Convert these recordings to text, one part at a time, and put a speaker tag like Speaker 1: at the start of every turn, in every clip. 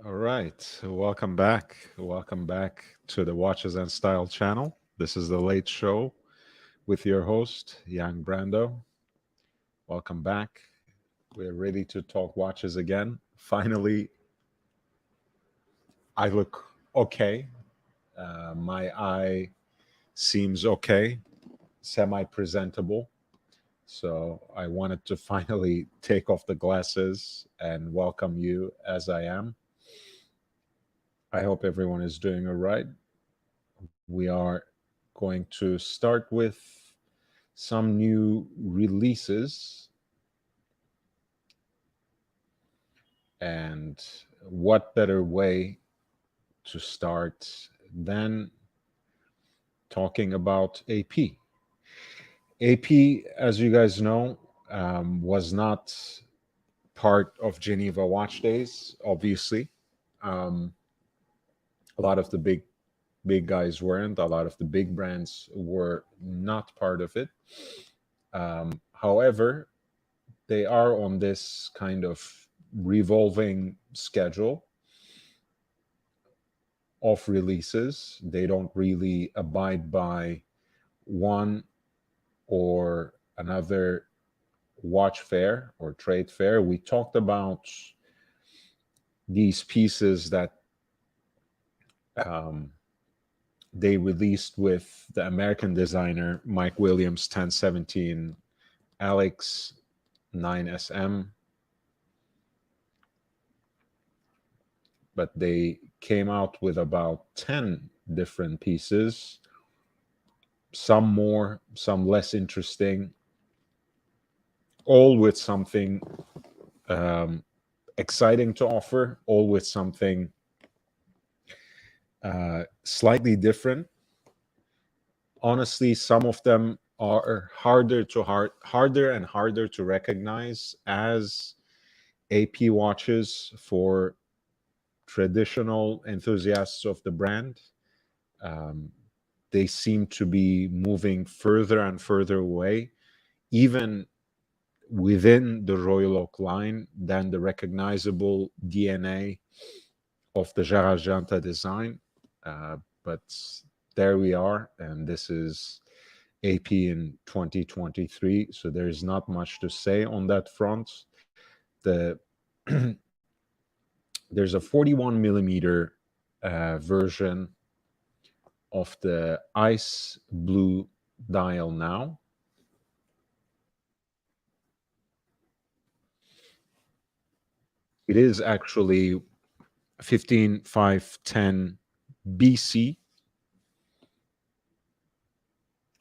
Speaker 1: All right. Welcome back. Welcome back to the Watches and Style channel. This is the late show with your host, Young Brando. Welcome back. We're ready to talk watches again. Finally, I look okay. My eye seems okay, semi presentable. So I wanted to finally take off the glasses and welcome you as I am. I hope everyone is doing all right. We are going to start with some new releases. And what better way to start than talking about AP? AP, as you guys know, was not part of Geneva Watch Days, obviously. Um, a lot of the big guys weren't. A lot of the big brands were not part of it. However, they are on this kind of revolving schedule of releases. They don't really abide by one or another watch fair or trade fair. We talked about these pieces that um, they released with the American designer Mike Williams 1017 Alex 9SM, but they came out with about 10 different pieces, some more, some less interesting, all with something um, exciting to offer, all with something slightly different. Honestly, some of them are harder and harder to recognize as AP watches for traditional enthusiasts of the brand. Um, they seem to be moving further and further away, even within the Royal Oak line, than the recognizable DNA of the Jarajanta design. But there we are, and this is AP in 2023. So there's not much to say on that front. The there's a 41 millimeter version of the ice blue dial now. It is actually 15510 BC,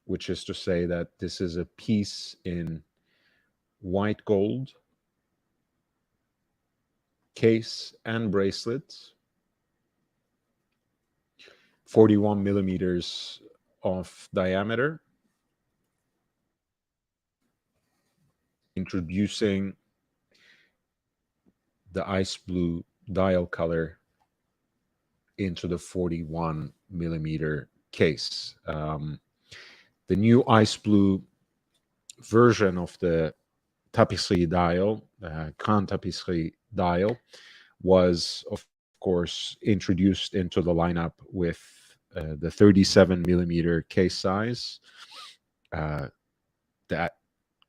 Speaker 1: which is to say that this is a piece in white gold, case and bracelet, 41 millimeters of diameter, introducing the ice blue dial color into the 41 millimeter case. The new ice blue version of the tapisserie dial, Grand tapisserie dial, was of course introduced into the lineup with the 37 millimeter case size. That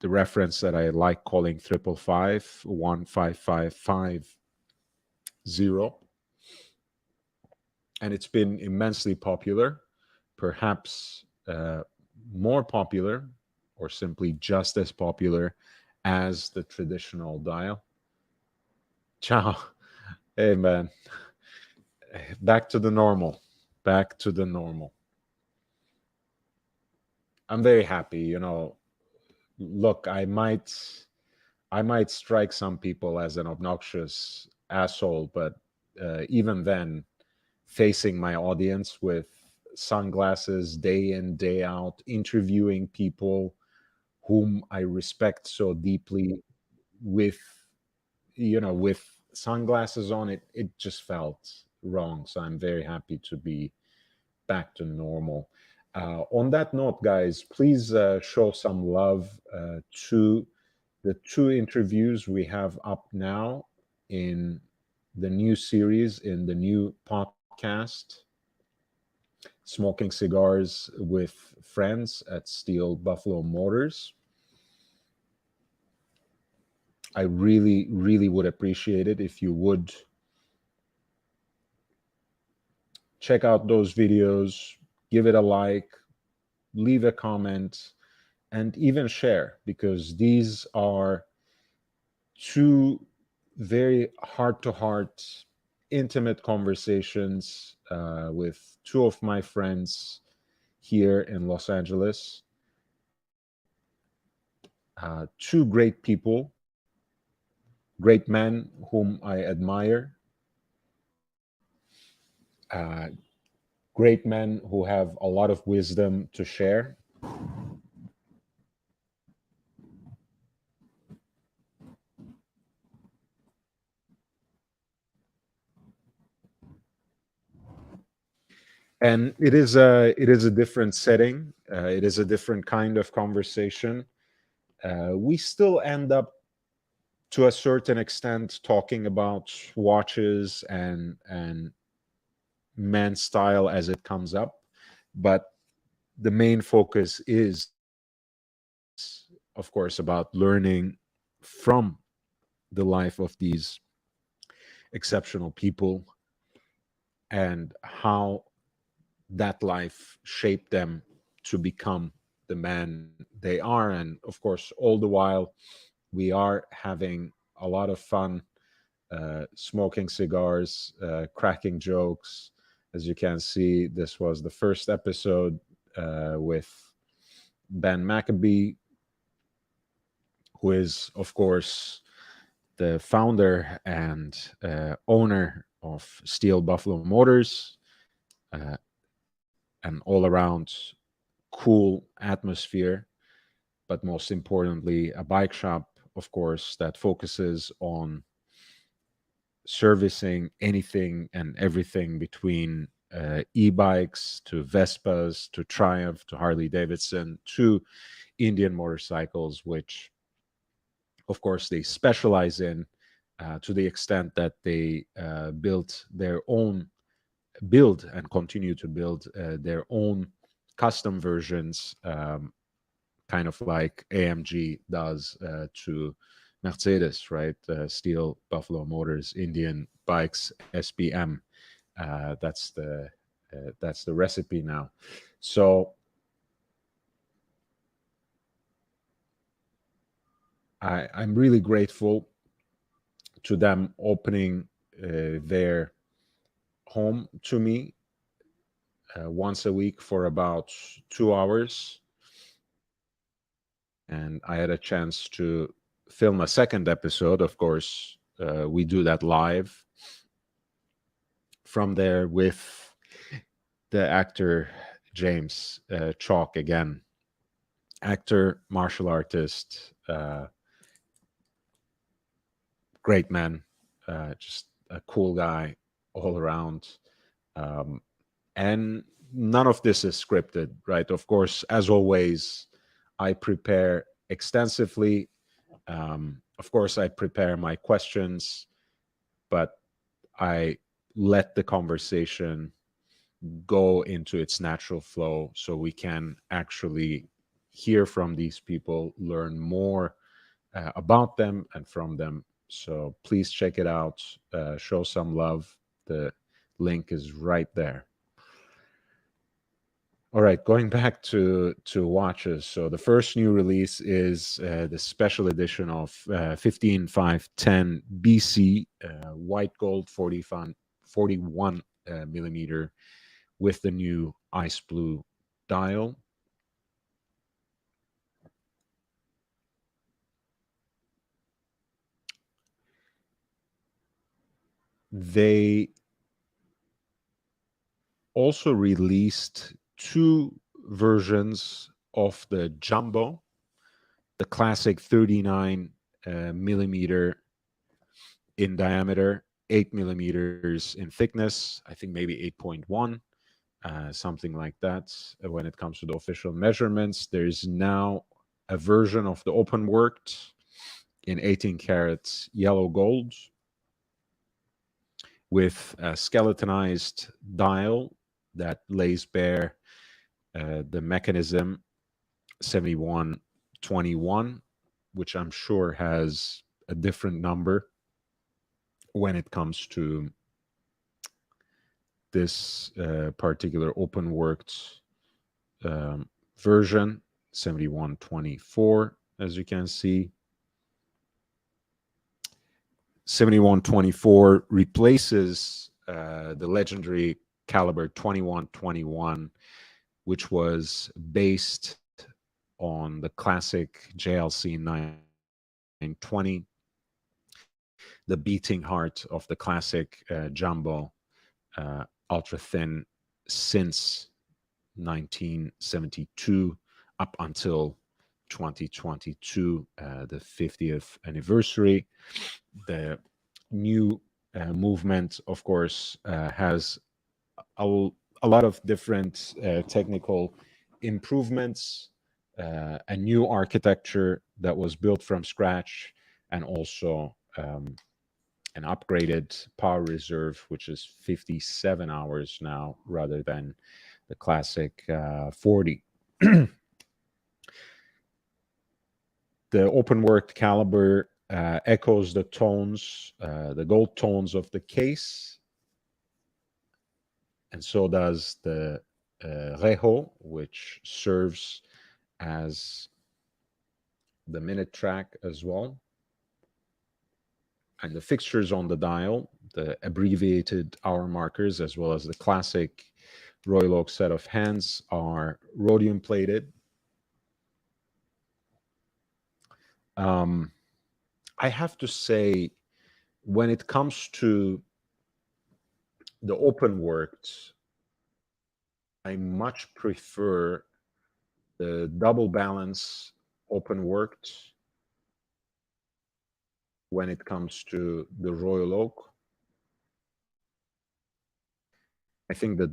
Speaker 1: the reference that I like calling 555 and it's been immensely popular, perhaps more popular or simply just as popular as the traditional dial. Ciao. Hey, man. Back to the normal. Back to the normal. I'm very happy, Look, I might strike some people as an obnoxious asshole, but even then, facing my audience with sunglasses day in, day out, interviewing people whom I respect so deeply with, with sunglasses on, it just felt wrong. So I'm very happy to be back to normal. On that note, guys, please show some love to the two interviews we have up now in the new series in the new podcast, Smoking Cigars with Friends at Steel Buffalo Motors. I really, really would appreciate it if you would check out those videos, give it a like, leave a comment, and even share, because these are two very heart to heart, intimate conversations with two of my friends here in Los Angeles. Two great people, great men whom I admire, uh, great men who have a lot of wisdom to share. And it is a different setting. It is a different kind of conversation. We still end up to a certain extent talking about watches and man style as it comes up, but the main focus is, of course, about learning from the life of these exceptional people and how that life shaped them to become the man they are. And of course, all the while, we are having a lot of fun, smoking cigars, cracking jokes. As you can see, this was the first episode with Ben Maccabee, who is, of course, the founder and owner of Steel Buffalo Motors, uh, an all around cool atmosphere, but most importantly, a bike shop, of course, that focuses on servicing anything and everything between e-bikes to Vespas to Triumph to Harley Davidson to Indian motorcycles, which of course they specialize in, to the extent that they build and continue to build their own custom versions, kind of like AMG does to Mercedes, right? Steel Buffalo Motors Indian bikes SBM. That's the recipe now. So I'm really grateful to them opening their home to me once a week for about 2 hours, and I had a chance to film a second episode. Of course, we do that live from there with the actor James Chalk again, actor, martial artist, great man, just a cool guy all around. Um, and none of this is scripted, right? Of course, as always, I prepare extensively. Of course, I prepare my questions, but I let the conversation go into its natural flow so we can actually hear from these people, learn more about them and from them. So please check it out, show some love. The link is right there. All right, going back to watches. So the first new release is the special edition of 15510 BC, white gold 41 millimeter with the new ice blue dial. They also released two versions of the Jumbo, the classic 39 millimeter in diameter, 8 millimeters in thickness, I think maybe 8.1, something like that. When it comes to the official measurements, there's now a version of the open worked in 18 karat yellow gold. with a skeletonized dial that lays bare the mechanism 7121, which I'm sure has a different number when it comes to this particular open worked version 7124. As you can see, 7124 replaces the legendary caliber 2121, which was based on the classic JLC 920, the beating heart of the classic jumbo ultra thin since 1972 up until 2022, the 50th anniversary. The new movement, of course, has a, a lot of different technical improvements, a new architecture that was built from scratch, and also an upgraded power reserve, which is 57 hours now rather than the classic 40. The open worked caliber echoes the tones, the gold tones of the case, and so does the Rejo, which serves as the minute track as well. And the fixtures on the dial, the abbreviated hour markers, as well as the classic Royal Oak set of hands, are rhodium plated. I have to say, when it comes to the open worked, I much prefer the double balance open worked when it comes to the Royal Oak. I think that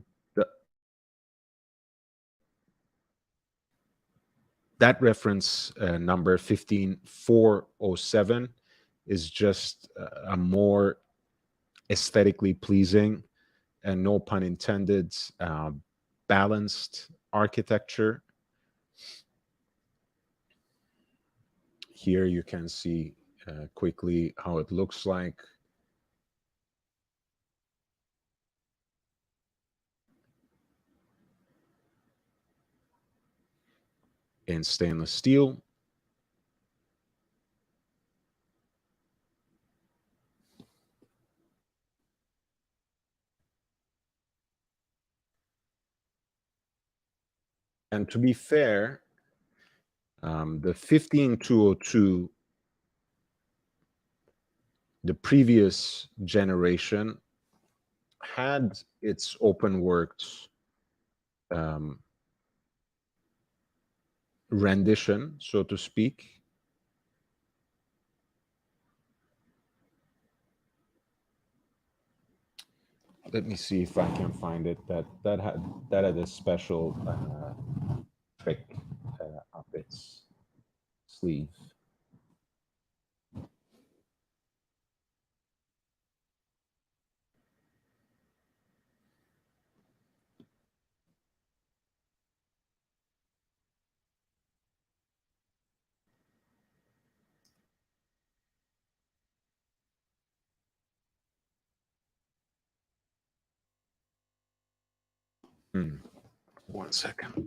Speaker 1: that reference number 15407 is just a more aesthetically pleasing and, no pun intended, balanced architecture. Here you can see quickly how it looks like. In stainless steel. And to be fair, the 15202, the previous generation, had its open worked rendition, so to speak. Let me see if I can find it. That had a special trick up its sleeve. One second.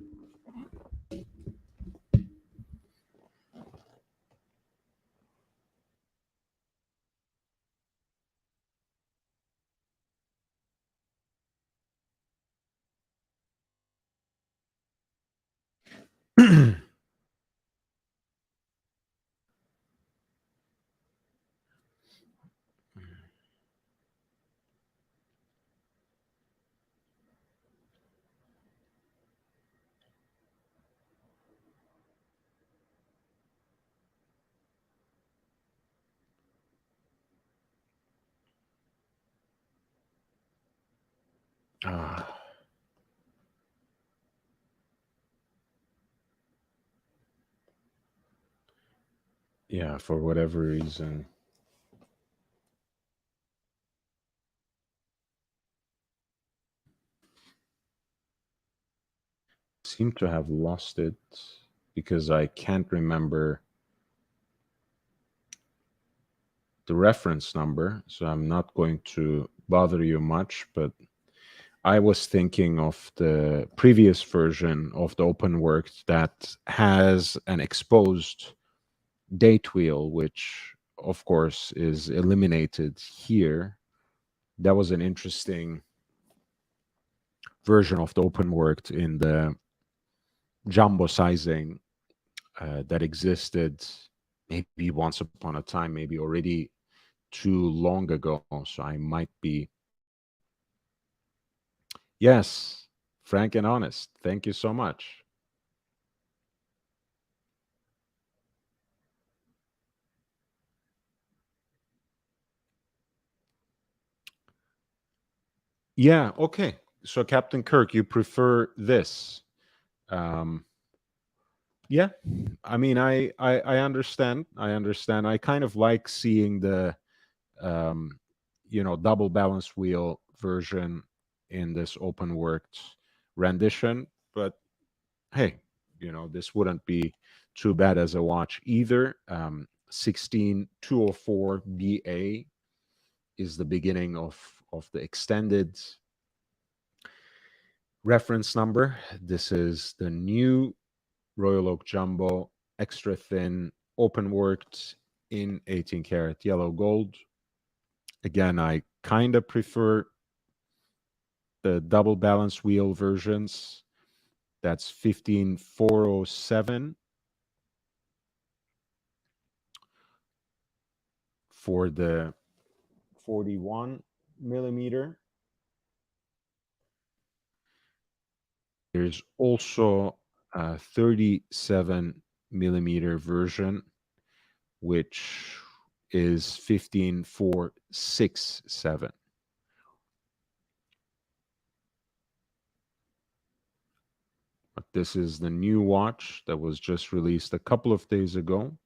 Speaker 1: Yeah, for whatever reason. seem to have lost it because I can't remember the reference number, so I'm not going to bother you much, but I was thinking of the previous version of the OpenWorks that has an exposed date wheel, which of course is eliminated here. That was an interesting version of the OpenWorks in the jumbo sizing that existed maybe once upon a time, maybe already too long ago. So I might be, yes, frank and honest. Thank you so much. Yeah, okay. So Captain Kirk, you prefer this. Um, yeah, I mean, I understand. I understand. I kind of like seeing the um, double balance wheel version in this open worked rendition. But hey, this wouldn't be too bad as a watch either. 16204 BA is the beginning of the extended reference number. This is the new Royal Oak Jumbo, extra thin, open worked in 18 karat yellow gold. Again, I kind of prefer the double balance wheel versions. That's 15407 for the 41 millimeter. There's also a 37 millimeter version, which is 15467. But this is the new watch that was just released a couple of days ago.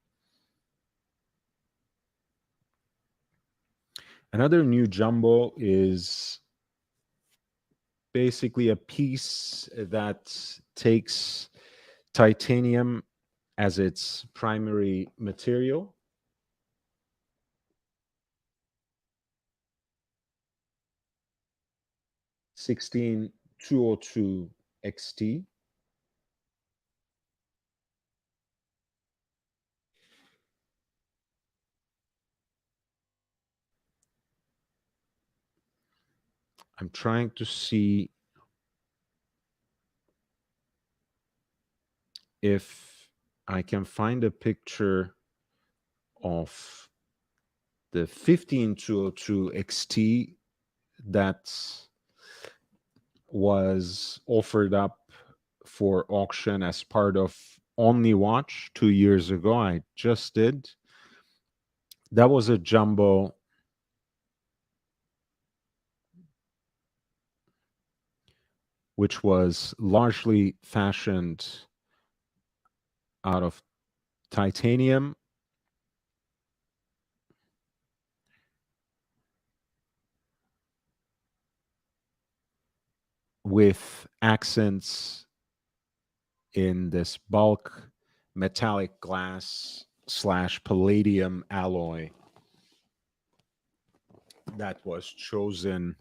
Speaker 1: Another new jumbo is basically a piece that takes titanium as its primary material. (16202 XT). I'm trying to see if I can find a picture of the 15202 XT that was offered up for auction as part of Only Watch 2 years ago. I just did. That was a jumbo which was largely fashioned out of titanium with accents in this bulk metallic glass / palladium alloy that was chosen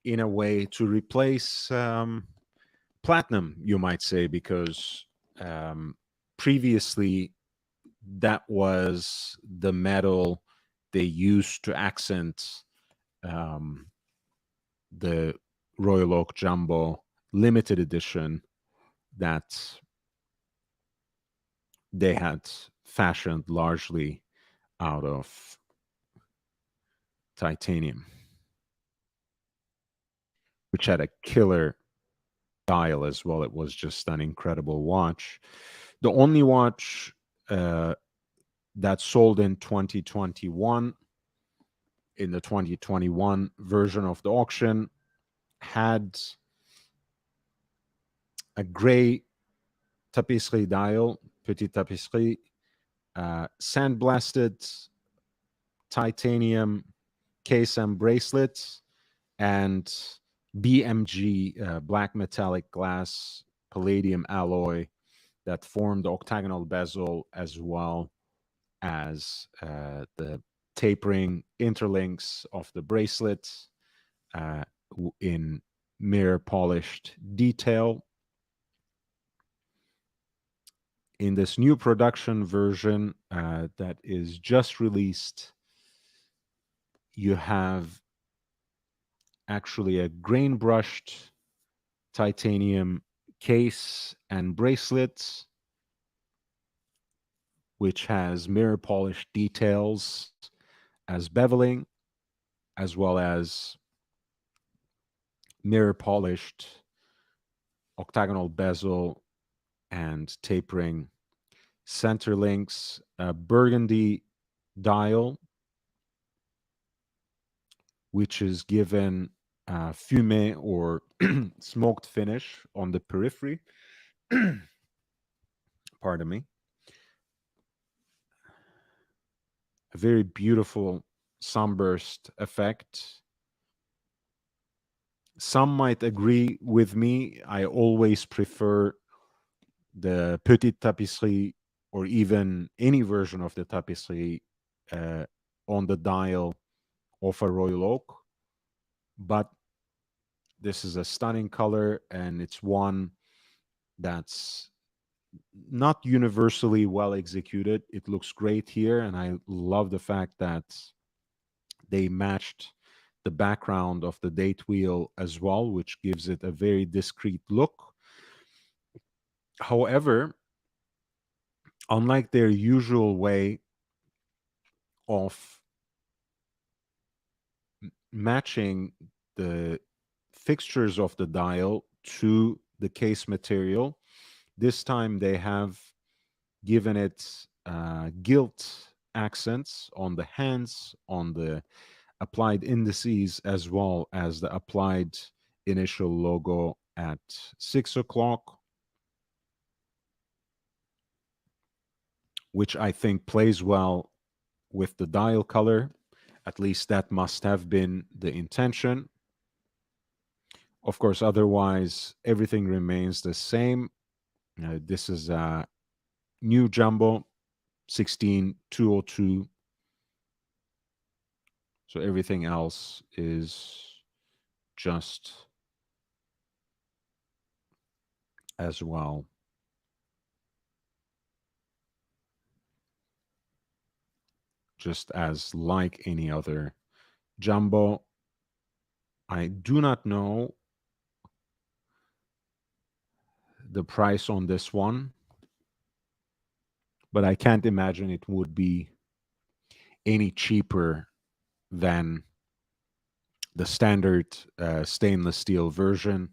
Speaker 1: in a way to replace platinum, you might say, because previously that was the metal they used to accent the Royal Oak Jumbo limited edition that they had fashioned largely out of titanium, which had a killer dial as well. It was just an incredible watch. The only watch that sold in 2021, in the 2021 version of the auction, had a gray tapisserie dial, petit tapisserie, sandblasted titanium case and bracelets, and BMG black metallic glass palladium alloy that form the octagonal bezel, as well as the tapering interlinks of the bracelets in mirror polished detail. In this new production version that is just released, you have actually a grain brushed titanium case and bracelets, which has mirror polished details as beveling, as well as mirror polished octagonal bezel and tapering center links, a burgundy dial, which is given fumé or smoked finish on the periphery. Pardon me. A very beautiful sunburst effect. Some might agree with me. I always prefer the petite tapisserie or even any version of the tapisserie on the dial of a royal oak. But this is a stunning color, and it's one that's not universally well executed. It looks great here, and I love the fact that they matched the background of the date wheel as well, which gives it a very discreet look. However, unlike their usual way of matching the fixtures of the dial to the case material, this time they have given it gilt accents on the hands, on the applied indices, as well as the applied initial logo at 6 o'clock, which I think plays well with the dial color. At least that must have been the intention. Of course, otherwise, everything remains the same. This is a new jumbo 16202. So everything else is just as well. Just as like any other jumbo. I do not know the price on this one, but I can't imagine it would be any cheaper than the standard stainless steel version,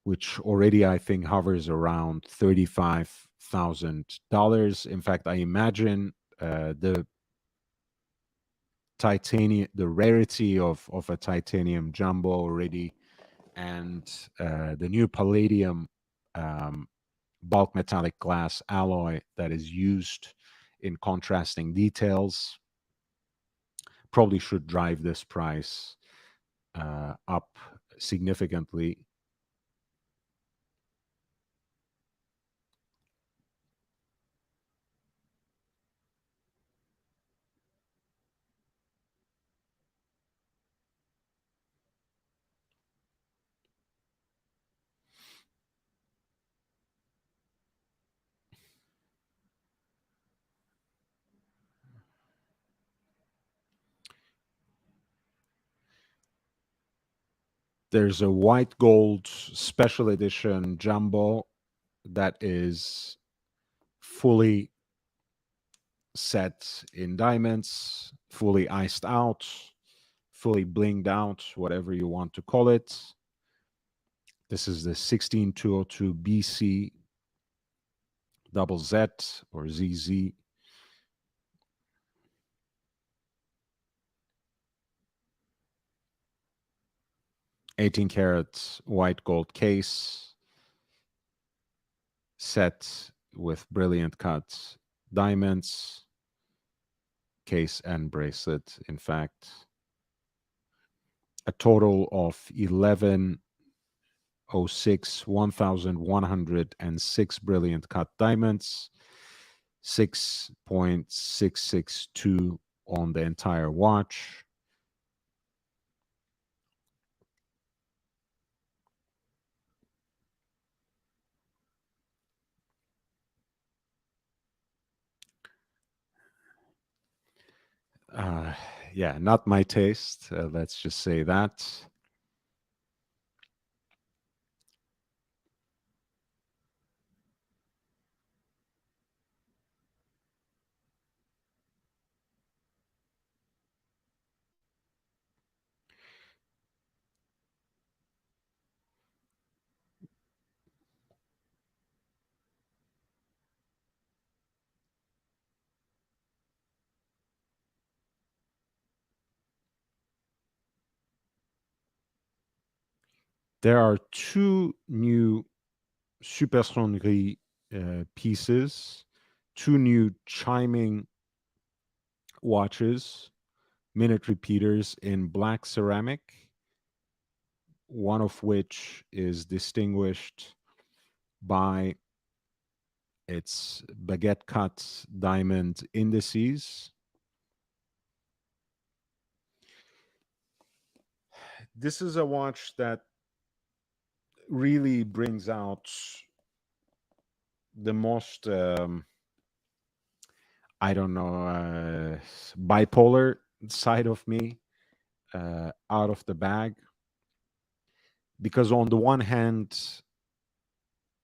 Speaker 1: which already I think hovers around $35,000. In fact, I imagine the titanium, the rarity of a titanium jumbo already, and the new palladium bulk metallic glass alloy that is used in contrasting details probably should drive this price up significantly. There's a white gold special edition jumbo that is fully set in diamonds, fully iced out, fully blinged out, whatever you want to call it. This is the 16202 BC double Z or ZZ. $18-karat white gold case, set with brilliant cut diamonds, case and bracelet. In fact, a total of 11 06 1106 brilliant cut diamonds, 6.662 on the entire watch. Uh, yeah, not my taste. Let's just say that. There are two new Supersonnerie pieces, two new chiming watches, minute repeaters in black ceramic, one of which is distinguished by its baguette cut diamond indices. This is a watch that really brings out the most, I don't know, bipolar side of me out of the bag. Because on the one hand,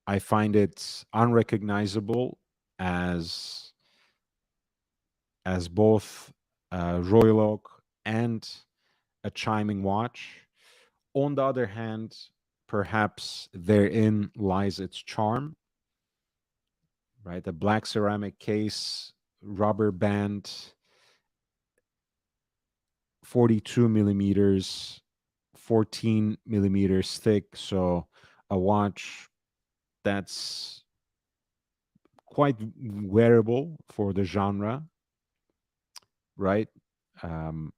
Speaker 1: I find it unrecognizable as both a royal oak and a chiming watch. On the other hand, perhaps therein lies its charm, right? A black ceramic case, rubber band, 42 millimeters, 14 millimeters thick. So a watch that's quite wearable for the genre, right? Um,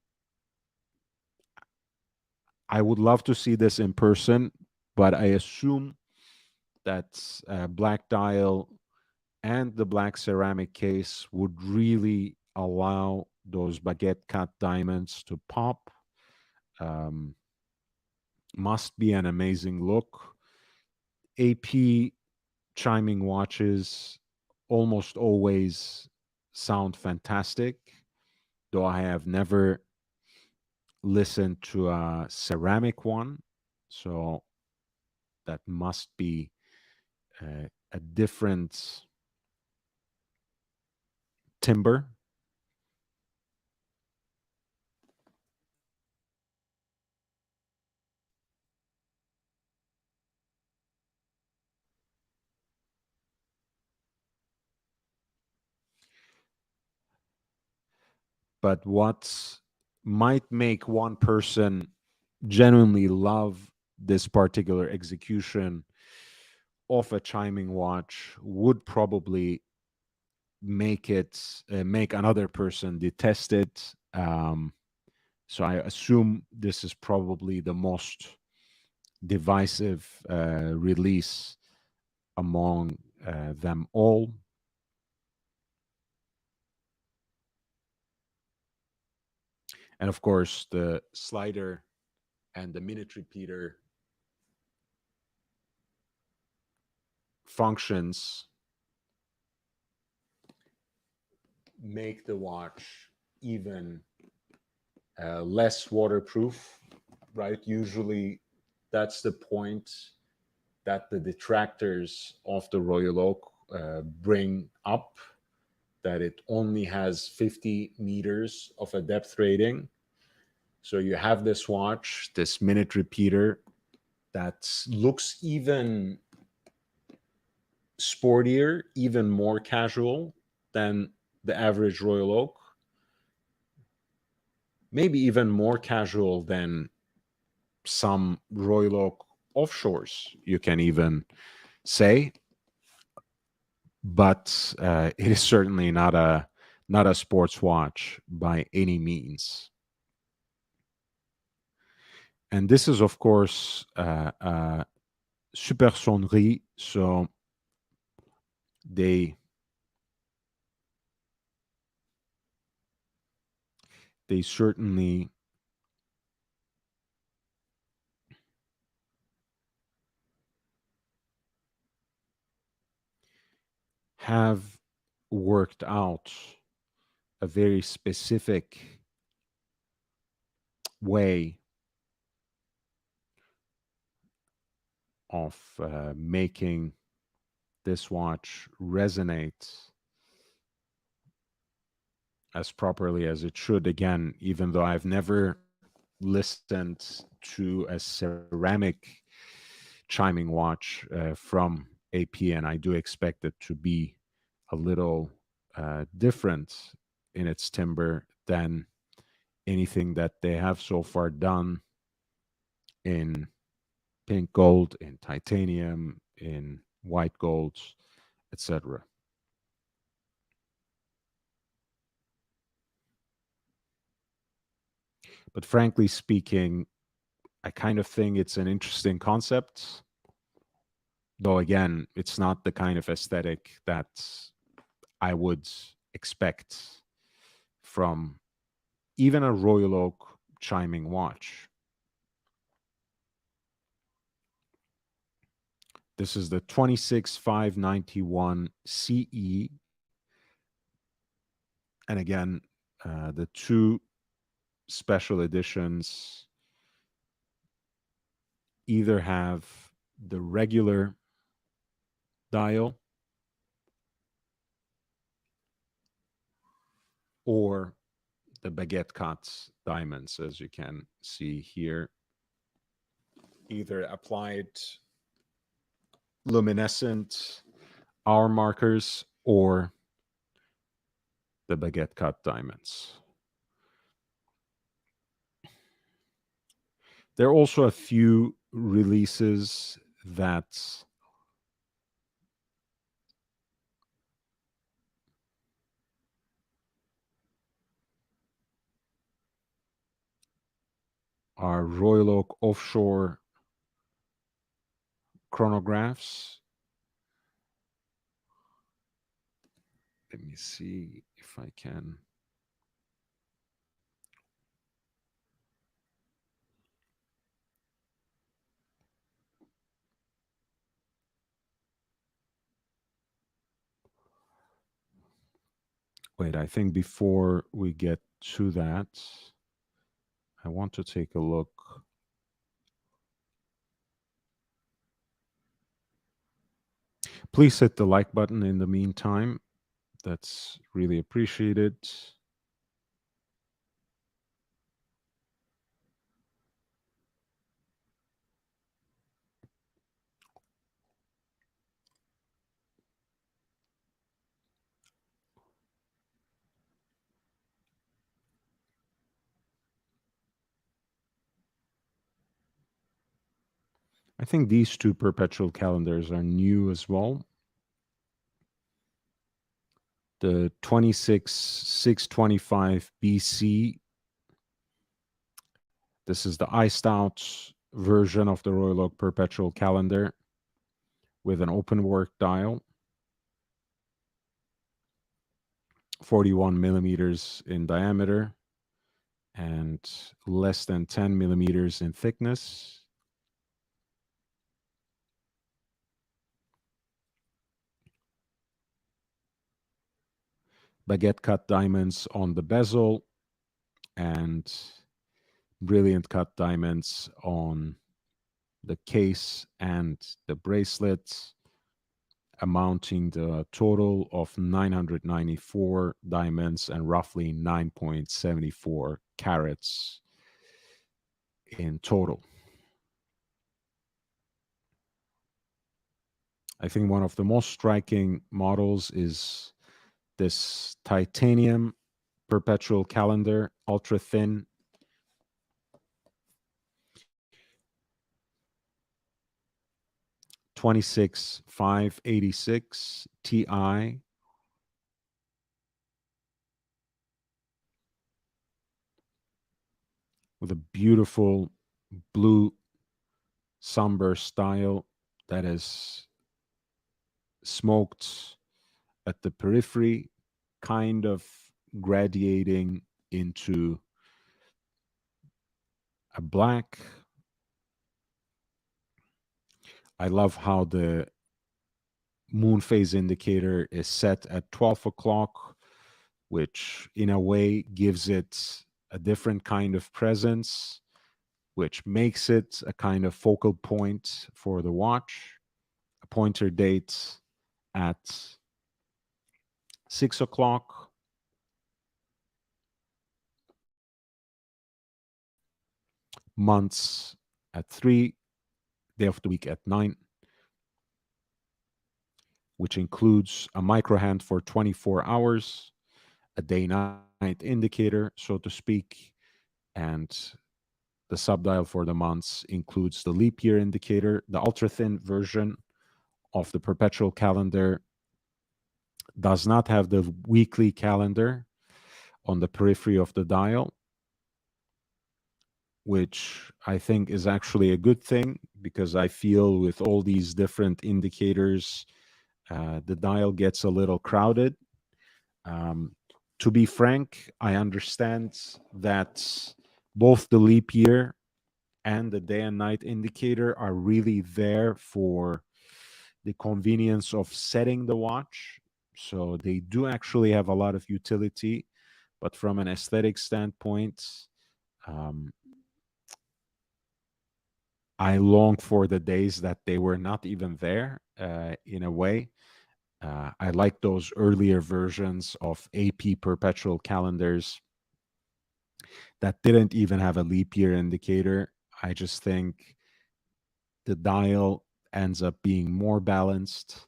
Speaker 1: I would love to see this in person, but I assume that black dial and the black ceramic case would really allow those baguette cut diamonds to pop. Um, must be an amazing look. AP chiming watches almost always sound fantastic, though I have never listened to a ceramic one. So that must be a different timber. But what might make one person genuinely love this particular execution of a chiming watch would probably make another person detest it. So I assume this is probably the most divisive release among them all. And of course, the slider and the minute repeater functions make the watch even less waterproof, right? Usually that's the point that the detractors of the Royal Oak bring up, that it only has 50 meters of a depth rating. So you have this watch, this minute repeater, that looks even sportier, even more casual than the average Royal Oak. Maybe even more casual than some Royal Oak offshores, you can even say. But it is certainly not a sports watch by any means. And this is, of course, super sonnerie, so they certainly have worked out a very specific way of making this watch resonate as properly as it should. Again, even though I've never listened to a ceramic chiming watch from AP, and I do expect it to be a little different in its timbre than anything that they have so far done in pink gold, in titanium, in white gold, etc. But frankly speaking, I kind of think it's an interesting concept, though again, it's not the kind of aesthetic that I would expect from even a Royal Oak chiming watch. This is the 26591 CE. And again, the two special editions either have the regular dial or the baguette cut diamonds, as you can see here, either applied luminescent hour markers or the baguette cut diamonds. There are also a few releases that are Royal Oak offshore chronographs. Let me see if I can. Wait, I think before we get to that, I want to take a look. Please hit the like button in the meantime. That's really appreciated. I think these two perpetual calendars are new as well. The 26625 BC. This is the iced out version of the Royal Oak perpetual calendar with an open work dial, 41 millimeters in diameter and less than 10 millimeters in thickness. Baguette cut diamonds on the bezel and brilliant cut diamonds on the case and the bracelets, amounting to a total of 994 diamonds and roughly 9.74 carats in total. I think one of the most striking models is this titanium perpetual calendar, ultra thin. '26 586 Ti with a beautiful blue sunburst style that is smoked at the periphery, kind of gradiating into a black. I love how the moon phase indicator is set at 12 o'clock, which in a way gives it a different kind of presence, which makes it a kind of focal point for the watch. A pointer date at 6 o'clock. Months at 3, day of the week at 9, which includes a micro hand for 24 hours, a day night indicator, so to speak, and the subdial for the months includes the leap year indicator. The ultra thin version of the perpetual calendar does not have the weekly calendar on the periphery of the dial, which I think is actually a good thing, because I feel with all these different indicators, the dial gets a little crowded. Um, to be frank, I understand that both the leap year and the day and night indicator are really there for the convenience of setting the watch. So they do actually have a lot of utility, but from an aesthetic standpoint, um, I long for the days that they were not even there, in a way. I like those earlier versions of AP perpetual calendars that didn't even have a leap year indicator. I just think the dial ends up being more balanced,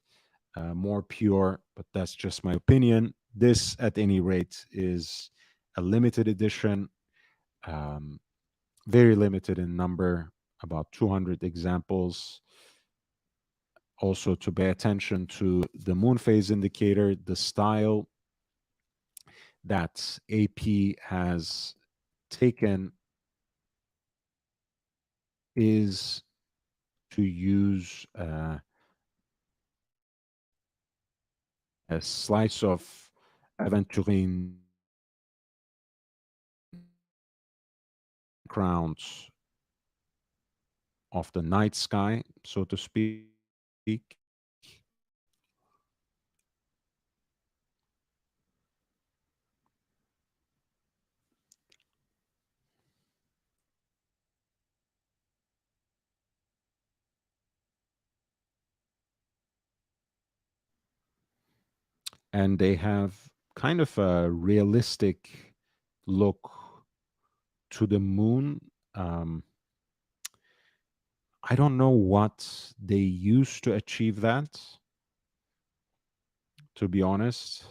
Speaker 1: more pure, but that's just my opinion. This, at any rate, is a limited edition, um, very limited in number, about 200 examples. Also, to pay attention to the moon phase indicator, the style that AP has taken is to use a slice of aventurine grounds of the night sky, so to speak. And they have kind of a realistic look to the moon. Um, I don't know what they used to achieve that, to be honest.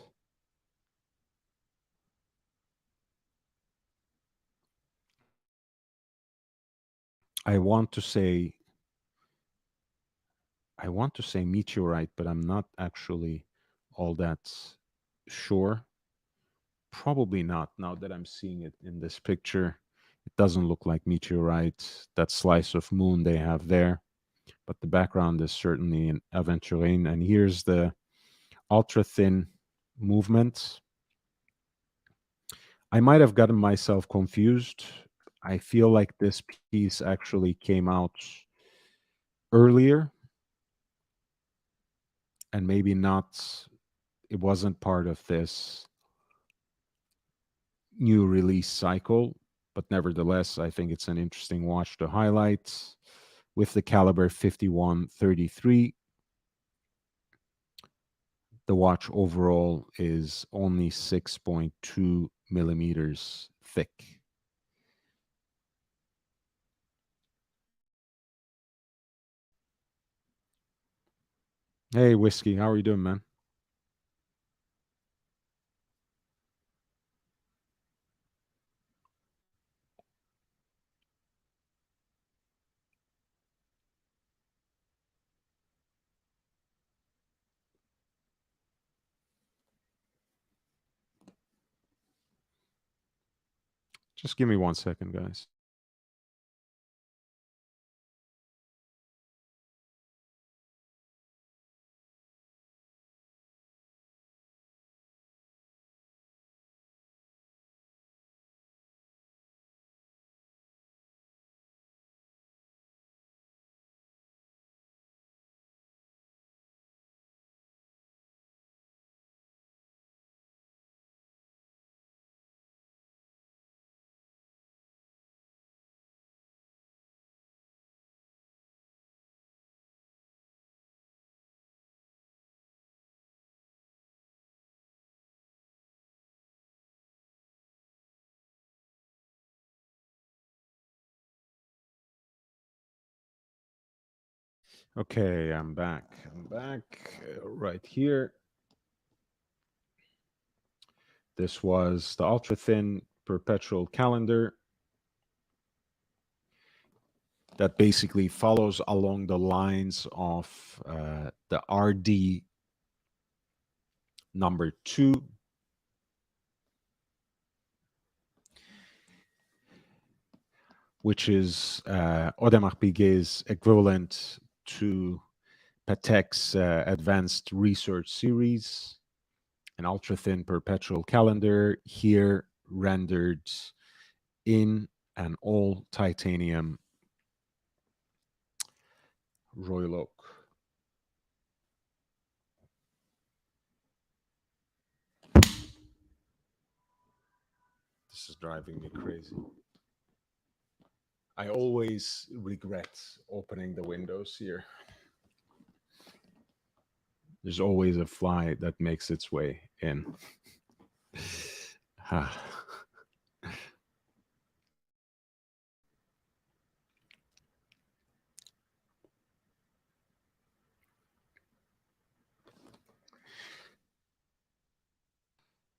Speaker 1: I want to say I want to say meteorite, but I'm not actually all that sure. Probably not, now that I'm seeing it in this picture. It doesn't look like meteorite, that slice of moon they have there, but the background is certainly an aventurine. And here's the ultra thin movement. I might have gotten myself confused. I feel like this piece actually came out earlier, and maybe not, it wasn't part of this new release cycle, but nevertheless, I think it's an interesting watch to highlight. With the caliber 5133, the watch overall is only 6.2 millimeters thick. Hey, Whiskey, how are you doing, man? Just give me 1 second, guys. Okay, I'm back. Right here. This was the ultra thin perpetual calendar that basically follows along the lines of the RD number 2, which is Audemars Piguet's equivalent to Patek's advanced research series, an ultra thin perpetual calendar here rendered in an all titanium royal oak. This is driving me crazy. I always regret opening the windows here. There's always a fly that makes its way in. Ah.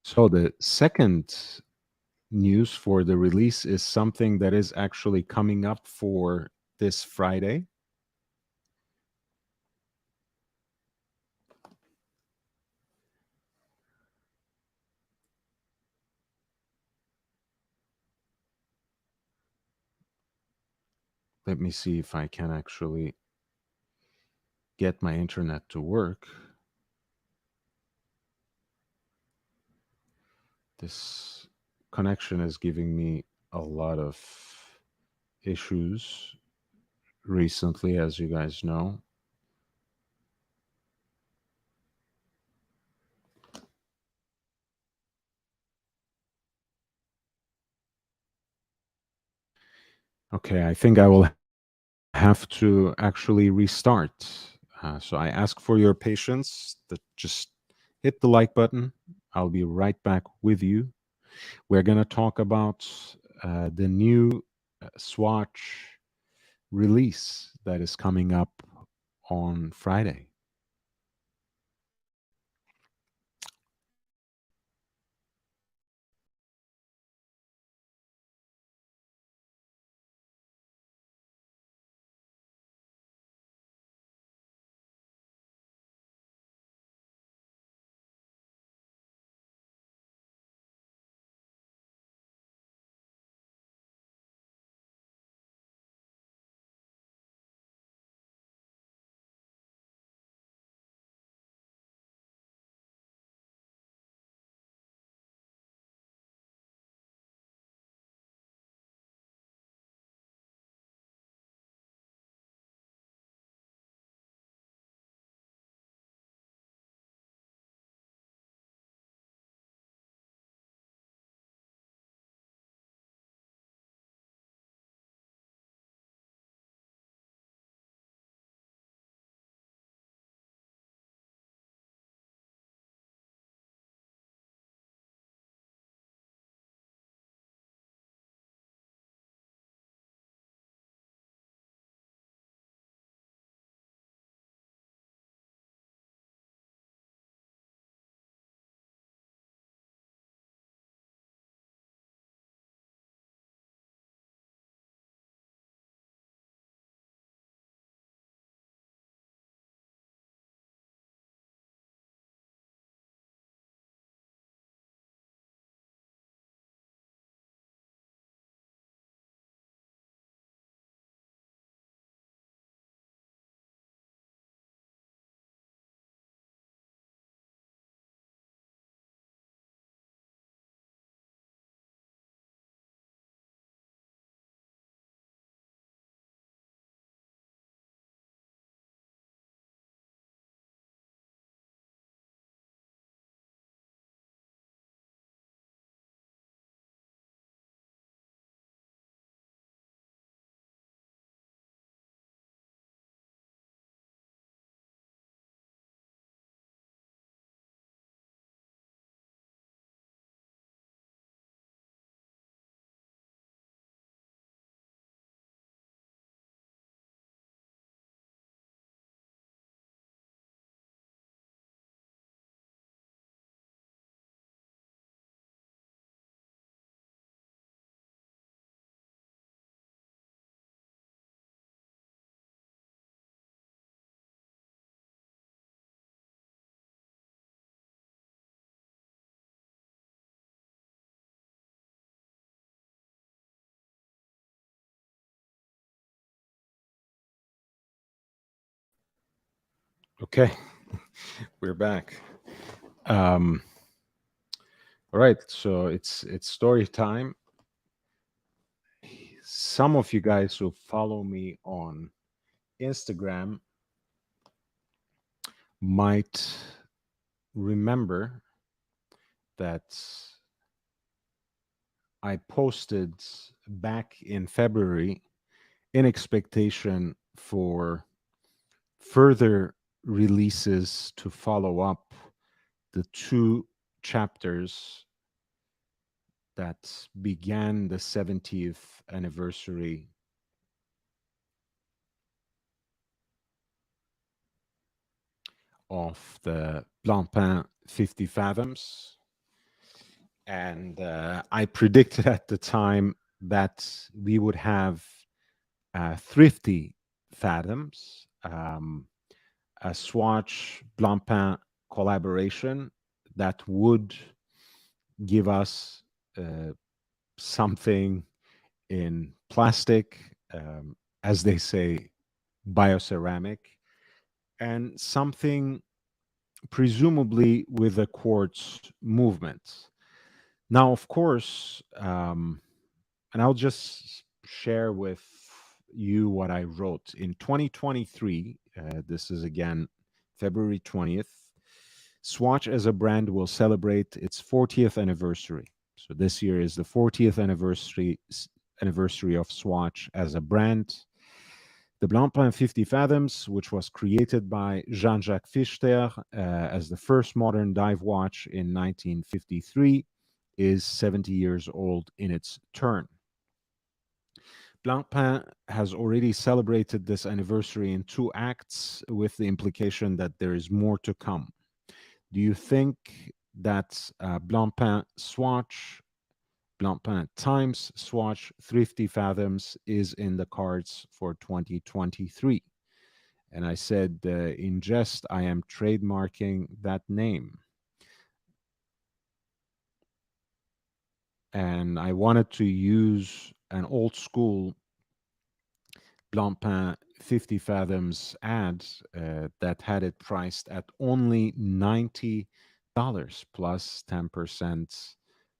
Speaker 1: So the second news for the release is something that is actually coming up for this Friday. Let me see if I can actually get my internet to work. This connection is giving me a lot of issues recently, as you guys know. Okay, I think I will have to actually restart. So I ask for your patience. Just hit the like button. I'll be right back with you. We're going to talk about the new Swatch release that is coming up on Friday. Okay, we're back. Um, all right, so it's story time. Some of you guys who follow me on Instagram might remember that I posted back in February in expectation for further releases to follow up the two chapters that began the 70th anniversary of the Blancpain 50 Fathoms. And I predicted at the time that we would have Thrifty Fathoms, a Swatch Blancpain collaboration that would give us uh, something in plastic, as they say, bioceramic, and something presumably with a quartz movement. Now, of course, and I'll just share with you what I wrote in 2023. This is again February 20th. Swatch as a brand will celebrate its 40th anniversary. So this year is the 40th anniversary of Swatch as a brand. The Blancpain 50 Fathoms, which was created by Jean-Jacques Fichter as the first modern dive watch in 1953, is 70 years old in its turn. Blancpain has already celebrated this anniversary in two acts, with the implication that there is more to come. Do you think that Blancpain Swatch, Blancpain times Swatch Thrifty Fathoms is in the cards for 2023? And I said, in jest, I am trademarking that name. And I wanted to use an old school Blancpain 50 Fathoms ad that had it priced at only $90 plus 10%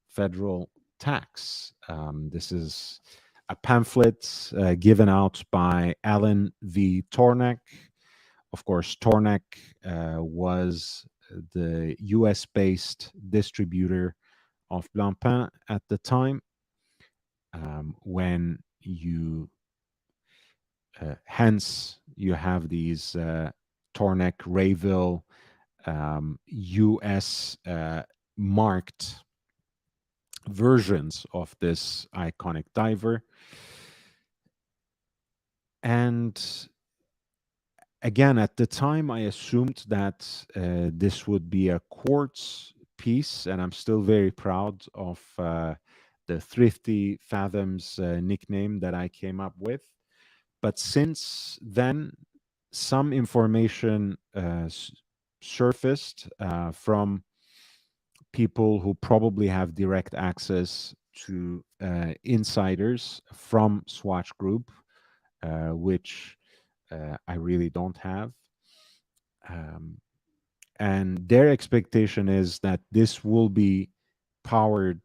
Speaker 1: federal tax. This is a pamphlet given out by Alan V. Tornek. Of course, Tornek was the US based distributor of Blancpain at the time. When you hence you have these Tornek Rayville US marked versions of this iconic diver. And again, at the time, I assumed that this would be a quartz piece, and I'm still very proud of the Thrifty Fathoms nickname that I came up with. But since then, some information surfaced from people who probably have direct access to insiders from Swatch Group, which I really don't have. And their expectation is that this will be powered,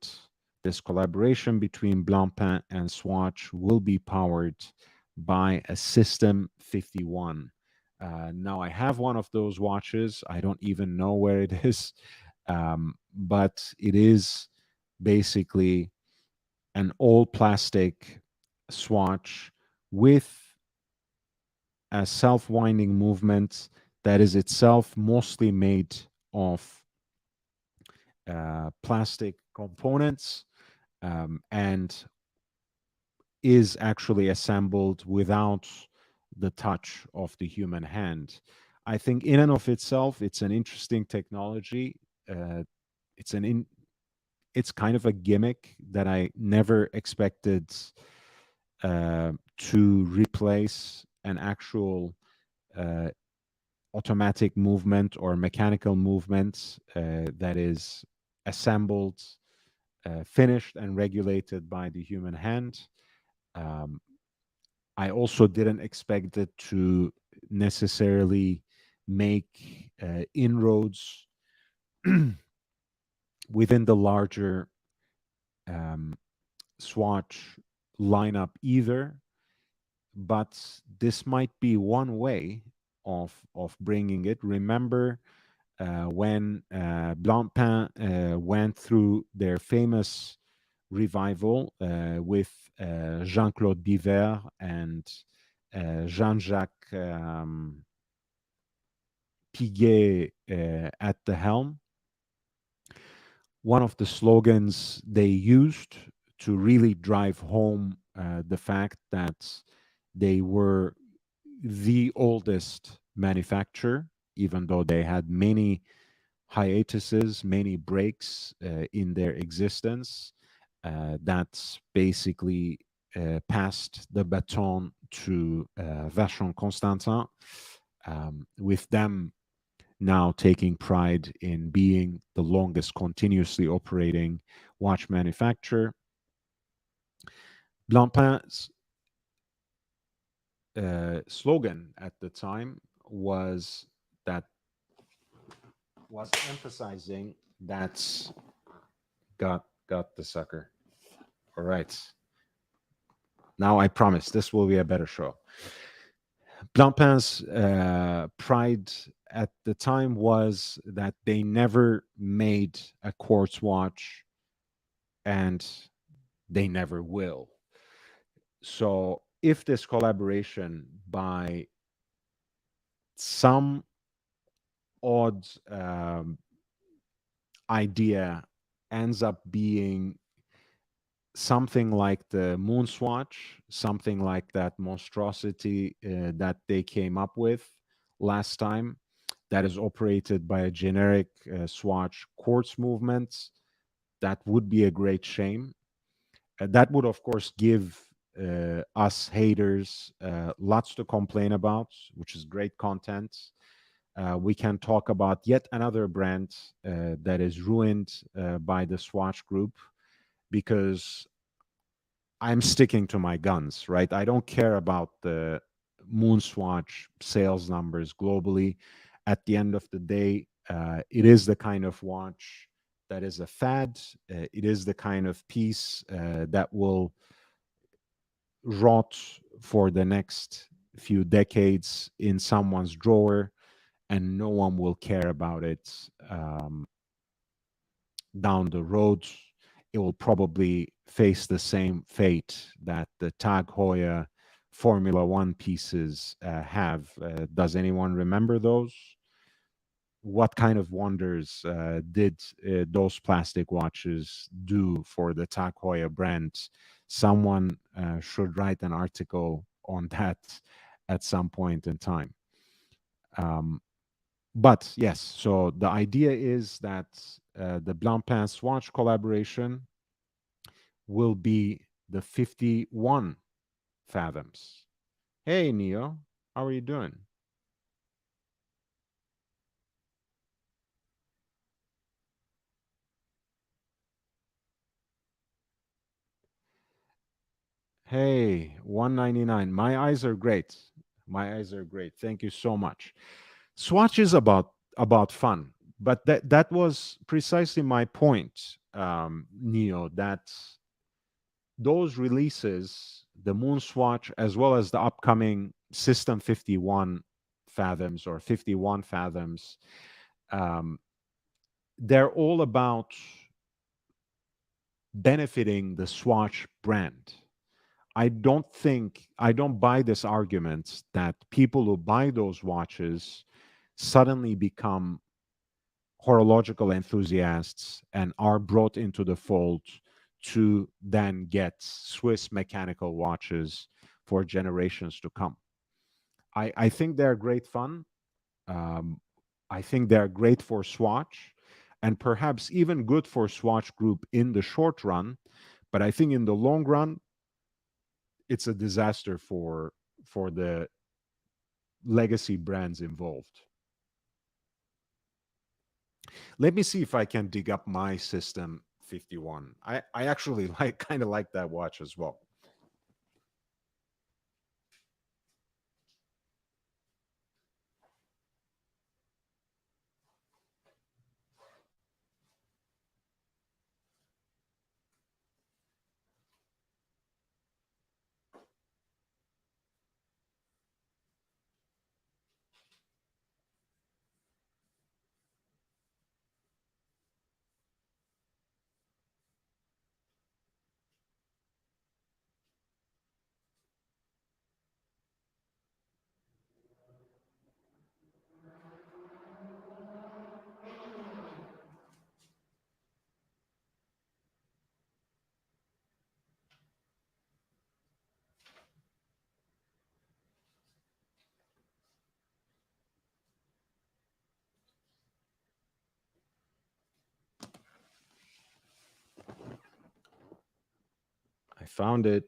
Speaker 1: this collaboration between Blancpain and Swatch will be powered by a System 51. Now, I have one of those watches. I don't even know where it is, but it is basically an all plastic Swatch with a self-winding movement that is itself mostly made of plastic components, and is actually assembled without the touch of the human hand. I think in and of itself, it's an interesting technology. Uh, it's it's kind of a gimmick that I never expected to replace an actual uh, automatic movement or mechanical movement that is assembled, finished, and regulated by the human hand. Um, I also didn't expect it to necessarily make inroads within the larger um, Swatch lineup either, but this might be one way of bringing it. Remember when Blancpain went through their famous revival with Jean-Claude Biver and Jean-Jacques Piguet at the helm. One of the slogans they used to really drive home the fact that they were the oldest manufacturer, even though they had many hiatuses, many breaks in their existence. That's basically passed the baton to Vacheron Constantin, with them now taking pride in being the longest continuously operating watch manufacturer. Blancpain's slogan at the time that was emphasizing that got the sucker. All right. Now I promise this will be a better show. Blancpain's pride at the time was that they never made a quartz watch, and they never will. So if this collaboration by some odd idea ends up being something like the moon swatch, something like that monstrosity that they came up with last time, that is operated by a generic swatch quartz movement, that would be a great shame. That would, of course, give us haters lots to complain about, which is great content. We can talk about yet another brand that is ruined by the Swatch Group, because I'm sticking to my guns, right? I don't care about the Moon Swatch sales numbers globally. At the end of the day, it is the kind of watch that is a fad. It is the kind of piece that will rot for the next few decades in someone's drawer, and no one will care about it down the road. It will probably face the same fate that the Tag Heuer Formula One pieces have. Does anyone remember those? What kind of wonders did those plastic watches do for the Tag Heuer brand? Someone should write an article on that at some point in time. But yes, so the idea is that the Blancpain Swatch collaboration will be the 51 fathoms. Hey, Neo, how are you doing? Hey, 199. My eyes are great. My eyes are great. Thank you so much. Swatch is about fun, but that was precisely my point, Neo. That those releases, the Moon Swatch, as well as the upcoming System 51 fathoms or 51 fathoms, um, they're all about benefiting the Swatch brand. I don't buy this argument that people who buy those watches suddenly become horological enthusiasts and are brought into the fold to then get Swiss mechanical watches for generations to come. I think they're great fun. Um, I think they're great for Swatch, and perhaps even good for Swatch Group in the short run. But I think in the long run, it's a disaster for the legacy brands involved. Let me see if I can dig up my System 51. I actually kind of like that watch as well. I found it.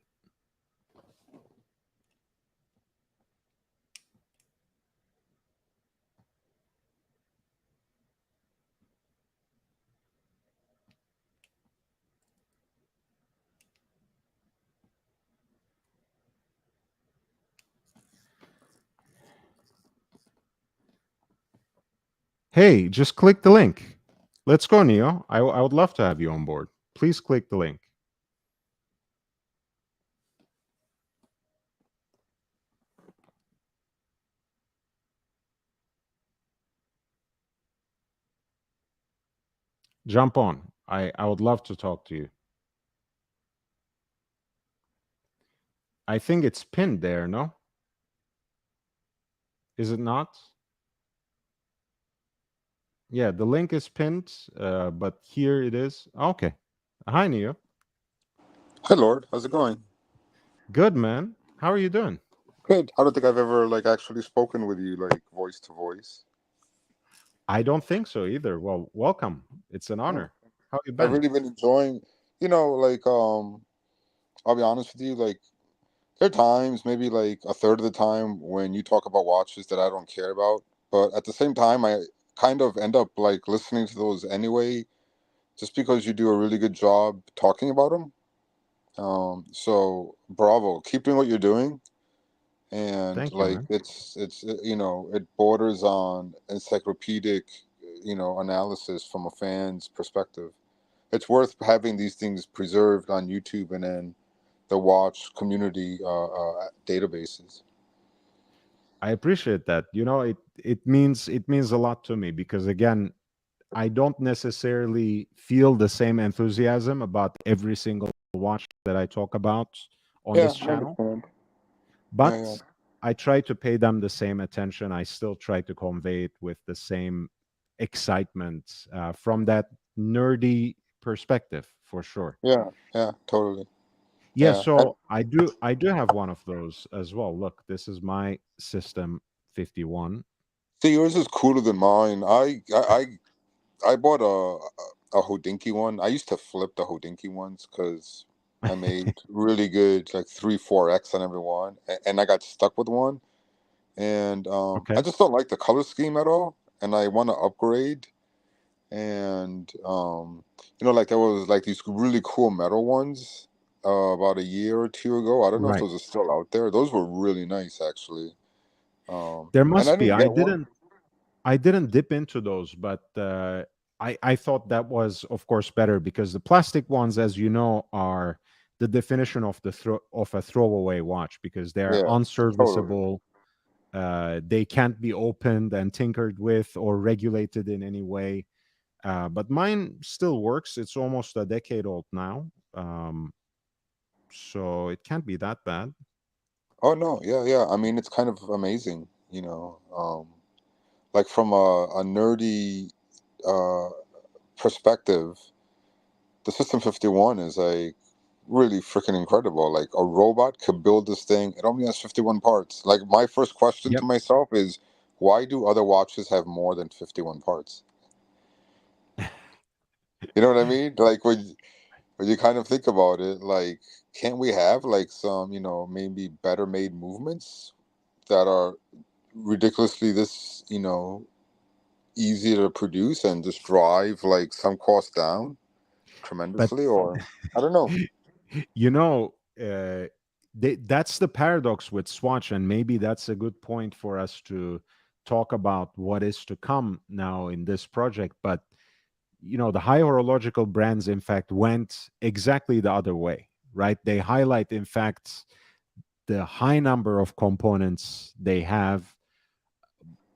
Speaker 1: Hey, just click the link. Let's go, Neo. I would love to have you on board. Please click the link. Jump on. I would love to talk to you. I think it's pinned there, no? Is it not? Yeah, the link is pinned, but here it is. Okay. Hi, Neo.
Speaker 2: Hi, Lord. How's it going?
Speaker 1: Good, man. How are you doing?
Speaker 2: Good. I don't think I've ever actually spoken with you voice to voice.
Speaker 1: I don't think so either. Well, welcome. It's an
Speaker 2: Yeah.
Speaker 1: honor. How you
Speaker 2: I've
Speaker 1: been?
Speaker 2: really been enjoying. I'll be honest with you. There are times, maybe a third of the time, when you talk about watches that I don't care about, but at the same time, I kind of end up listening to those anyway, just because you do a really good job talking about them. So bravo, keep doing what you're doing. And
Speaker 1: Thank you, man.
Speaker 2: it borders on encyclopedic analysis from a fan's perspective. It's worth having these things preserved on YouTube and then the watch community databases.
Speaker 1: I appreciate that. It means a lot to me because again, I don't necessarily feel the same enthusiasm about every single watch that I talk about on
Speaker 2: Yeah,
Speaker 1: this
Speaker 2: I
Speaker 1: channel,
Speaker 2: understand. Yeah, yeah,
Speaker 1: but I try to pay them the same attention. I still try to convey it with the same excitement from that nerdy perspective, for sure.
Speaker 2: yeah, yeah, totally.
Speaker 1: Yeah,
Speaker 2: Yeah, and
Speaker 1: so I do have one of those as well. Look, this is my System 51.
Speaker 2: see, yours is cooler than mine. I bought a Hodinky one. I used to flip the Hodinky ones because I made really good 3 4X on every one, and I got stuck with one, and I
Speaker 1: Okay.
Speaker 2: just don't like the color scheme at all, and I want to upgrade. And there was these really cool metal ones about a year or two ago. I don't know if
Speaker 1: Right.
Speaker 2: those are still out there. Those were really nice, actually.
Speaker 1: There
Speaker 2: And I
Speaker 1: must be.
Speaker 2: didn't get one.
Speaker 1: I didn't dip into those, but I thought that was of course better because the plastic ones, as you know, are the definition of of a throwaway watch because they're
Speaker 2: Yeah, totally.
Speaker 1: unserviceable. They can't be opened and tinkered with or regulated in any way. But mine still works. It's almost a decade old now, so it can't be that bad.
Speaker 2: Oh no, yeah, yeah. I mean, it's kind of amazing, from a nerdy uh, perspective. The System 51 is really freaking incredible. Like a robot could build this thing. It only has 51 parts. Like my first question to
Speaker 1: Yep.
Speaker 2: myself is, why do other watches have more than 51 parts? You know what I mean? Like when you kind of think about it, can't we have some, maybe better made movements that are ridiculously this, easy to produce and just drive some cost down
Speaker 1: But
Speaker 2: tremendously? Or I don't know.
Speaker 1: you know, that's the paradox with Swatch, and maybe that's a good point for us to talk about what is to come now in this project. But the high horological brands, in fact, went exactly the other way, right? They highlight, in fact, the high number of components they have,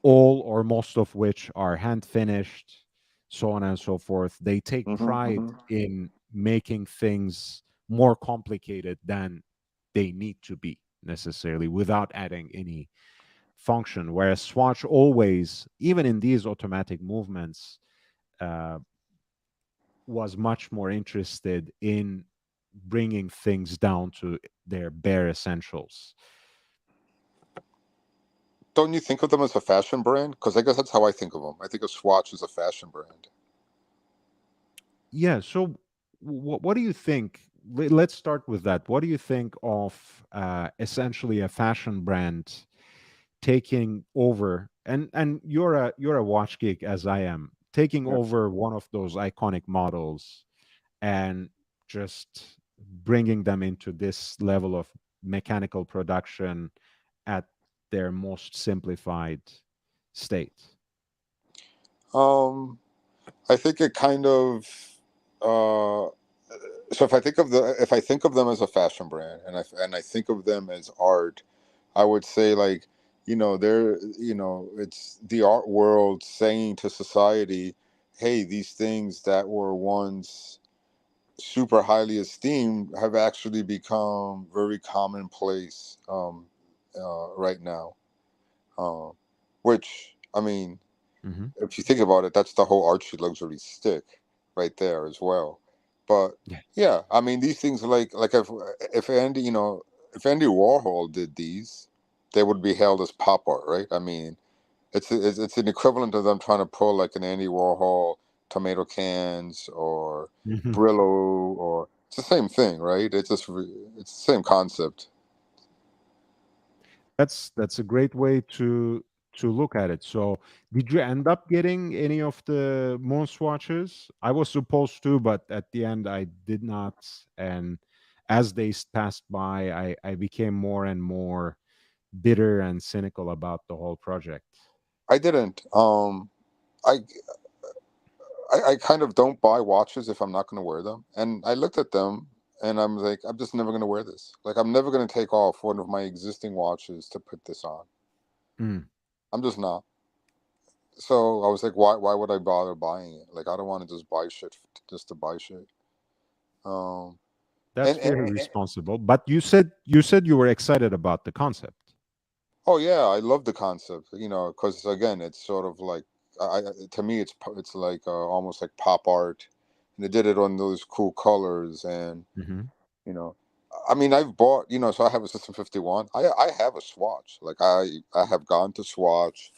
Speaker 1: all or most of which are hand finished, so on and so forth. They take
Speaker 2: Hmm,
Speaker 1: pride
Speaker 2: hmm.
Speaker 1: in making things more complicated than they need to be necessarily without adding any function. Whereas Swatch always, even in these automatic movements, uh, was much more interested in bringing things down to their bare essentials.
Speaker 2: Don't you think of them as a fashion brand? Because I guess that's how I think of them. I think of Swatch as a fashion brand.
Speaker 1: Yeah. So, what do you think? let's start with that. What do you think of essentially a fashion brand taking over, and you're a watch geek as I am, taking
Speaker 2: Yeah.
Speaker 1: over one of those iconic models and just bringing them into this level of mechanical production at their most simplified state?
Speaker 2: Um, I think it kind of. Uh, so if I think of them as a fashion brand, and I think of them as art, I would say like, they're, it's the art world saying to society, hey, these things that were once super highly esteemed have actually become very commonplace right now. Um, which, I mean,
Speaker 1: Hmm.
Speaker 2: if you think about it, that's the whole artsy luxury stick right there as well. But
Speaker 1: Yeah.
Speaker 2: yeah, I mean, these things like if Andy, if Andy Warhol did these, they would be held as pop art, right? I mean, it's an equivalent of them trying to pull like an Andy Warhol tomato cans or
Speaker 1: Hmm.
Speaker 2: Brillo, or it's the same thing, right? It's the same concept.
Speaker 1: That's a great way to look at it. So, did you end up getting any of the moon swatches? I was supposed to, but at the end I did not. And as days passed by, I became more and more bitter and cynical about the whole project.
Speaker 2: I didn't. I I kind of don't buy watches if I'm not going to wear them. And I looked at them and I'm like, I'm just never going to wear this. Like, I'm never going to take off one of my existing watches to put this on.
Speaker 1: Mm,
Speaker 2: I'm just not. So I was like, why would I bother buying it? Like, I don't want to just buy shit just to buy shit. Um,
Speaker 1: that's
Speaker 2: and,
Speaker 1: very
Speaker 2: and
Speaker 1: responsible. But you said you were excited about the concept.
Speaker 2: oh yeah, I love the concept. Because again, it's sort of like, to me, it's like almost like pop art, and they did it on those cool colors. And
Speaker 1: Hmm.
Speaker 2: You know, I mean, I've bought, so I have a System 51. I have a Swatch. Like I have gone to Swatch,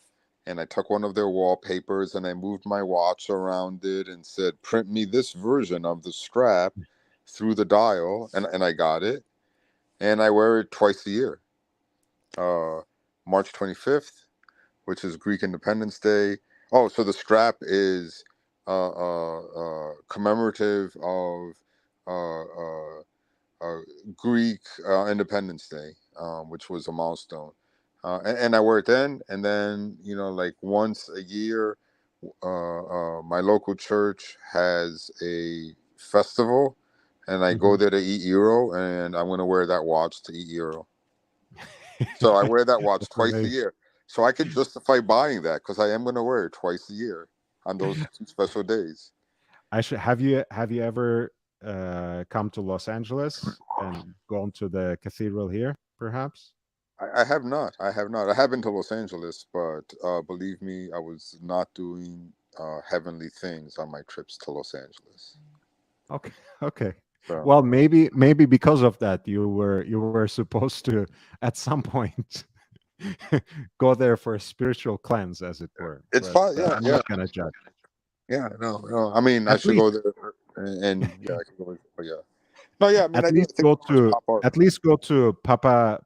Speaker 2: and I took one of their wallpapers and I moved my watch around it and said, print me this version of the strap through the dial, and I got it, and I wear it twice a year. Uh, March 25th, which is Greek Independence Day. Oh, so the strap is commemorative of uh, uh, uh, Greek Independence Day, which was a milestone. And I wear it then, and then like once a year, my local church has a festival, and I go
Speaker 1: Hmm.
Speaker 2: there to eat euro, and I'm going to wear that watch to eat euro. So I wear that watch
Speaker 1: That's
Speaker 2: twice a
Speaker 1: amazing.
Speaker 2: year, so I can justify buying that because I am going to wear it twice a year on those two special days.
Speaker 1: I should have you ever come to Los Angeles and gone to the cathedral here, perhaps?
Speaker 2: I have not. I have not. I have been to Los Angeles, but believe me, I was not doing heavenly things on my trips to Los Angeles.
Speaker 1: Okay, okay.
Speaker 2: So
Speaker 1: Well, maybe because of that, you were supposed to at some point go there for a spiritual cleanse, as it were.
Speaker 2: it's
Speaker 1: But
Speaker 2: fine. Yeah,
Speaker 1: I'm
Speaker 2: yeah,
Speaker 1: not gonna judge.
Speaker 2: yeah. No, no. I mean, I
Speaker 1: At
Speaker 2: should
Speaker 1: least
Speaker 2: go there, and yeah, I could go. Oh, yeah. No, yeah. I mean,
Speaker 1: at
Speaker 2: I do
Speaker 1: least
Speaker 2: think
Speaker 1: go
Speaker 2: of them as
Speaker 1: to
Speaker 2: pop art.
Speaker 1: at least go to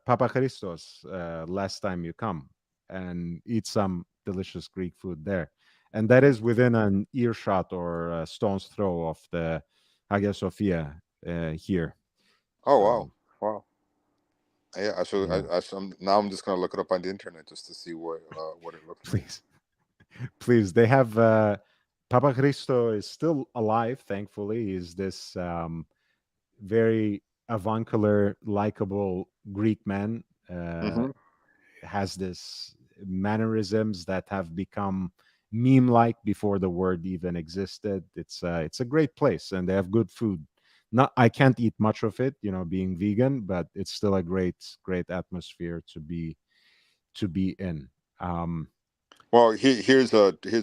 Speaker 1: Papa Christos last time you come and eat some delicious Greek food there, and that is within an earshot or a stone's throw of the Hagia Sophia here.
Speaker 2: Oh
Speaker 1: So
Speaker 2: wow, wow. Yeah, I should.
Speaker 1: yeah,
Speaker 2: Now I'm just gonna look it up on the internet just to see what it looks like.
Speaker 1: please, please. They have Papa Christo is still alive. Thankfully, he's this very avuncular, likable Greek man.
Speaker 2: Mm-hmm.
Speaker 1: Has this mannerisms that have become meme like before the word even existed. It's a great place and they have good food. Not I can't eat much of it, being vegan, but it's still a great atmosphere to be in. Um,
Speaker 2: Well, here's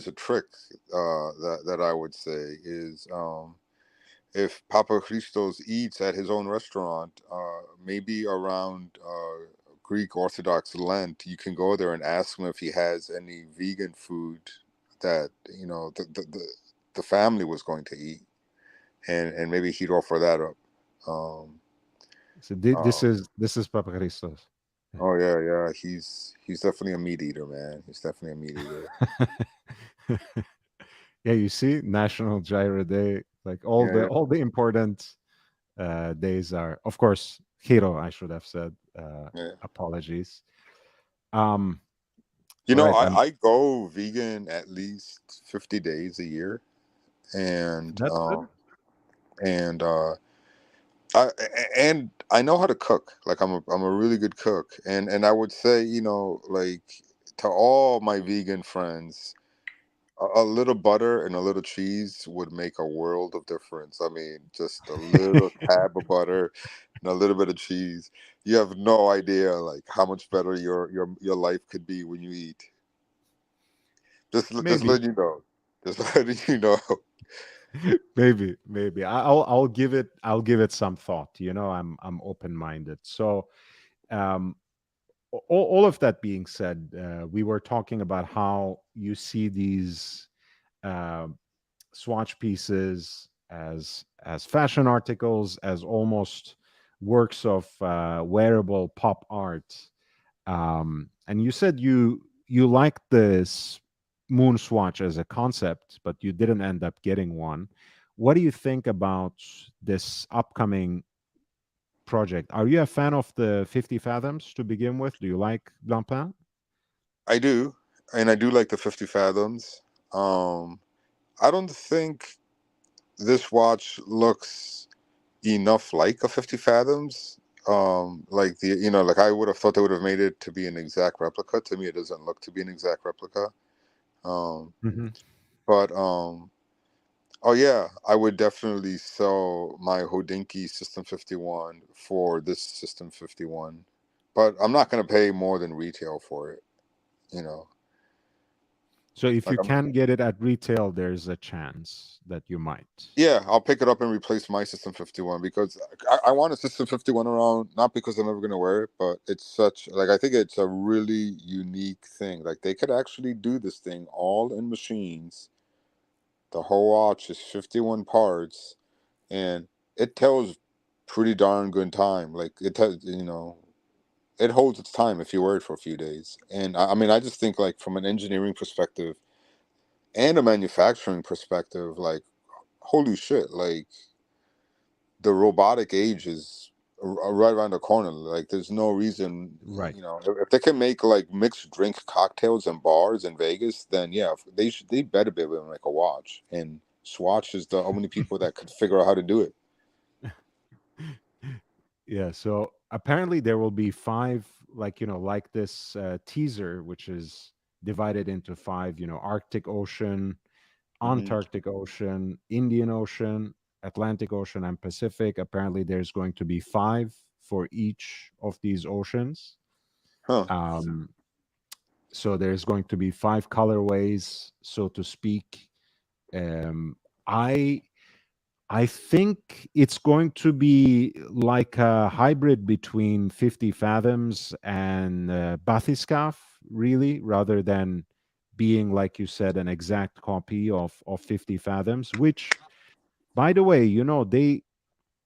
Speaker 2: a trick that I would say is if Papa Christos eats at his own restaurant, maybe around Greek Orthodox Lent, you can go there and ask him if he has any vegan food that the family was going to eat, and maybe he'd offer that up. Um,
Speaker 1: So
Speaker 2: uh,
Speaker 1: this is Papa Christos.
Speaker 2: oh yeah, yeah. He's definitely a meat eater, man. He's definitely a meat eater.
Speaker 1: Yeah, you see, National Gyro Day, like
Speaker 2: Yeah, yeah,
Speaker 1: all the important days are, of course, Hero. I should have said.
Speaker 2: yeah.
Speaker 1: Apologies. Um,
Speaker 2: You
Speaker 1: all
Speaker 2: know,
Speaker 1: right,
Speaker 2: I go vegan at least 50 days a year, and
Speaker 1: that's good.
Speaker 2: and I and I know how to cook. Like I'm a really good cook, and I would say, like, to all my vegan friends, a little butter and a little cheese would make a world of difference. I mean, just a little tab of butter and a little bit of cheese. You have no idea like how much better your life could be when you eat. Just
Speaker 1: Maybe,
Speaker 2: letting you know. Just letting you know.
Speaker 1: maybe. I'll give it some thought. You know, I'm open minded. So, um, all of that being said, we were talking about how you see these uh, swatch pieces as fashion articles, as almost works of wearable pop art. And you said you liked this moon swatch as a concept, but you didn't end up getting one. What do you think about this upcoming project? Are you a fan of the 50 Fathoms to begin with? Do you like Blancpain?
Speaker 2: I do, and I do like the 50 fathoms. Um, I don't think this watch looks enough like a 50 fathoms. Like like I would have thought they would have made it to be an exact replica. To me, it doesn't look to be an exact replica. Um,
Speaker 1: Hmm.
Speaker 2: but oh yeah, I would definitely sell my Hodinky System 51 for this System 51, but I'm not gonna pay more than retail for it. You know,
Speaker 1: So if
Speaker 2: like
Speaker 1: you can get it at retail, there's a chance that you might.
Speaker 2: yeah, I'll pick it up and replace my System 51 because I want a System 51 around, not because I'm never going to wear it, but it's such, like, I think it's a really unique thing. Like, they could actually do this thing all in machines. The whole watch is 51 parts, and it tells pretty darn good time. Like, it holds its time if you wear it for a few days. And I mean, I just think, like, from an engineering perspective and a manufacturing perspective, like, holy shit, like, the robotic age is right around the corner. Like, there's no reason,
Speaker 1: Right.
Speaker 2: if they can make like mixed drink cocktails in bars in Vegas, then yeah, they better be able to make a watch. And Swatch is the only people that could figure out how to do it.
Speaker 1: Yeah. So apparently there will be five, like, like this teaser, which is divided into five, Arctic Ocean,
Speaker 2: Hmm.
Speaker 1: Antarctic Ocean, Indian Ocean, Atlantic Ocean, and Pacific. Apparently there's going to be five for each of these oceans.
Speaker 2: Huh.
Speaker 1: Um, so there's going to be five colorways, so to speak. Um, I I think it's going to be like a hybrid between 50 Fathoms and Bathyscaphe, really, rather than being, like you said, an exact copy of 50 Fathoms, which, by the way,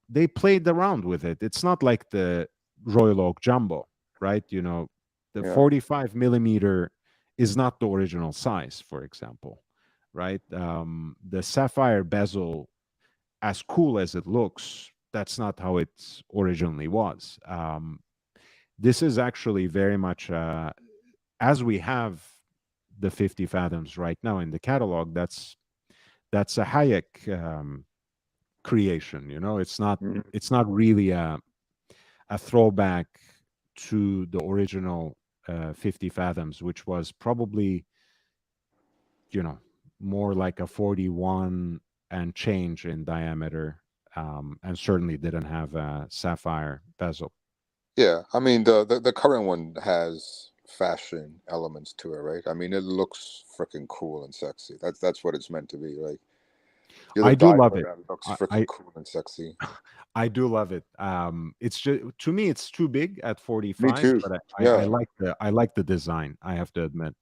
Speaker 1: they played around with it. It's not like the Royal Oak Jumbo, right? The
Speaker 2: Yeah.
Speaker 1: 45 millimeter is not the original size, for example, right? The sapphire bezel, as cool as it looks, that's not how it originally was. This is actually very much as we have the 50 Fathoms right now in the catalog. That's a Hayek creation.
Speaker 2: Mhm.
Speaker 1: It's not really a throwback to the original 50 Fathoms, which was probably you know more like a 41 and change in diameter, and certainly didn't have a sapphire bezel.
Speaker 2: Yeah. I mean, the current one has fashion elements to it, right? I mean, it looks freaking cool and sexy. That's what it's meant to be. Like, you're the
Speaker 1: I do love
Speaker 2: diver
Speaker 1: it.
Speaker 2: that looks
Speaker 1: I
Speaker 2: freaking
Speaker 1: I,
Speaker 2: cool and sexy.
Speaker 1: I do love it. It's just, to me it's too big at
Speaker 2: Me
Speaker 1: 45,
Speaker 2: too.
Speaker 1: but I
Speaker 2: Yeah.
Speaker 1: like the design. I have to admit.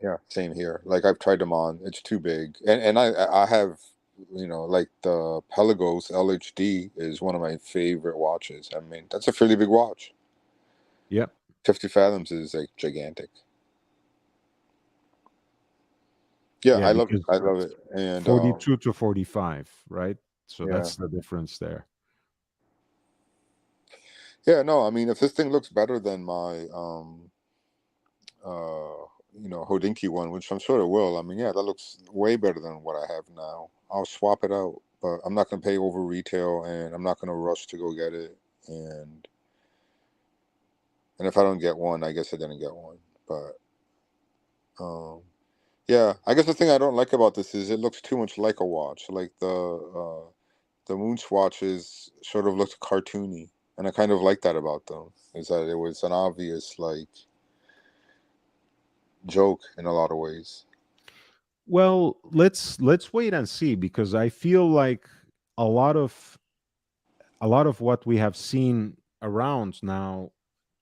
Speaker 2: Yeah, same here. Like, I've tried them on. It's too big, and I have like the Pelagos LHD is one of my favorite watches. I mean, that's a fairly big watch.
Speaker 1: Yep.
Speaker 2: 50 fathoms is like gigantic. Yeah,
Speaker 1: Yeah,
Speaker 2: I love it.
Speaker 1: because
Speaker 2: I love it. And
Speaker 1: 42 to 45, right? So
Speaker 2: yeah,
Speaker 1: that's the difference there.
Speaker 2: yeah. No, I mean, if this thing looks better than my Hodinky one, which I'm sure it will. I mean, yeah, that looks way better than what I have now. I'll swap it out, but I'm not gonna pay over retail, and I'm not gonna rush to go get it. And and if I don't get one, I guess I didn't get one. But um, yeah, I guess the thing I don't like about this is it looks too much like a watch. Like the moon swatches sort of looked cartoony, and I kind of like that about them. Is that it was an obvious like joke in a lot of ways.
Speaker 1: Well, let's wait and see because I feel like a lot of a lot of what we have seen around now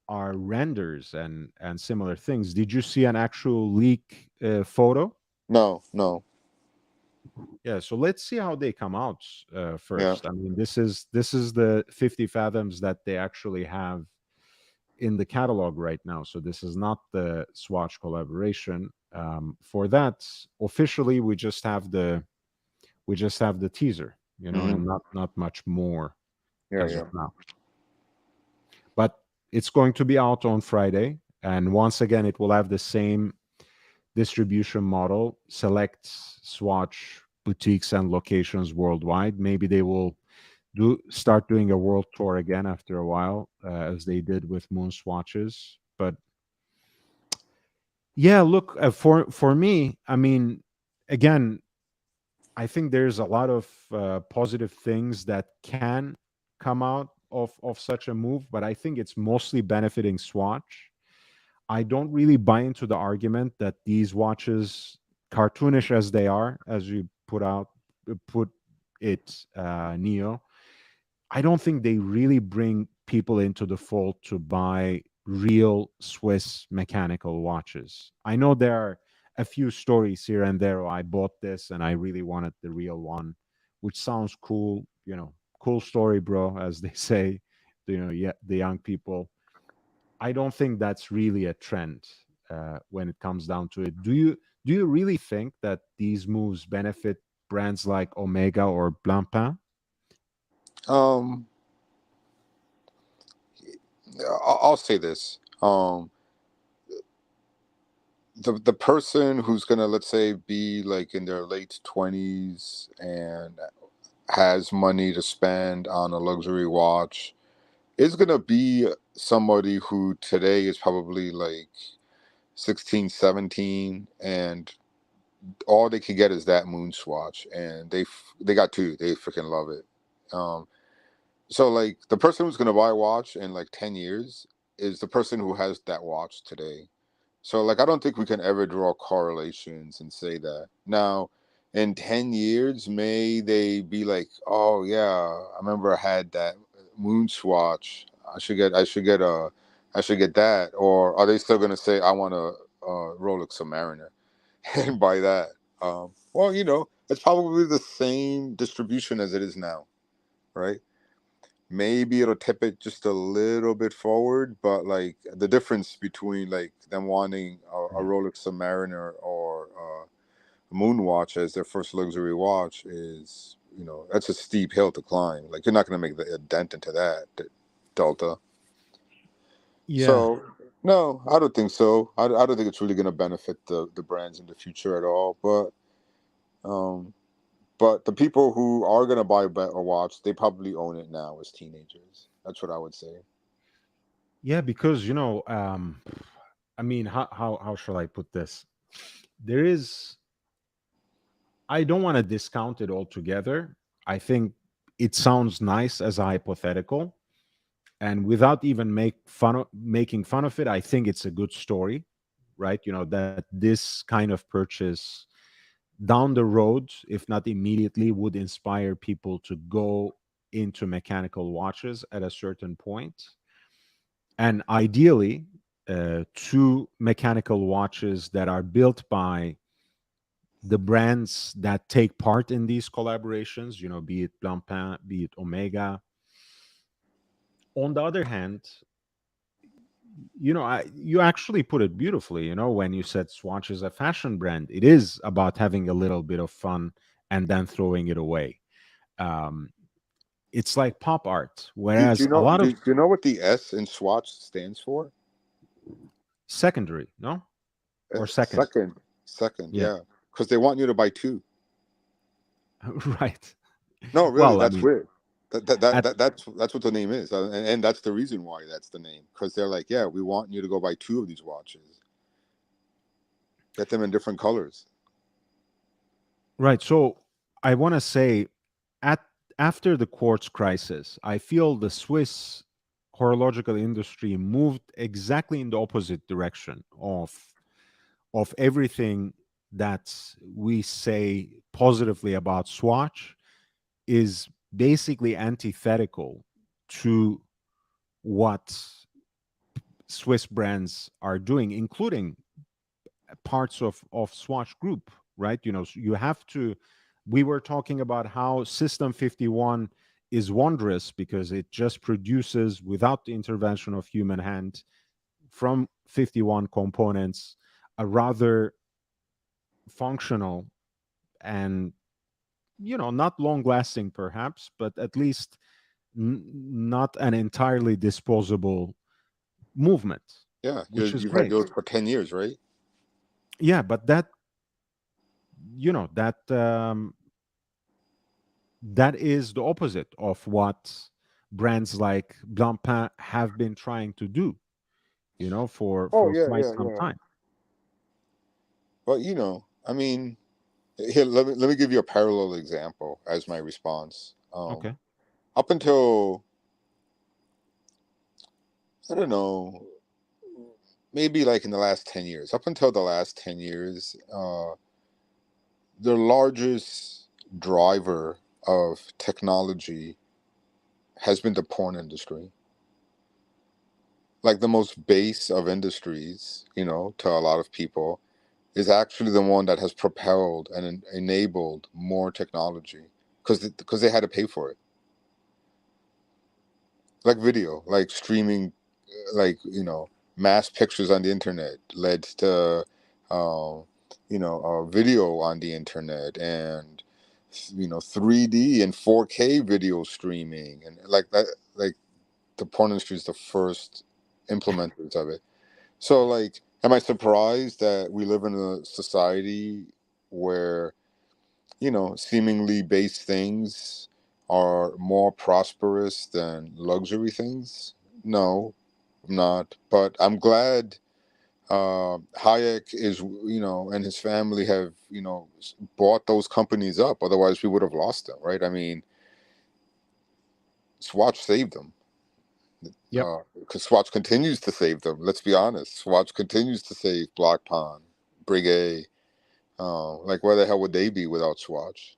Speaker 1: are renders and similar things. Did you see an actual leak photo?
Speaker 2: No, no,
Speaker 1: Yeah, so let's see how they come out
Speaker 2: yeah.
Speaker 1: first. I mean, this is the 50 fathoms that they actually have in the catalog right now. So this is not the Swatch collaboration. For that, officially, we just have the teaser,
Speaker 2: Hmm.
Speaker 1: and not much more
Speaker 2: Yeah,
Speaker 1: as of
Speaker 2: yeah.
Speaker 1: now. But it's going to be out on Friday, and once again, it will have the same distribution model. Select Swatch boutiques and locations worldwide. Maybe they will start doing a world tour again after a while, as they did with Moon Swatches. But yeah, look, for me, I mean, again, I think there's a lot of positive things that can come out of such a move, but I think it's mostly benefiting Swatch. I don't really buy into the argument that these watches, cartoonish as they are, as you put it, Neo, I don't think they really bring people into the fold to buy real Swiss mechanical watches. I know there are a few stories here and there. "Oh, I bought this and I really wanted the real one," which sounds cool. Cool story, bro, as they say. Yeah, the young people. I don't think that's really a trend when it comes down to it. Do you really think that these moves benefit brands like Omega or Blancpain?
Speaker 2: Um, I'll say this. The person who's gonna, let's say, be like in their late 20s and has money to spend on a luxury watch is gonna be somebody who today is probably like 16, 17, and all they could get is that moon swatch, and they got two. They freaking love it. Um, So like the person who's gonna buy a watch in like 10 years is the person who has that watch today. So like I don't think we can ever draw correlations and say that. Now, in 10 years, may they be like, oh yeah, I remember I had that moon swatch. I should get that. Or are they still gonna say I want a Rolex Submariner and buy that? Well, it's probably the same distribution as it is now, right? Maybe it'll tip it just a little bit forward, but like the difference between like them wanting a Rolex Submariner or a Moonwatch as their first luxury watch is, that's a steep hill to climb. Like you're not going to make a dent into that delta.
Speaker 1: Yeah.
Speaker 2: So no, I don't think so. I don't think it's really going to benefit the brands in the future at all. Um, but the people who are going to buy a watch, they probably own it now as teenagers. That's what I would say.
Speaker 1: Yeah, because I mean, how shall I put this? There is I don't want to discount it altogether. I think it sounds nice as a hypothetical, and without even making fun of it, I think it's a good story, right? That this kind of purchase down the road, if not immediately, would inspire people to go into mechanical watches at a certain point. And ideally, two mechanical watches that are built by the brands that take part in these collaborations, be it Blancpain, be it Omega. On the other hand, you actually put it beautifully, when you said Swatch is a fashion brand. It is about having a little bit of fun and then throwing it away. Um, it's like pop art,
Speaker 2: Do
Speaker 1: whereas
Speaker 2: you
Speaker 1: a
Speaker 2: know?
Speaker 1: lot of
Speaker 2: Do you know what the S in Swatch stands for?
Speaker 1: secondary, no? Or second.
Speaker 2: Second, second,
Speaker 1: Yeah.
Speaker 2: yeah, because they want you to buy two.
Speaker 1: Right.
Speaker 2: No, really,
Speaker 1: Well, I
Speaker 2: that's
Speaker 1: mean,
Speaker 2: weird.
Speaker 1: at
Speaker 2: That's what the name is, and that's the reason why that's the name. Because they're like, yeah, we want you to go buy two of these watches, get them in different colors.
Speaker 1: right. So I want to say, at after the quartz crisis, I feel the Swiss horological industry moved exactly in the opposite direction of everything that we say positively about Swatch is basically antithetical to what Swiss brands are doing, including parts of Swatch Group, right? You have to. We were talking about how System 51 is wondrous because it just produces, without the intervention of human hand, from 51 components, a rather functional and not long lasting perhaps, but at least not an entirely disposable movement,
Speaker 2: Yeah,
Speaker 1: which is
Speaker 2: you've had
Speaker 1: great.
Speaker 2: yours for 10 years, right?
Speaker 1: Yeah, but that is the opposite of what brands like Blancpain have been trying to do,
Speaker 2: Oh
Speaker 1: for
Speaker 2: yeah,
Speaker 1: quite
Speaker 2: yeah,
Speaker 1: some
Speaker 2: yeah.
Speaker 1: time.
Speaker 2: But I mean, here let me give you a parallel example as my response.
Speaker 1: Okay.
Speaker 2: Up until I don't know, maybe like in the last 10 years, up until the last 10 years, the largest driver of technology has been the porn industry. Like the most base of industries, to a lot of people, is actually the one that has propelled and enabled more technology because they had to pay for it, like video, like streaming, like mass pictures on the internet led to uh, video on the internet, and 3D and 4K video streaming, and like that. Like the porn industry is the first implementers of it. So, like, am I surprised that we live in a society where, seemingly base things are more prosperous than luxury things? No, I'm not. But I'm glad Hayek is, and his family have, bought those companies up. Otherwise, we would have lost them, right? I mean, Swatch saved them.
Speaker 1: Yep.
Speaker 2: Because Swatch continues to save them. Let's be honest. Swatch continues to save Black Pond, Breguet. Like, where the hell would they be without Swatch?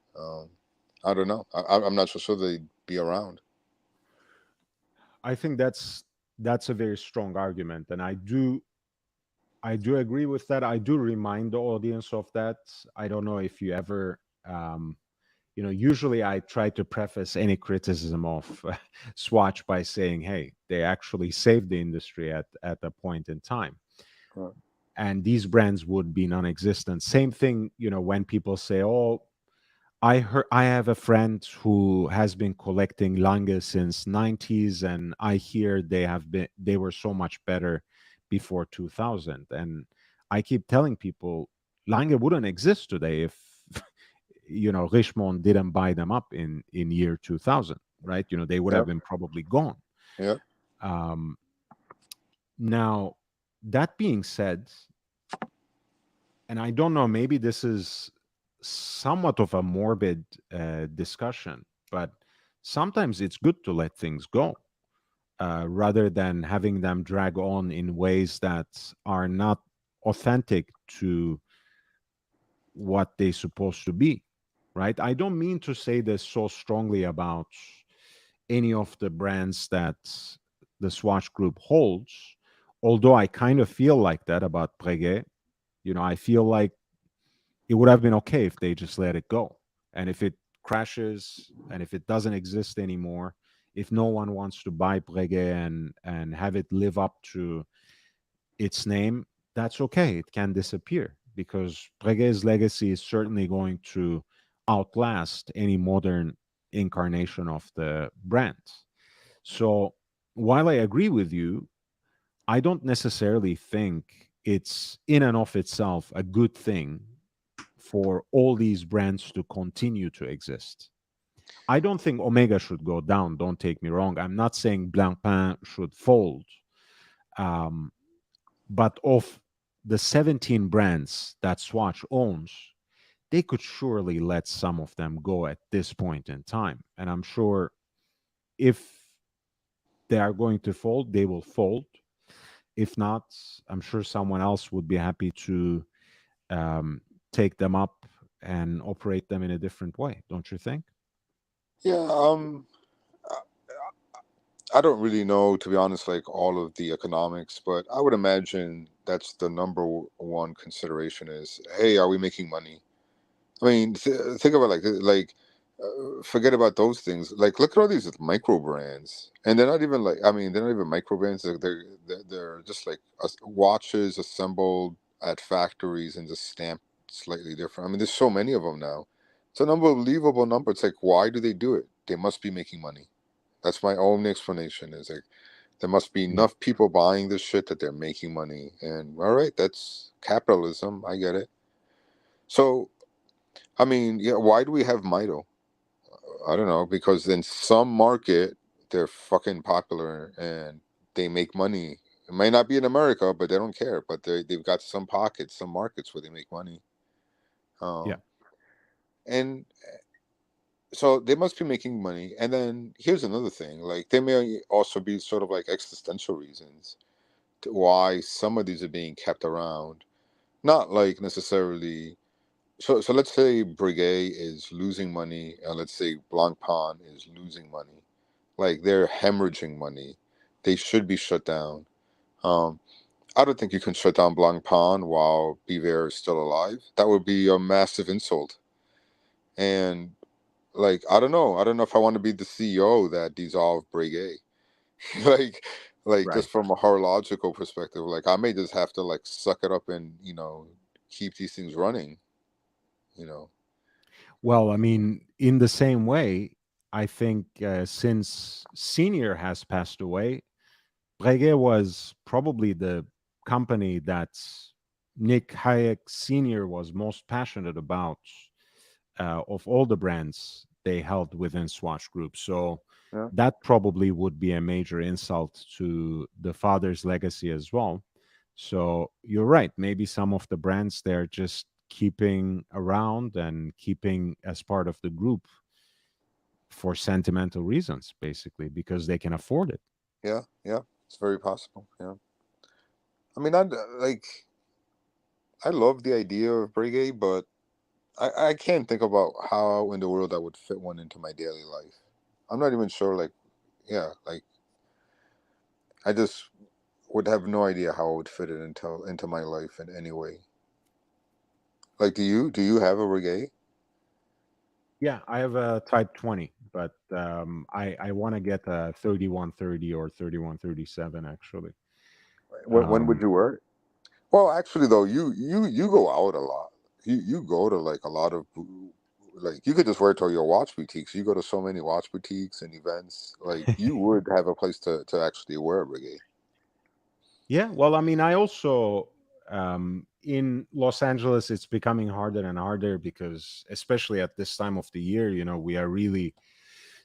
Speaker 2: I don't know. I'm not so sure they'd be around.
Speaker 1: I think that's a very strong argument, and I do agree with that. I do remind the audience of that. I don't know if you ever, usually I try to preface any criticism of Swatch by saying, hey, they actually saved the industry at a point in time.
Speaker 2: Right.
Speaker 1: And these brands would be non-existent. Same thing, when people say, oh, I have a friend who has been collecting Lange since 90s, and I hear they were so much better before 2000. And I keep telling people Lange wouldn't exist today if Richemont didn't buy them up in year 2000, right? They would have
Speaker 2: Yep.
Speaker 1: been probably gone.
Speaker 2: Yep.
Speaker 1: um Now, that being said, and I don't know, maybe this is somewhat of a morbid discussion, but sometimes it's good to let things go rather than having them drag on in ways that are not authentic to what they're supposed to be, right? I don't mean to say this so strongly about any of the brands that the Swatch Group holds, although I kind of feel like that about Breguet. I feel like it would have been okay if they just let it go. And if it crashes and if it doesn't exist anymore, if no one wants to buy Breguet and have it live up to its name, that's okay. It can disappear because Breguet's legacy is certainly going to outlast any modern incarnation of the brand. So while I agree with you, I don't necessarily think it's in and of itself a good thing for all these brands to continue to exist. I don't think Omega should go down. Don't take me wrong. I'm not saying Blancpain should fold. Um, but of the 17 brands that Swatch owns, they could surely let some of them go at this point in time. And I'm sure if they are going to fold, they will fold. If not, I'm sure someone else would be happy to um, take them up and operate them in a different way. Don't you think?
Speaker 2: Yeah, I don't really know, to be honest, like all of the economics, but I would imagine that's the number one consideration is, hey, are we making money? I mean, think about forget about those things. Like, look at all these micro brands, and they're not even like, I mean, they're not even micro brands. They're just like watches assembled at factories and just stamped slightly different. I mean, there's so many of them now. It's an unbelievable number. It's like, why do they do it? They must be making money. That's my only explanation. Is like there must be
Speaker 1: Yeah.
Speaker 2: enough people buying this shit that they're making money. And all right, that's capitalism. I get it. So I mean, yeah, why do we have Mito? I don't know, because in some market they're fucking popular and they make money. It may not be in America, but they don't care. But they've got some pockets, some markets where they make money.
Speaker 1: Yeah.
Speaker 2: Um, and so they must be making money. And then here's another thing: like there may also be sort of like existential reasons to why some of these are being kept around. Not like necessarily. So let's say Breguet is losing money, and let's say Blancpain is losing money. Like they're hemorrhaging money. They should be shut down. Um, I don't think you can shut down Blancpain while Biver is still alive. That would be a massive insult. And like I don't know. I don't know if I want to be the CEO that dissolved Breguet. like like
Speaker 1: Right.
Speaker 2: just from a horological perspective, like I may just have to like suck it up and keep these things running. You know.
Speaker 1: Well, I mean, in the same way, I think since Senior has passed away, Breguet was probably the company that Nick Hayek Sr. was most passionate about of all the brands they held within Swatch Group. So
Speaker 2: Yeah.
Speaker 1: that probably would be a major insult to the father's legacy as well. So you're right. Maybe some of the brands they're just keeping around and keeping as part of the group for sentimental reasons, basically, because they can afford it.
Speaker 2: Yeah. Yeah. It's very possible. Yeah. I mean, I love the idea of Breguet, but I can't think about how in the world I would fit one into my daily life. I'm not even sure. Like, yeah, like I just would have no idea how I would fit it into my life in any way. Like, do you have a reggae?
Speaker 1: Yeah, I have a Type 20, but I want to get a 3130 or 3137 actually.
Speaker 2: When would
Speaker 1: Um,
Speaker 2: you wear it? Well, actually, though, you go out a lot. You go to like a lot of like you could just wear it to your watch boutiques. You go to so many watch boutiques and events. Like you would have a place to actually wear a reggae.
Speaker 1: yeah, well, I mean, I also in Los Angeles, it's becoming harder and harder because, especially at this time of the year, we are really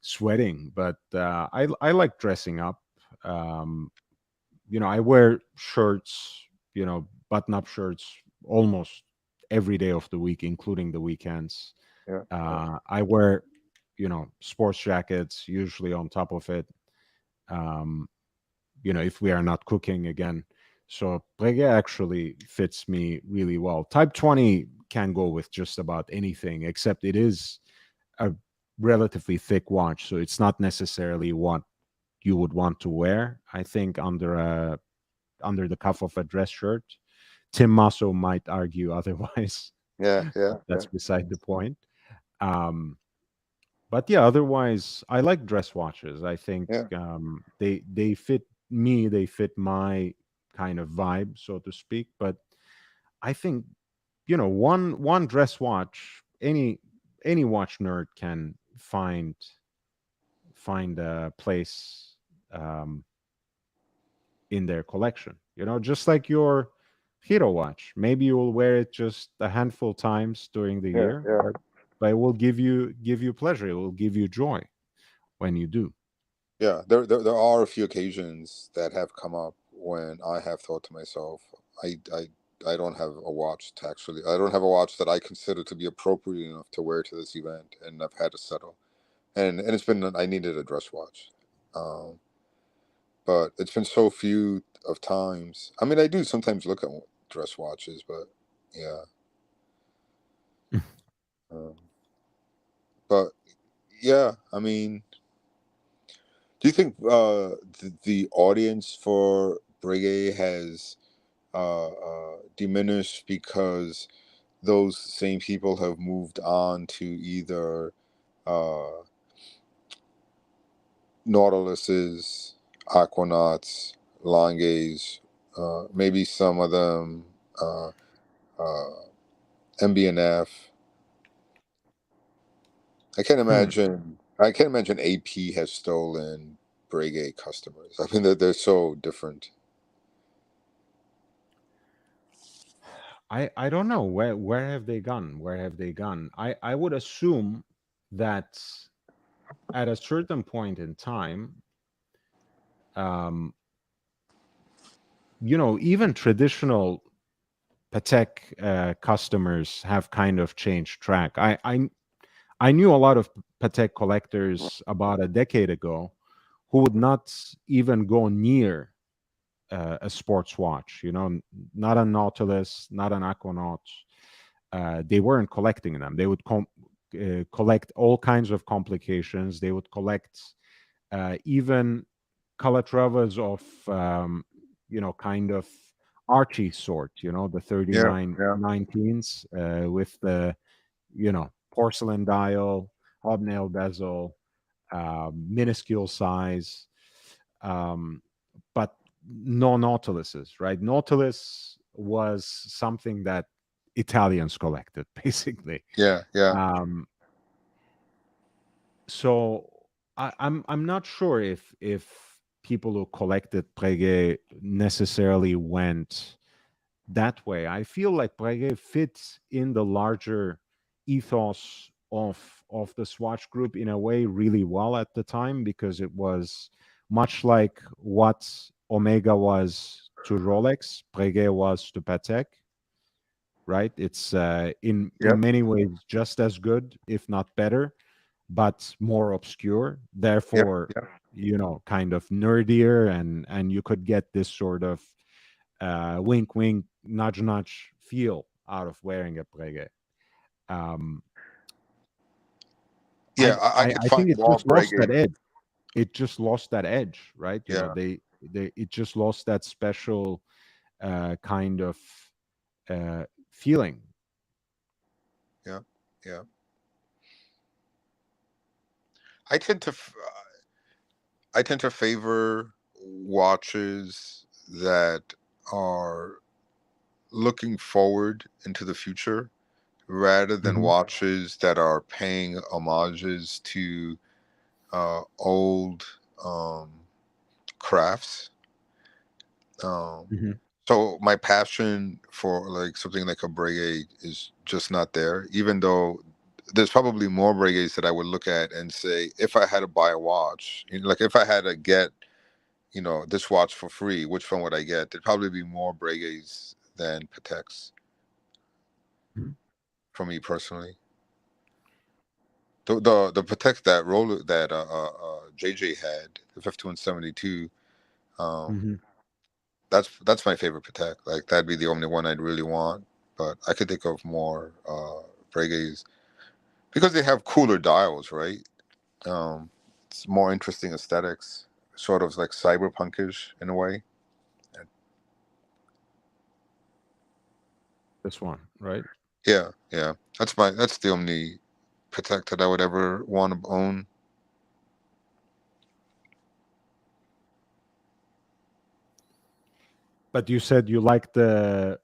Speaker 1: sweating. But I like dressing up. Um, I wear shirts, button-up shirts almost every day of the week, including the weekends.
Speaker 2: Yeah, yeah,
Speaker 1: I wear, sports jackets usually on top of it. Um, if we are not cooking again. So Breguet actually fits me really well. Type 20 can go with just about anything, except it is a relatively thick watch. So it's not necessarily what you would want to wear. I think under the cuff of a dress shirt. Tim Masso might argue otherwise.
Speaker 2: Yeah,
Speaker 1: But
Speaker 2: yeah,
Speaker 1: that's
Speaker 2: yeah,
Speaker 1: beside the point. Um, but yeah, otherwise, I like dress watches. I think
Speaker 2: yeah,
Speaker 1: they fit me. They fit my kind of vibe, so to speak. But I think one dress watch, any watch nerd can find a place in their collection. Just like your hero watch. Maybe you will wear it just a handful times during the
Speaker 2: yeah,
Speaker 1: year,
Speaker 2: yeah.
Speaker 1: but it will give you pleasure. It will give you joy when you do.
Speaker 2: Yeah, there are a few occasions that have come up when I have thought to myself, I don't have a watch to actually, I don't have a watch that I consider to be appropriate enough to wear to this event, and I've had to settle. And it's been, I needed a dress watch, um, but it's been so few of times. I mean, I do sometimes look at dress watches, but yeah, um, but yeah, I mean, do you think the audience for Breguet has diminished because those same people have moved on to either uh, Nautiluses, Aquanauts, Longays, maybe some of them uh, uh, MBNF. I can't
Speaker 1: Hmm.
Speaker 2: imagine. I can't imagine AP has stolen Breguet customers. I mean, they're so different.
Speaker 1: I don't know where have they gone? Where have they gone? I would assume that at a certain point in time, um, even traditional Patek customers have kind of changed track. I knew a lot of Patek collectors about a decade ago who would not even go near a sports watch. Not a Nautilus, not an Aquanaut. They weren't collecting them. They would collect all kinds of complications. They would collect even Calatravas of kind of Archie sort. The
Speaker 2: Yeah,
Speaker 1: 39
Speaker 2: yeah,
Speaker 1: 19s with the porcelain dial, hobnail bezel, minuscule size, um, but no Nautiluses, right? Nautilus was something that Italians collected, basically.
Speaker 2: yeah, yeah,
Speaker 1: Um, so I'm not sure if people who collected Breguet necessarily went that way. I feel like Breguet fits in the larger ethos of the Swatch Group in a way really well at the time, because it was much like what Omega was to Rolex, Breguet was to Patek, right? It's in
Speaker 2: yep,
Speaker 1: many ways just as good, if not better, but more obscure.
Speaker 2: yep,
Speaker 1: Therefore,
Speaker 2: yep.
Speaker 1: kind of nerdier, and you could get this sort of wink, wink, nudge, nudge feel out of wearing a Breguet. Um,
Speaker 2: Yeah, I could
Speaker 1: I
Speaker 2: find
Speaker 1: think it
Speaker 2: more
Speaker 1: just lost that
Speaker 2: Breguet.
Speaker 1: edge. It just lost that edge, right?
Speaker 2: Yeah,
Speaker 1: They it just lost that special kind of feeling.
Speaker 2: yeah, yeah. I tend to I tend to favor watches that are looking forward into the future rather than
Speaker 1: Hmm.
Speaker 2: watches that are paying homages to old um, crafts. Um,
Speaker 1: Hmm.
Speaker 2: so my passion for like something like a Breguet is just not there, even though there's probably more Breguets that I would look at and say, if I had to buy a watch, like if I had to get, this watch for free, which one would I get? There'd probably be more Breguets than Pateks for me personally. The Patek that roller that JJ had, the 5172, um,
Speaker 1: Hmm.
Speaker 2: that's my favorite Patek. Like that'd be the only one I'd really want. But I could think of more Breguets because they have cooler dials, right? It's more interesting aesthetics, sort of like cyberpunkish in a way.
Speaker 1: This one, right?
Speaker 2: Yeah, yeah. That's the only Patek that I would ever want to own.
Speaker 1: But you said you like the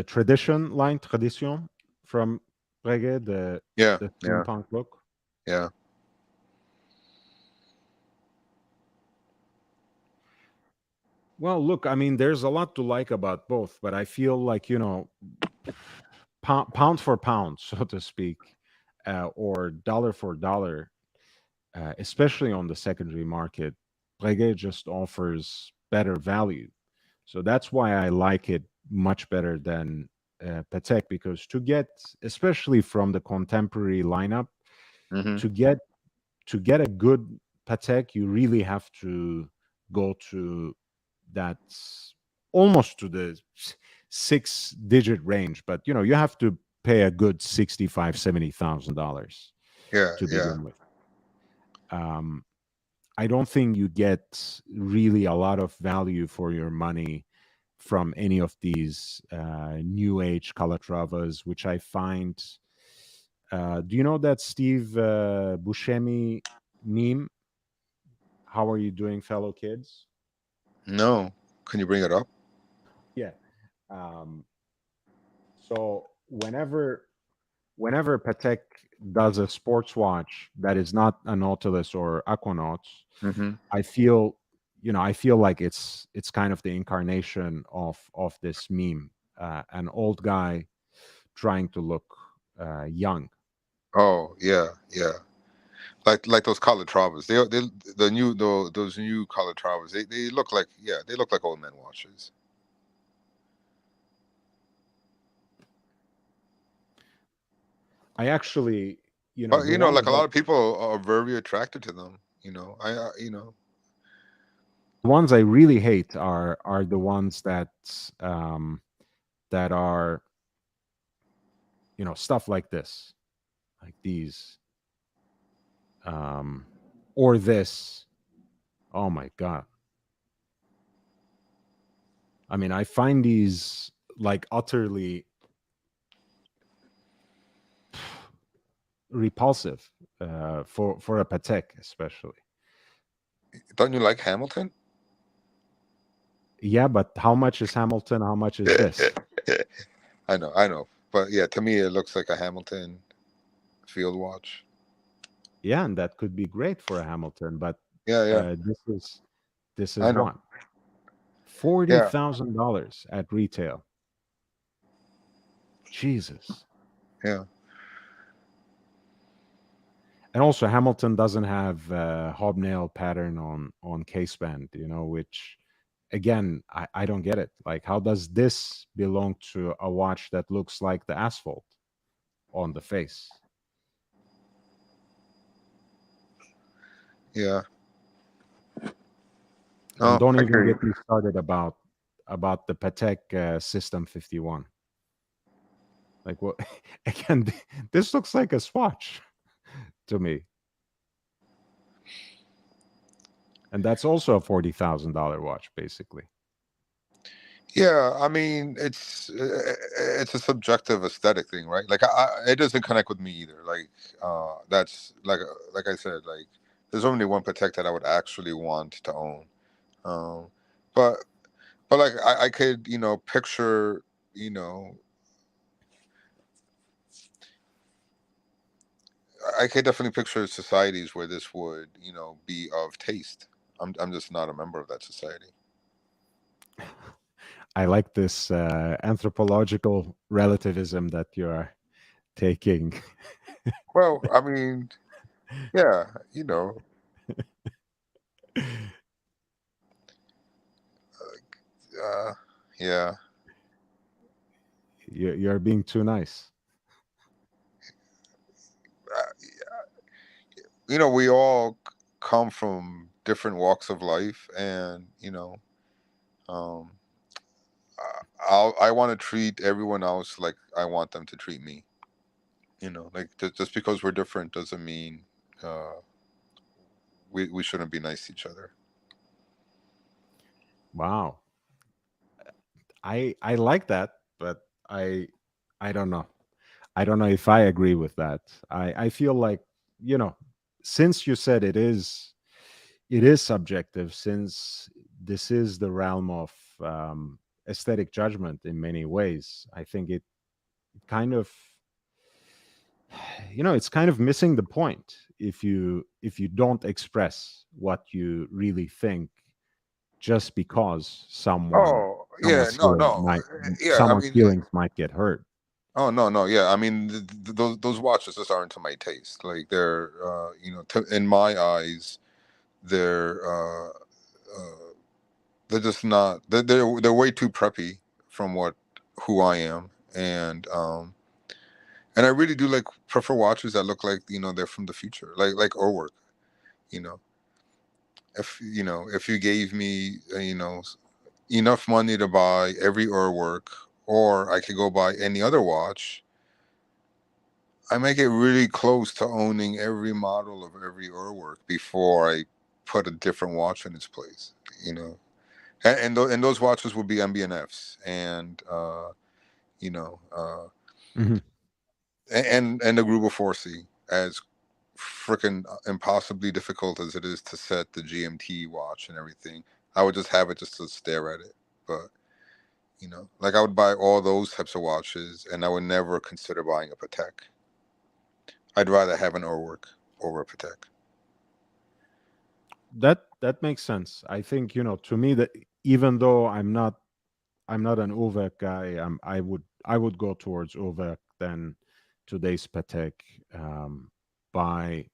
Speaker 1: tradition line, tradition from Breguet,
Speaker 2: Yeah,
Speaker 1: the
Speaker 2: yeah,
Speaker 1: steampunk look.
Speaker 2: yeah.
Speaker 1: Well, look, I mean, there's a lot to like about both, but I feel like, pound for pound, so to speak, or dollar for dollar, especially on the secondary market, Breguet just offers better value. So that's why I like it much better than Patek, because to get, especially from the contemporary lineup,
Speaker 2: Hmm.
Speaker 1: to get to get a good Patek, you really have to go to that almost to the 6-digit range. But you have to pay a good 65, $70,000
Speaker 2: Yeah,
Speaker 1: to
Speaker 2: yeah.
Speaker 1: begin with. Um, I don't think you get really a lot of value for your money from any of these new age Calatravas, which I find. Do you know that Steve Buscemi meme? How are you doing, fellow kids?
Speaker 2: No, can you bring it up?
Speaker 1: Yeah. Um, so whenever Patek does a sports watch that is not a Nautilus or Aquanauts,
Speaker 2: Hmm.
Speaker 1: I feel I feel like it's kind of the incarnation of this meme, an old guy trying to look young.
Speaker 2: Oh, yeah, yeah. Like those Calatravas. They the new those new Calatravas. They look like, yeah, they look like old man watches.
Speaker 1: I actually,
Speaker 2: But
Speaker 1: the
Speaker 2: like
Speaker 1: ones
Speaker 2: a
Speaker 1: that
Speaker 2: lot of people are very attracted to them.
Speaker 1: the ones I really hate are the ones um, that are stuff like this, like these, um, or this. Oh my god! I mean, I find these like utterly repulsive for a Patek, especially.
Speaker 2: Don't you like Hamilton?
Speaker 1: Yeah, but how much is Hamilton? How much is this?
Speaker 2: I know. But yeah, to me it looks like a Hamilton field watch.
Speaker 1: Yeah, and that could be great for a Hamilton, but
Speaker 2: Yeah, yeah.
Speaker 1: uh, this is this
Speaker 2: I
Speaker 1: is
Speaker 2: know.
Speaker 1: not forty
Speaker 2: Yeah,
Speaker 1: thousand dollars at retail. Jesus.
Speaker 2: yeah.
Speaker 1: And also, Hamilton doesn't have hobnail pattern on caseband, which again, I don't get it. Like, how does this belong to a watch that looks like the asphalt on the face?
Speaker 2: Yeah.
Speaker 1: And
Speaker 2: Oh,
Speaker 1: don't
Speaker 2: I
Speaker 1: even
Speaker 2: hear you.
Speaker 1: get me started about the Patek System 51. Like, what? Again, this looks like a swatch to me, and that's also a $40,000 watch, basically.
Speaker 2: Yeah, I mean, it's a subjective aesthetic thing, right? Like, it doesn't connect with me either. Like, that's like I said, like there's only one Patek that I would actually want to own. Um, but like I could, picture, you know, I could definitely picture societies where this would, be of taste. I'm just not a member of that society.
Speaker 1: I like this anthropological relativism that you are taking.
Speaker 2: Well, I mean, yeah, uh, yeah.
Speaker 1: You're being too nice.
Speaker 2: Uh, we all come from different walks of life, and um, I want to treat everyone else like I want them to treat me. Like just because we're different doesn't mean uh, we shouldn't be nice to each other.
Speaker 1: Wow, I like that, but I don't know. I don't know if I agree with that. I feel like, you know, since you said it is subjective, since this is the realm of aesthetic judgment in many ways, I think it kind of, it's kind of missing the point if you don't express what you really think just because
Speaker 2: Oh yeah,
Speaker 1: someone's
Speaker 2: no,
Speaker 1: feeling
Speaker 2: no,
Speaker 1: might
Speaker 2: yeah. I
Speaker 1: someone's
Speaker 2: mean,
Speaker 1: feelings might get hurt.
Speaker 2: oh no, no, yeah. I mean, those watches just aren't to my taste. Like they're, in my eyes, they're they're just not. They're way too preppy from what who I am, and I really do like prefer watches that look like they're from the future, like Urwerk. You know, if you gave me enough money to buy every Urwerk, or I could go buy any other watch, I make it really close to owning every model of every Urwerk before I put a different watch in its place. You know, and those watches would be MBNFs you know uh,
Speaker 1: Mhm.
Speaker 2: and the Gruber 4C, as freaking impossibly difficult as it is to set the GMT watch and everything. I would just have it just to stare at it, but like I would buy all those types of watches, and I would never consider buying a Patek. I'd rather have an Urwerk over a Patek.
Speaker 1: That makes sense. I think, to me, that even though I'm not an Ovek guy, I would go towards Ovek than today's Patek, um, by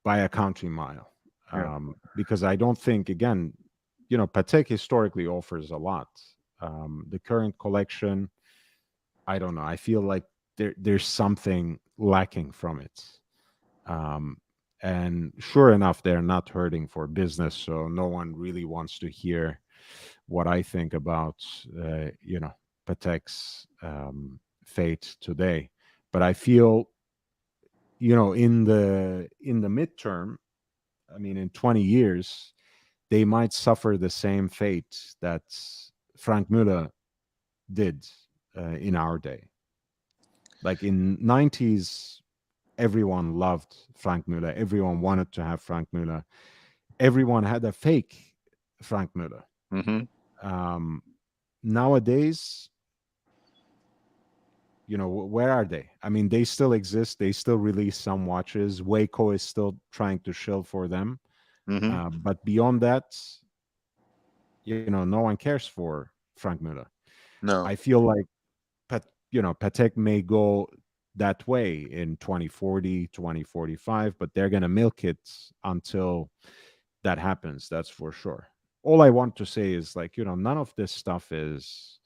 Speaker 1: by a country mile,
Speaker 2: Yeah.
Speaker 1: because I don't think, again, Patek historically offers a lot. The current collection, I don't know. I feel like there's something lacking from it. Um, and sure enough, they're not hurting for business, so no one really wants to hear what I think about, Patek's fate today. But I feel, in the midterm, I mean, in 20 years, they might suffer the same fate that Frank Müller did in our day. Like in 90s, everyone loved Frank Müller. Everyone wanted to have Frank Müller. Everyone had a fake Frank Müller.
Speaker 2: Mm-hmm.
Speaker 1: Um, Nowadays, where are they? I mean, they still exist. They still release some watches. Waco is still trying to shill for them.
Speaker 2: Mm-hmm.
Speaker 1: But beyond that, no one cares for Frank Müller.
Speaker 2: No.
Speaker 1: I feel like Patek may go that way in 2040, 2045, but they're going to milk it until that happens. That's for sure. All I want to say is, like, none of this stuff is,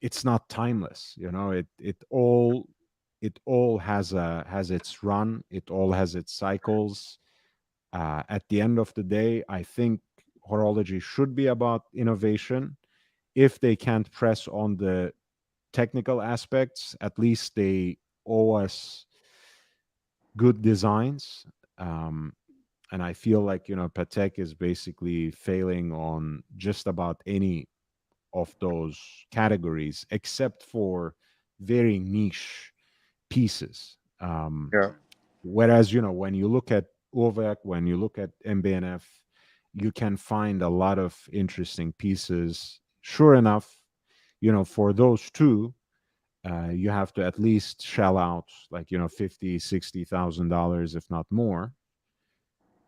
Speaker 1: it's not timeless. It all has its run. It all has its cycles. At the end of the day, I think horology should be about innovation. If they can't press on the technical aspects, at least they owe us good designs. Um, and I feel like, Patek is basically failing on just about any of those categories, except for very niche pieces.
Speaker 2: Yeah.
Speaker 1: Whereas, when you look at Ovec, when you look at MBNF, you can find a lot of interesting pieces. Sure enough, for those two, you have to at least shell out, like, 50, $60,000, if not more.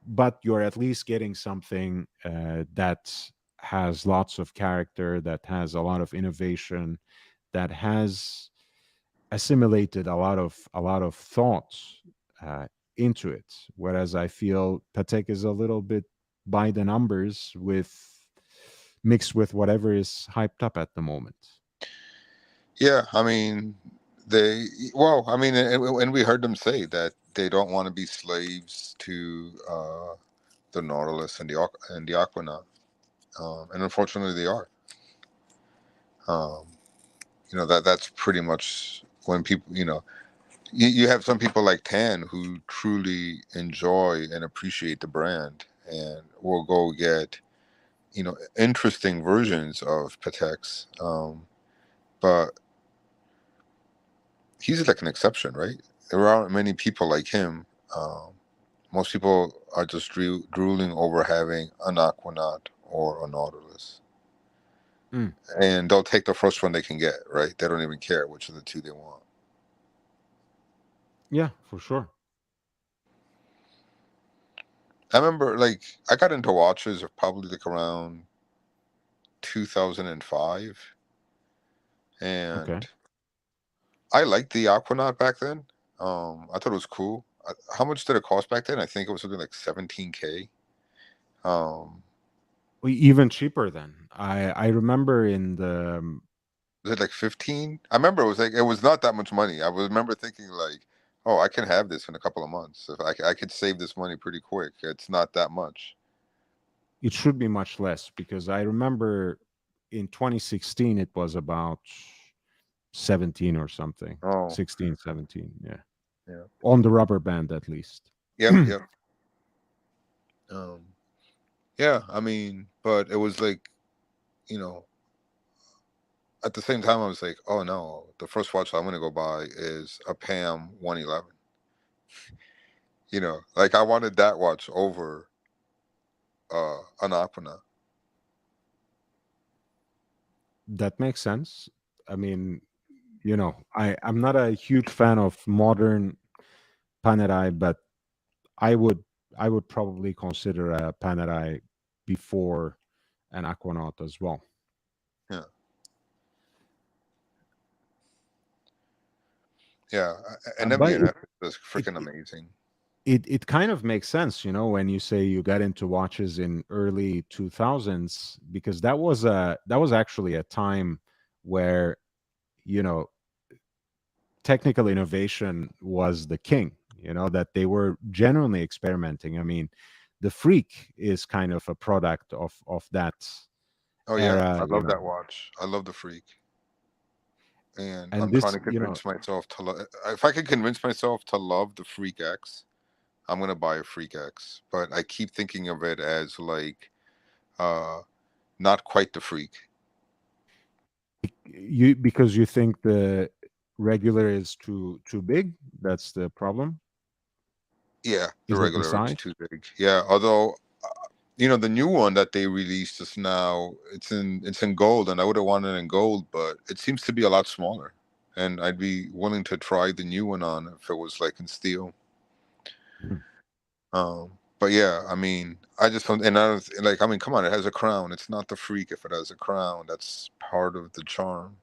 Speaker 1: But you're at least getting something that has lots of character, that has a lot of innovation, that has assimilated a lot of thoughts uh, into it. Whereas I feel Patek is a little bit by the numbers, with mixed with whatever is hyped up at the moment.
Speaker 2: Yeah. I mean, I mean, and we heard them say that they don't want to be slaves to the Nautilus and the Aquanaut, and unfortunately, they are. Um, that's pretty much when people, you have some people like Tan who truly enjoy and appreciate the brand and will go get interesting versions of Pateks, but he's like an exception, right? There aren't many people like him. Um, Most people are just drooling over having an Aquanaut or a Nautilus,
Speaker 1: Mm,
Speaker 2: and they'll take the first one they can get. Right? They don't even care which of the two they want.
Speaker 1: yeah, for sure.
Speaker 2: I remember, like, I got into watches of probably like around 2005,
Speaker 1: Okay.
Speaker 2: and I liked the Aquanaut back then. I thought it was cool. How much did it cost back then? I think it was something like 17K. Um,
Speaker 1: Even cheaper then. I remember in the
Speaker 2: was it like 15? I remember it was not that much money. I remember thinking like, oh, I can have this in a couple of months. If I could save this money pretty quick. It's not that much.
Speaker 1: it should be much less because I remember in 2016 it was about 17 or something.
Speaker 2: Oh,
Speaker 1: 16, 17. Yeah.
Speaker 2: yeah,
Speaker 1: On the rubber band at least.
Speaker 2: yep, yep. Um, yeah. I mean, but it was like, you know, at the same time, I was like, oh no, the first watch I'm gonna go buy is a Pam 111. Like I wanted that watch over an Aquanaut.
Speaker 1: That makes sense. I mean, I'm not a huge fan of modern Panerai, but I would I would probably consider a Panerai before an Aquanaut as well.
Speaker 2: Yeah, yeah. And
Speaker 1: But
Speaker 2: MB&F is
Speaker 1: it,
Speaker 2: freaking amazing.
Speaker 1: it kind of makes sense, when you say you got into watches in early 2000s, because that was actually a time where, you know technical innovation was the king, that they were genuinely experimenting. I mean, the Freak is kind of a product of that
Speaker 2: Oh yeah,
Speaker 1: era,
Speaker 2: I love that watch. I love the Freak, and
Speaker 1: and
Speaker 2: I'm trying
Speaker 1: this,
Speaker 2: to convince myself to love. If I can convince myself to love the Freak X, I'm gonna buy a Freak X. But I keep thinking of it as like, uh, not quite the Freak.
Speaker 1: because you think the regular is too big. That's the problem.
Speaker 2: Yeah, the
Speaker 1: Is it the
Speaker 2: regular is
Speaker 1: size?
Speaker 2: too big. Yeah, although the new one that they released just now, it's in gold, and I would have wanted it in gold, but it seems to be a lot smaller. And I'd be willing to try the new one on if it was like in steel.
Speaker 1: Mhm.
Speaker 2: But yeah, I mean, I just don't, and I was like, I mean, come on, it has a crown. It's not the Freak if it has a crown. That's part of the charm.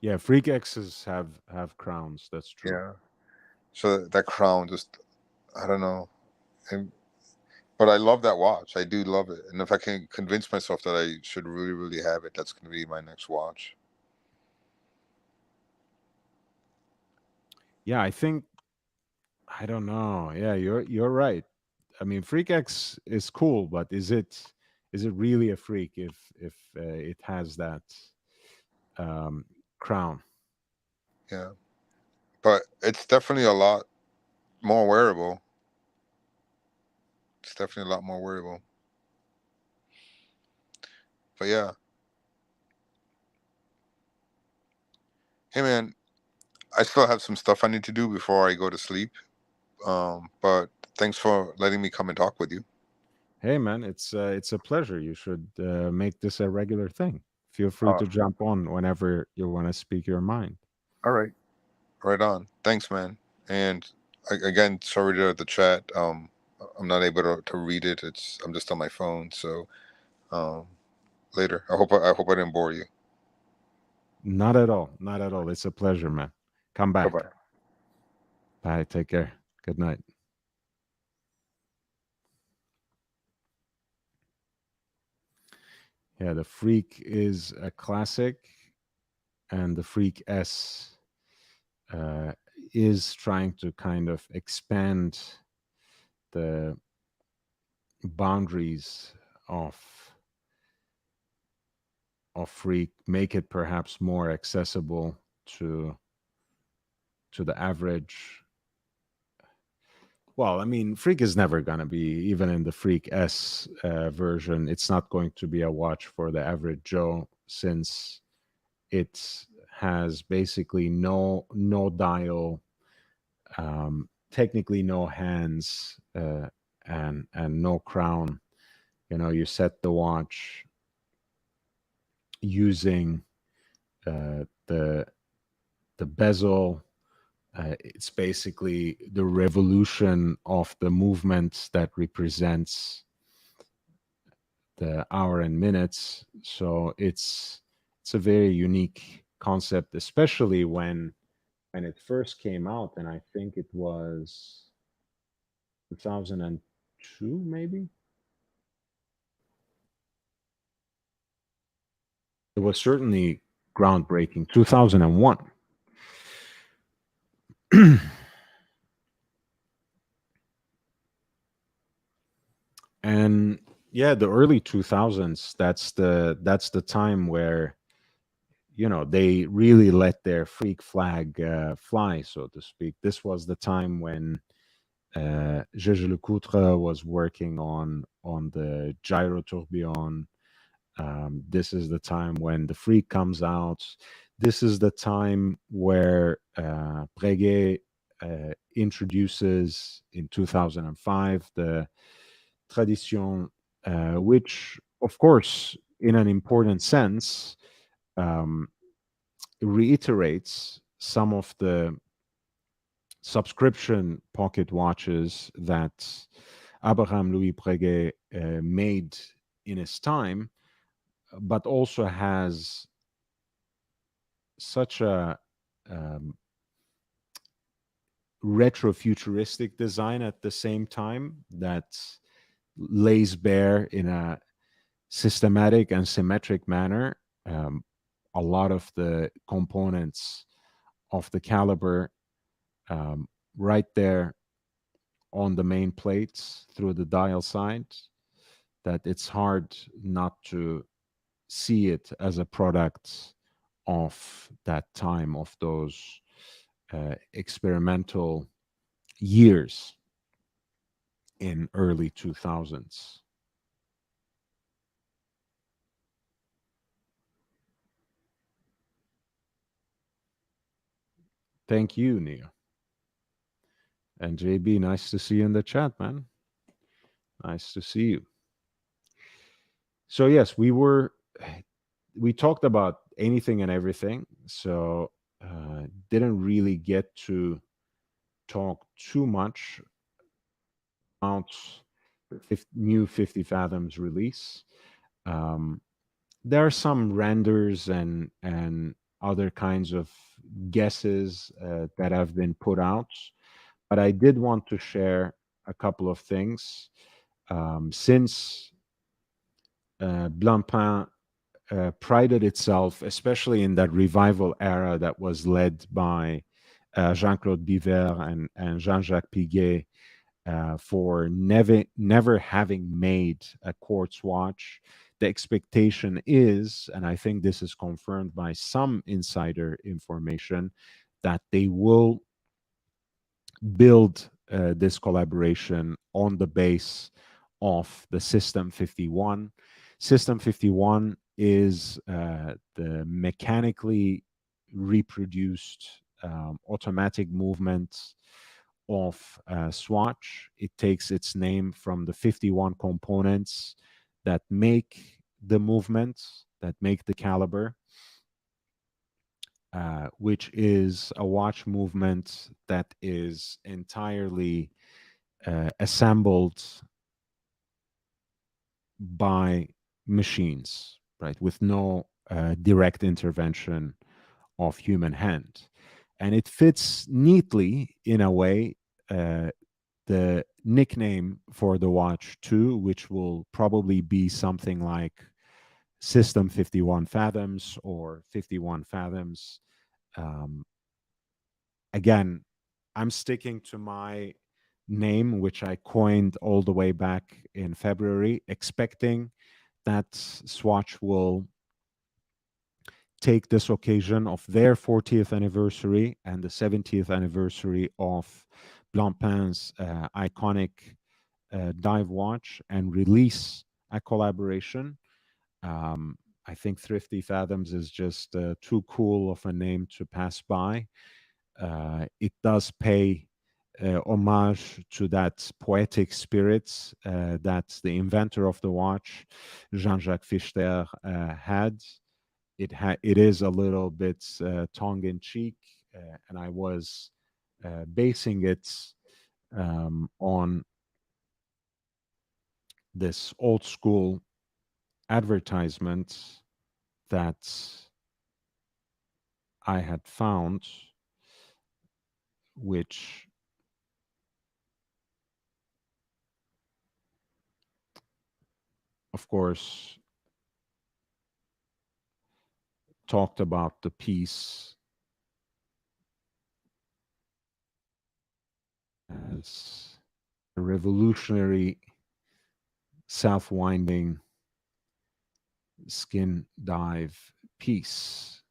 Speaker 1: Yeah, Freak X's have crowns. That's true.
Speaker 2: Yeah. So that crown just, I don't know. And, but I love that watch. I do love it. And if I can convince myself that I should really, really have it, that's going to be my next watch.
Speaker 1: Yeah, I think I don't know. Yeah, you're right. I mean, Freak X is cool, but is it really a freak if it has that um, crown?
Speaker 2: Yeah. But it's definitely a lot more wearable. It's definitely a lot more wearable. But yeah. Hey, man, I still have some stuff I need to do before I go to sleep. But thanks for letting me come and talk with you.
Speaker 1: Hey, man, it's a pleasure. You should make this a regular thing. Feel free to
Speaker 2: Awesome.
Speaker 1: jump on whenever you want to speak your mind.
Speaker 2: All right. Right on. Thanks, man. And again, sorry to the chat. I'm not able to read it. I'm just on my phone. So um, later. I hope I didn't bore you.
Speaker 1: Not at all. Not at all. It's a pleasure, man. Come
Speaker 2: Bye
Speaker 1: back.
Speaker 2: bye.
Speaker 1: Bye. Take care. Good night. Yeah, the Freak is a classic, and the Freak S uh, is trying to kind of expand the boundaries of Freak, make it perhaps more accessible to the average. Well, I mean, Freak is never going to be, even in the Freak S version, it's not going to be a watch for the average Joe, since it's has basically no dial, technically no hands, and no crown. You know, you set the watch using the bezel. It's basically the revolution of the movement that represents the hour and minutes. So it's a very unique concept, especially when it first came out, and I think it was 2002, maybe. It was certainly groundbreaking. 2001. And yeah, the early 2000s, that's the time where, you know, they really let their freak flag fly, so to speak. This was the time when Gégé Lecoutre was working on the gyro tourbillon. This is the time when the freak comes out. This is the time where Breguet introduces in 2005 the tradition, which, of course, in an important sense, um, reiterates some of the subscription pocket watches that Abraham Louis Breguet made in his time, but also has such a um, retro-futuristic design at the same time that lays bare in a systematic and symmetric manner um, a lot of the components of the caliber, um, right there on the main plates through the dial side, that it's hard not to see it as a product of that time, of those experimental years in early 2000s. Thank you, Nia. And JB, nice to see you in the chat, man. Nice to see you. So yes, we talked about anything and everything. So didn't really get to talk too much about the new 50 Fathoms release. Um, there are some renders and other kinds of guesses that have been put out, but I did want to share a couple of things. Since Blancpain prided itself, especially in that revival era that was led by Jean-Claude Biver and Jean-Jacques Piguet, for never having made a quartz watch. The expectation is, and I think this is confirmed by some insider information, that they will build this collaboration on the base of the System 51. System 51 is the mechanically reproduced automatic movement of Swatch. It takes its name from the 51 components that make the movements, that make the caliber, which is a watch movement that is entirely assembled by machines, right, with no direct intervention of human hand. And it fits neatly in a way the nickname for the watch too, which will probably be something like System 51 Fathoms or 51 Fathoms. Um, Again, I'm sticking to my name, which I coined all the way back in February, expecting that Swatch will take this occasion of their 40th anniversary and the 70th anniversary of Blancpain's iconic dive watch and release a collaboration. I think Thrifty Fathoms is just too cool of a name to pass by. It does pay homage to that poetic spirit that the inventor of the watch, Jean-Jacques Fichter, had. It is a little bit tongue in cheek, and I was basing it on this old school advertisement that I had found, which of course talked about the piece as a revolutionary self-winding skin dive piece.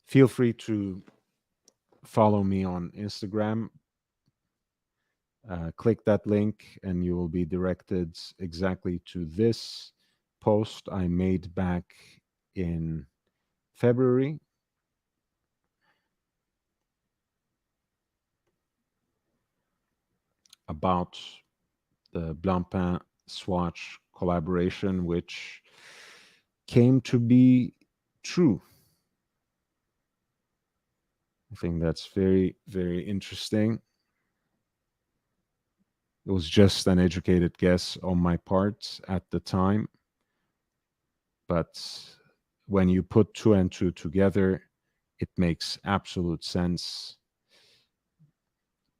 Speaker 1: Feel free to follow me on Instagram. Click that link and you will be directed exactly to this post I made back in February about the Blancpain Swatch collaboration, which came to be true. I think that's very, very interesting. It was just an educated guess on my part at the time. But when you put two and two together, it makes absolute sense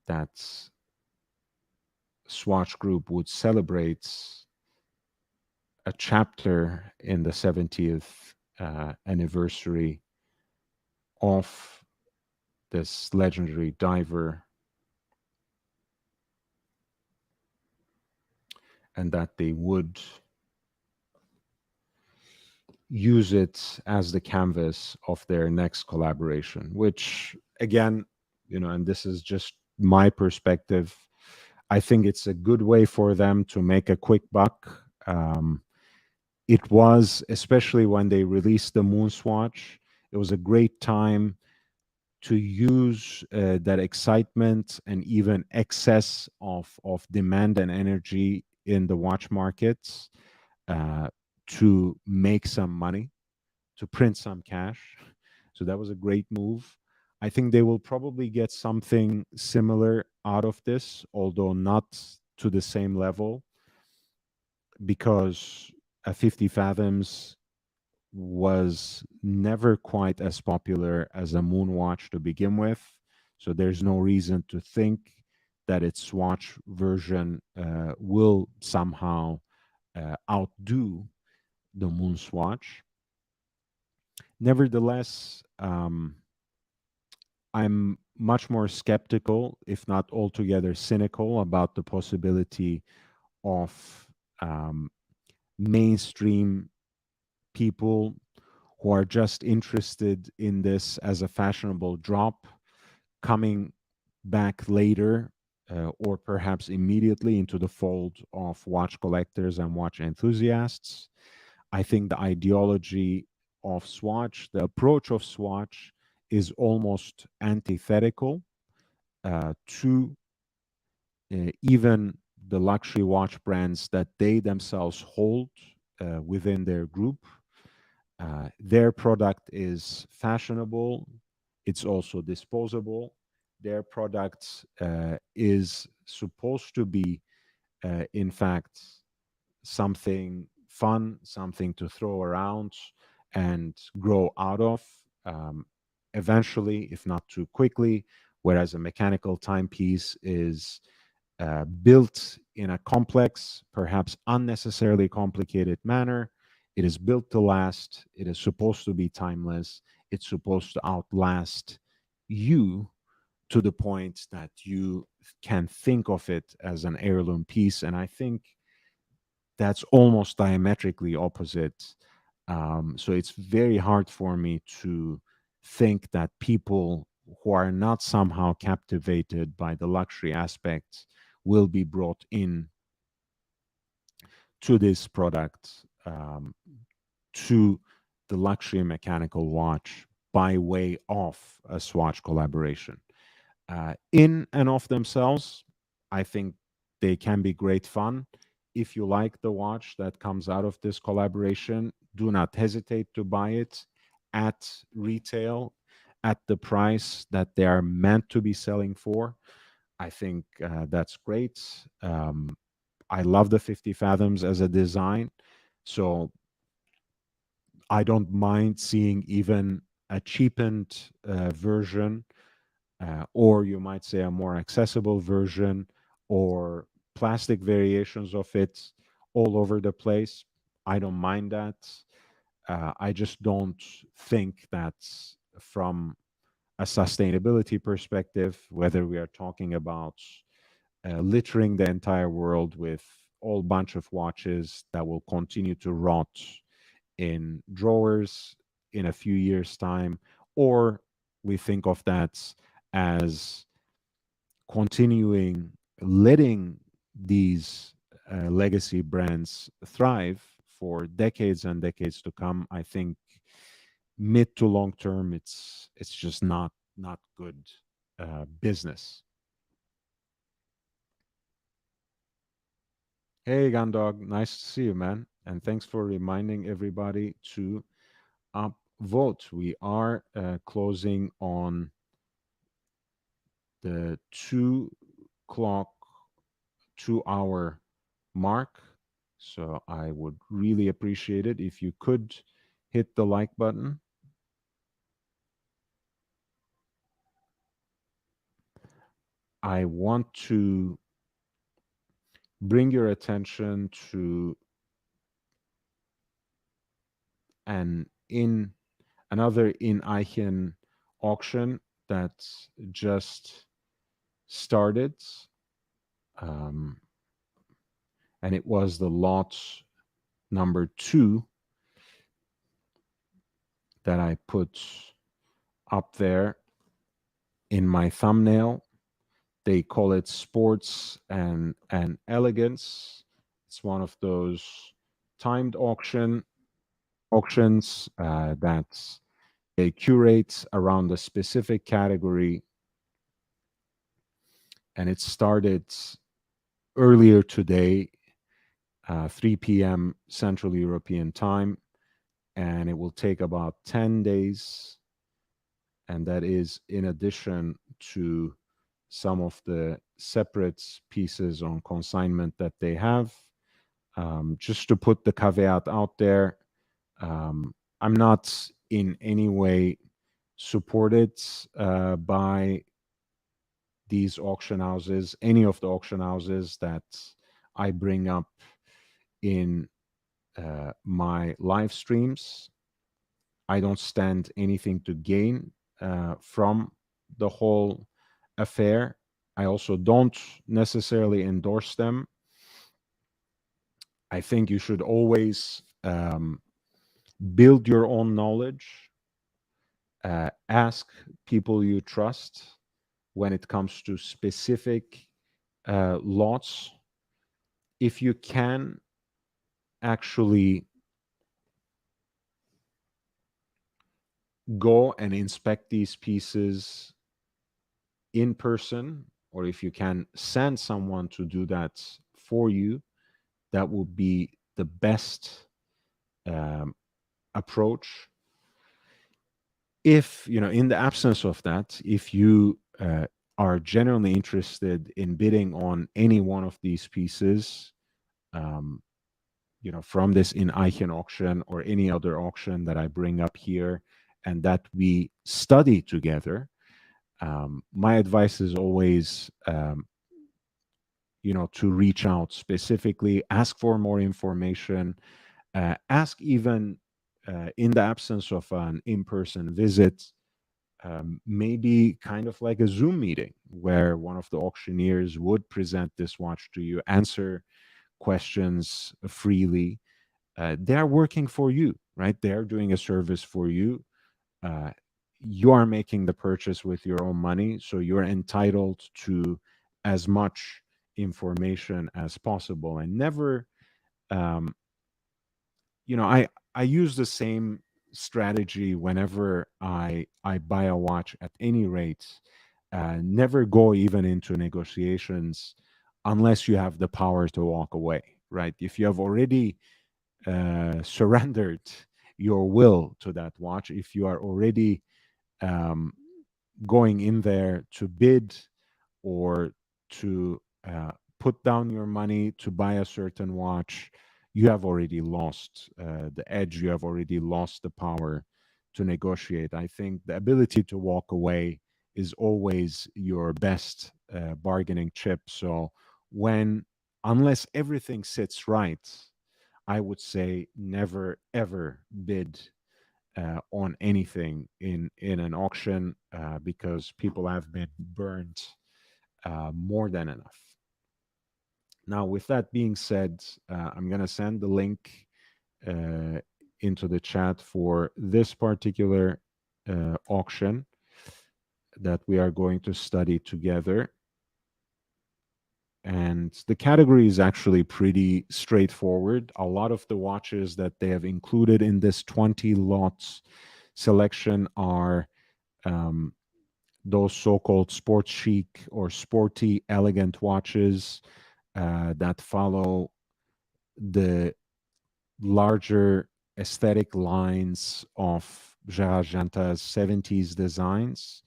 Speaker 1: that Swatch Group would celebrate a chapter in the 70th anniversary of this legendary diver, and that they would use it as the canvas of their next collaboration, which again, and this is just my perspective, I think it's a good way for them to make a quick buck. It was, especially when they released the Moon Swatch, it was a great time to use that excitement and even excess of demand and energy in the watch markets uh, to make some money, to print some cash. So that was a great move. I think they will probably get something similar out of this, although not to the same level, because a 50 Fathoms was never quite as popular as a moon watch to begin with. So there's no reason to think that its Swatch version will somehow outdo the Moon Swatch. Nevertheless, I'm much more skeptical, if not altogether cynical, about the possibility of mainstream people who are just interested in this as a fashionable drop coming back later or perhaps immediately into the fold of watch collectors and watch enthusiasts. I think the ideology of Swatch, the approach of Swatch, is almost antithetical to even the luxury watch brands that they themselves hold within their group. Their product is fashionable, it's also disposable. Their product is supposed to be, in fact, something fun, something to throw around and grow out of eventually, if not too quickly. Whereas a mechanical timepiece is built in a complex, perhaps unnecessarily complicated manner. It is built to last. It is supposed to be timeless. It's supposed to outlast you to the point that you can think of it as an heirloom piece. And I think that's almost diametrically opposite. So it's very hard for me to think that people who are not somehow captivated by the luxury aspects will be brought in to this product, to the luxury mechanical watch by way of a Swatch collaboration. In and of themselves, I think they can be great fun. If you like the watch that comes out of this collaboration, do not hesitate to buy it at retail at the price that they are meant to be selling for. I think that's great. I love the 50 Fathoms as a design. So I don't mind seeing even a cheapened version, or you might say a more accessible version, or plastic variations of it all over the place. I don't mind that. I just don't think that from a sustainability perspective, whether we are talking about littering the entire world with all bunch of watches that will continue to rot in drawers in a few years' time, or we think of that as continuing letting these legacy brands thrive for decades and decades to come. I think mid to long term, it's just not good business. Hey, Gandog, nice to see you, man, and thanks for reminding everybody to upvote. We are closing on the 2 o'clock, 2 hour mark. So I would really appreciate it if you could hit the like button. I want to bring your attention to an in another Ineichen auction that just started. Um, and it was the lot number 2 that I put up there in my thumbnail. They call it Sports and Elegance. It's one of those timed auctions that they curate around a specific category, and it started earlier today, 3 p.m. Central European time, and it will take about 10 days. And that is in addition to some of the separate pieces on consignment that they have. Just to put the caveat out there, I'm not in any way supported by these auction houses, any of the auction houses that I bring up in my live streams. I don't stand anything to gain from the whole affair. I also don't necessarily endorse them. I think you should always build your own knowledge, ask people you trust when it comes to specific lots. If you can actually go and inspect these pieces in person, or if you can send someone to do that for you, that would be the best um, approach. If, in the absence of that, if you are genuinely interested in bidding on any one of these pieces, um, from this Ineichen auction or any other auction that I bring up here and that we study together, my advice is always, to reach out specifically, ask for more information, ask even in the absence of an in-person visit, maybe kind of like a Zoom meeting where one of the auctioneers would present this watch to you, answer questions freely. They're working for you, right? They're doing a service for you. Uh, you are making the purchase with your own money, so you're entitled to as much information as possible. And never, um, I use the same strategy whenever I buy a watch at any rate. Never go even into negotiations unless you have the power to walk away, right? If you have already surrendered your will to that watch, if you are already um, going in there to bid or to put down your money to buy a certain watch, you have already lost the edge. You have already lost the power to negotiate. I think the ability to walk away is always your best bargaining chip. So, when, unless everything sits right, I would say never ever bid on anything in an auction because people have been burned more than enough. Now, with that being said, I'm going to send the link uh, into the chat for this particular auction that we are going to study together. And the category is actually pretty straightforward. A lot of the watches that they have included in this 20 lots selection are um, those so-called sports chic or sporty elegant watches that follow the larger aesthetic lines of Gerard Janta's 70s designs,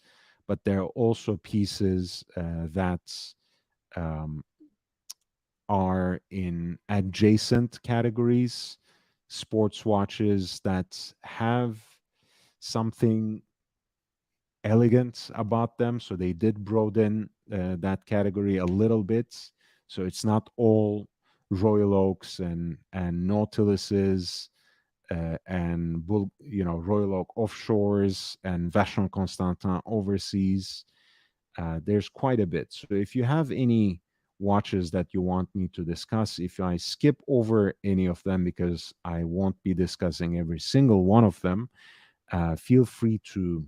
Speaker 1: but there are also pieces that um, are in adjacent categories, sports watches that have something elegant about them. So they did broaden that category a little bit. So it's not all Royal Oaks and Nautiluses and Royal Oak offshores and Vacheron Constantin overseas. There's quite a bit. So if you have any watches that you want me to discuss, if I skip over any of them because I won't be discussing every single one of them, feel free to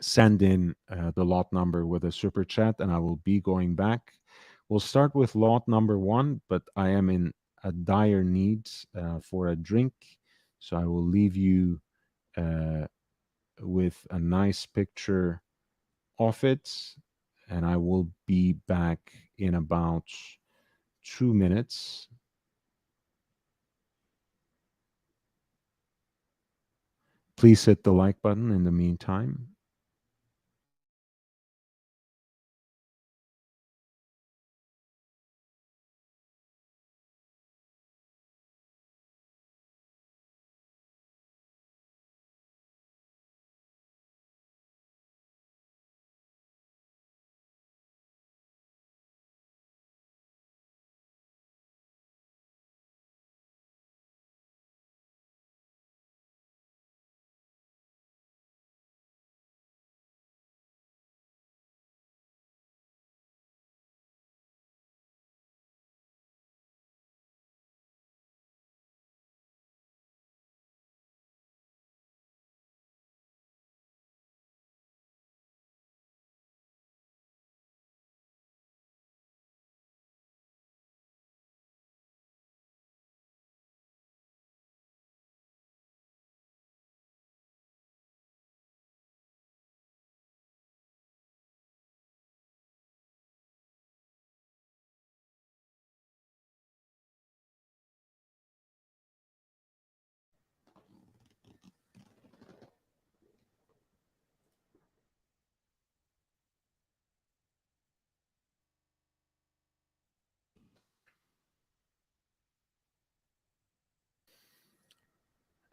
Speaker 1: send in the lot number with a super chat and I will be going back. We'll start with lot number one, but I am in a dire need for a drink. So I will leave you uh, with a nice picture of it. And I will be back in about 2 minutes. Please hit the like button in the meantime.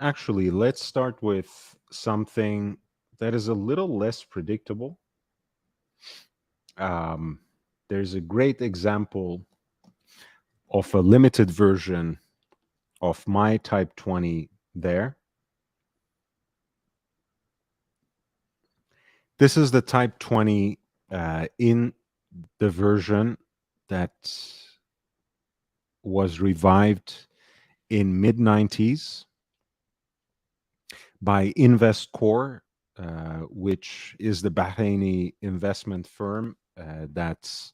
Speaker 1: Actually, let's start with something that is a little less predictable. Um, there's a great example of a limited version of my Type 20 there. This is the Type 20 in the version that was revived in mid 90s by Investcore. which is the Bahraini investment firm that's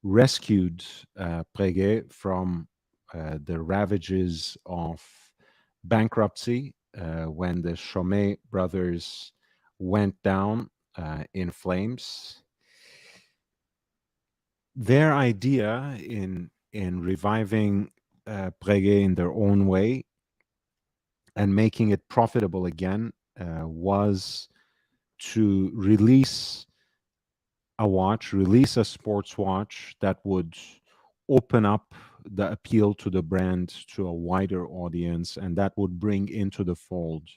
Speaker 1: rescued Breguet from the ravages of bankruptcy when the Chomet brothers went down in flames. Their idea in reviving Breguet in their own way and making it profitable again was to release a sports watch that would open up the appeal to the brand to a wider audience, and that would bring into the fold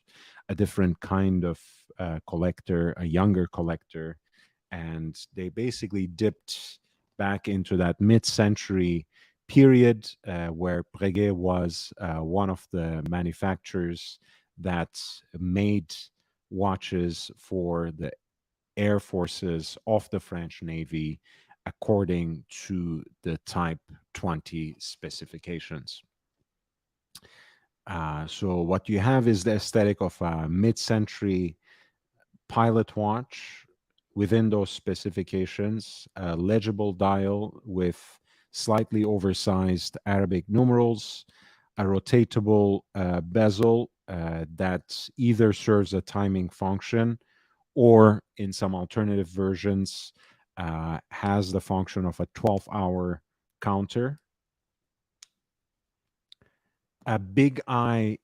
Speaker 1: a different kind of collector, a younger collector. And they basically dipped back into that mid-century period where Breguet was one of the manufacturers that made watches for the air forces of the French Navy according to the Type 20 specifications. So what you have is the aesthetic of a mid-century pilot watch within those specifications, a legible dial with slightly oversized Arabic numerals, a rotatable bezel that either serves a timing function or in some alternative versions has the function of a 12-hour counter. A big eye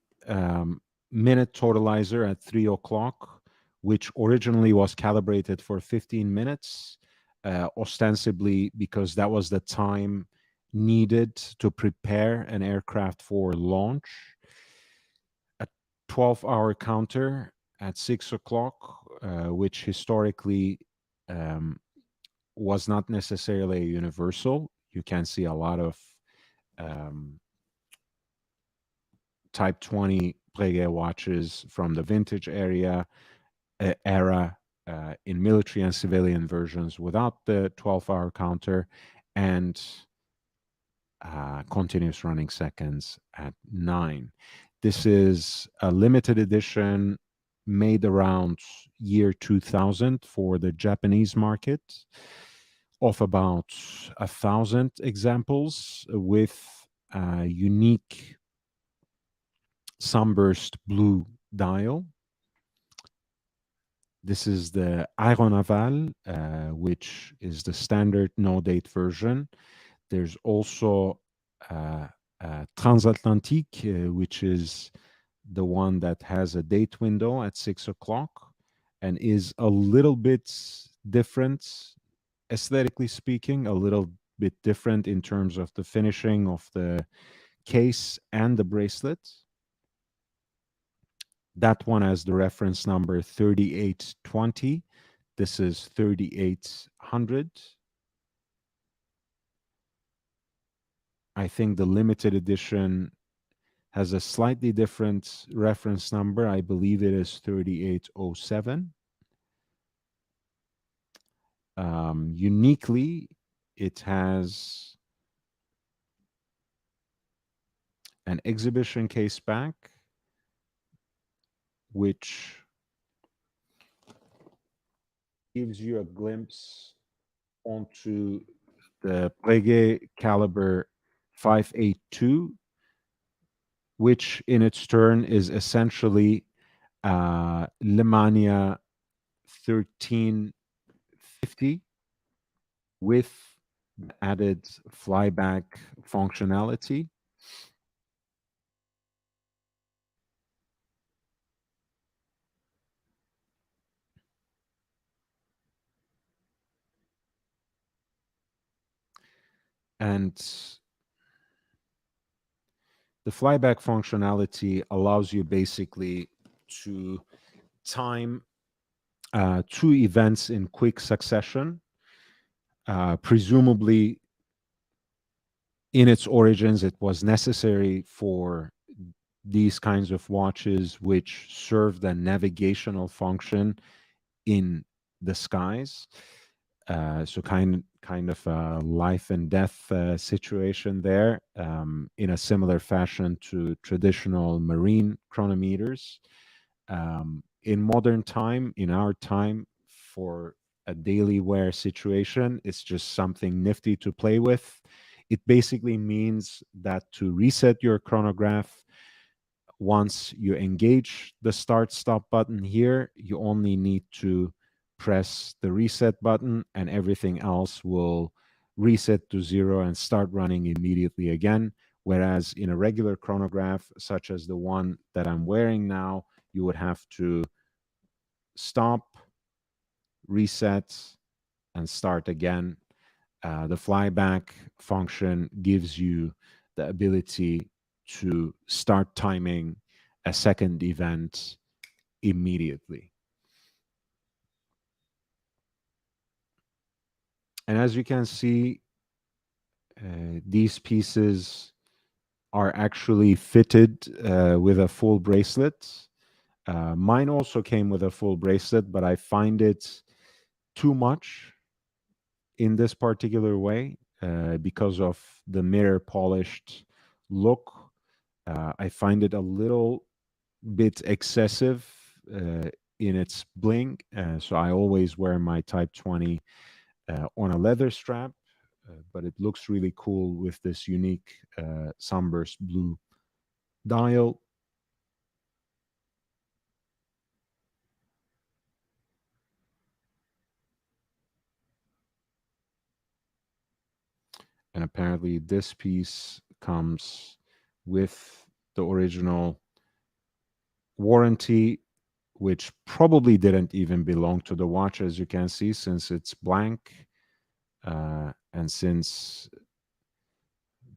Speaker 1: minute totalizer at 3 o'clock, which originally was calibrated for 15 minutes, ostensibly because that was the time needed to prepare an aircraft for launch. A 12-hour counter at 6 o'clock, which historically um, was not necessarily universal. You can see a lot of um, Type 20 Breguet watches from the vintage era in military and civilian versions without the 12-hour counter and continuous running seconds at 9. This is a limited edition made around year 2000 for the Japanese market of about 1,000 examples with a unique sunburst blue dial. This is the Aéronaval, which is the standard no-date version. There's also Transatlantique, which is the one that has a date window at 6 o'clock and is a little bit different, aesthetically speaking, a little bit different in terms of the finishing of the case and the bracelet. That one has the reference number 3820. This is 3800. I think the limited edition has a slightly different reference number. I believe it is 3807. Uniquely, it has an exhibition case back, which gives you a glimpse onto the Breguet caliber 582, which in its turn is essentially Lemania 1350 with added flyback functionality. And the flyback functionality allows you basically to time two events in quick succession. Presumably, in its origins, it was necessary for these kinds of watches which served a navigational function in the skies. So kind of a life and death situation there, in a similar fashion to traditional marine chronometers. in modern time, in our time, for a daily wear situation, it's just something nifty to play with. It basically means that to reset your chronograph, once you engage the start stop button here, you only need to press the reset button and everything else will reset to zero and start running immediately again. Whereas in a regular chronograph, such as the one that I'm wearing now, you would have to stop, reset, and start again. The flyback function gives you the ability to start timing a second event immediately. And as you can see, these pieces are actually fitted with a full bracelet. Mine also came with a full bracelet, but I find it too much in this particular way because of the mirror polished look. I find it a little bit excessive in its bling. So I always wear my Type 20 on a leather strap, but it looks really cool with this unique sunburst blue dial. And apparently, this piece comes with the original warranty, which probably didn't even belong to the watch, as you can see, since it's blank. And since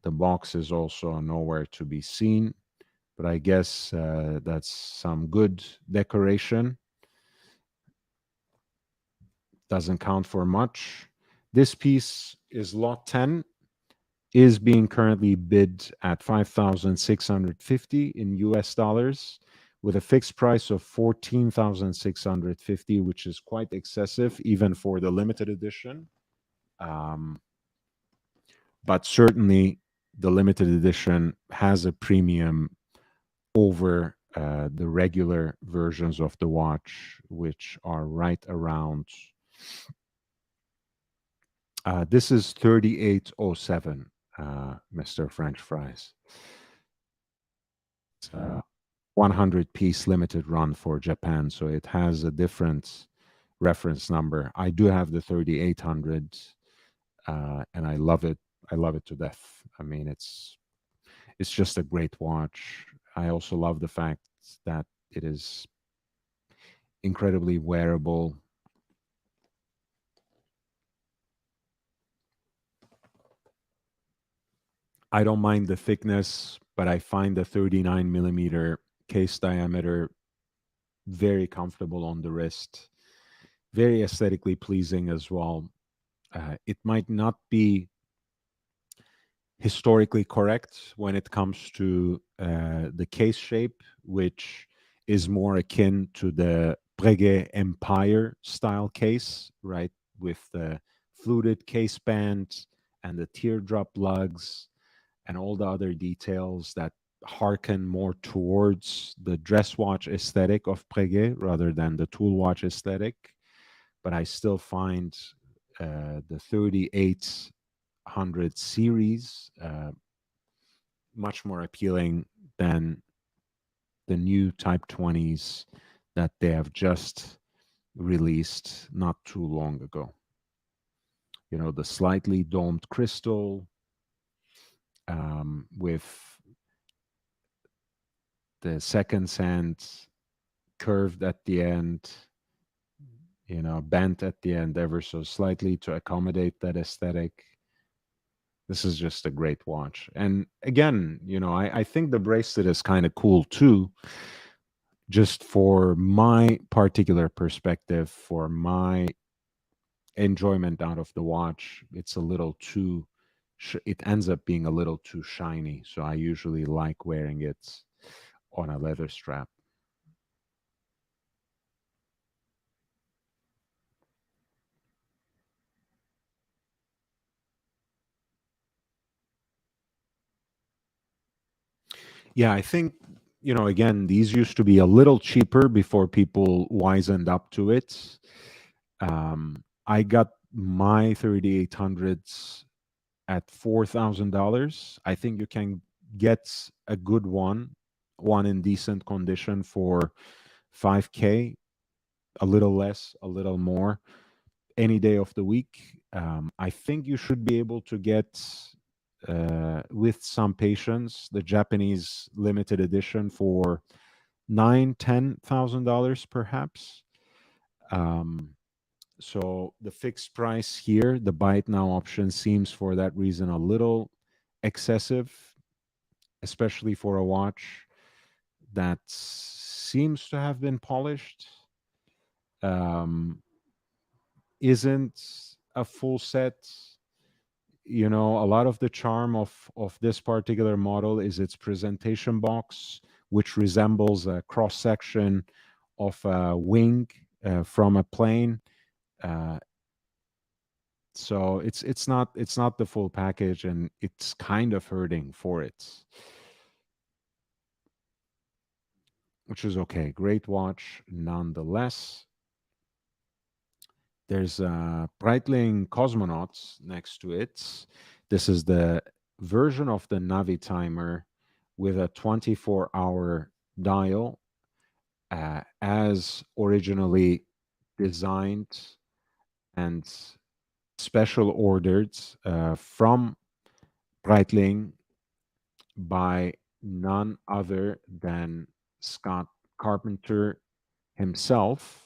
Speaker 1: the box is also nowhere to be seen, but I guess that's some good decoration. Doesn't count for much. This piece is lot 10, is being currently bid at 5,650 in US dollars with a fixed price of 14,650, which is quite excessive even for the limited edition. Um, but certainly the limited edition has a premium over the regular versions of the watch, which are right around. This is 3807, Mr. French Fries. It's a 100-piece limited run for Japan, so it has a different reference number. I do have the 3800, and I love it. I love it to death. I mean, it's just a great watch. I also love the fact that it is incredibly wearable. I don't mind the thickness, but I find the 39 millimeter case diameter very comfortable on the wrist, very aesthetically pleasing as well. It might not be historically correct when it comes to the case shape, which is more akin to the Breguet Empire style case, right? With the fluted case band and the teardrop lugs and all the other details that harken more towards the dress watch aesthetic of Breguet rather than the tool watch aesthetic. But I still find the 3800 series much more appealing than the new Type 20s that they have just released not too long ago. You know, the slightly domed crystal with the second sand curved at the end, you know, bent at the end ever so slightly to accommodate that aesthetic. This is just a great watch. And again, you know, I think the bracelet is kind of cool too, just for my particular perspective, for my enjoyment out of the watch. It's a little too, it ends up being a little too shiny. So I usually like wearing it on a leather strap. Yeah, I think again, these used to be a little cheaper before people wisened up to it. I got my 3800s at $4,000. I think you can get a good one in decent condition for 5K, a little less, a little more, any day of the week. I think you should be able to get, with some patience, the Japanese limited edition for $9,000, $10,000 perhaps. Um, so the fixed price here, the buy it now option, seems for that reason a little excessive, especially for a watch that seems to have been polished. Um, isn't a full set. A lot of the charm of this particular model is its presentation box, which resembles a cross section of a wing from a plane. Uh, so it's not the full package, and it's kind of hurting for it, which is okay. Great watch nonetheless. There's a Breitling Cosmonauts next to it. This is the version of the Navi timer with a 24-hour dial, as originally designed and special ordered from Breitling by none other than Scott Carpenter himself,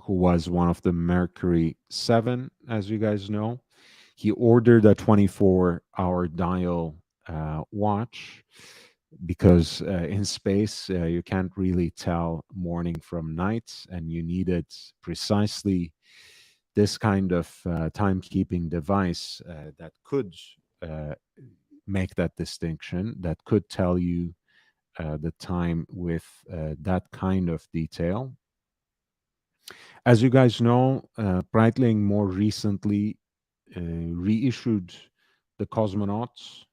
Speaker 1: who was one of the Mercury 7, as you guys know. He ordered a 24-hour dial watch because in space, you can't really tell morning from night, and you needed precisely this kind of timekeeping device that could uh, make that distinction, that could tell you the time with that kind of detail. As you guys know, Breitling more recently reissued the Cosmonauts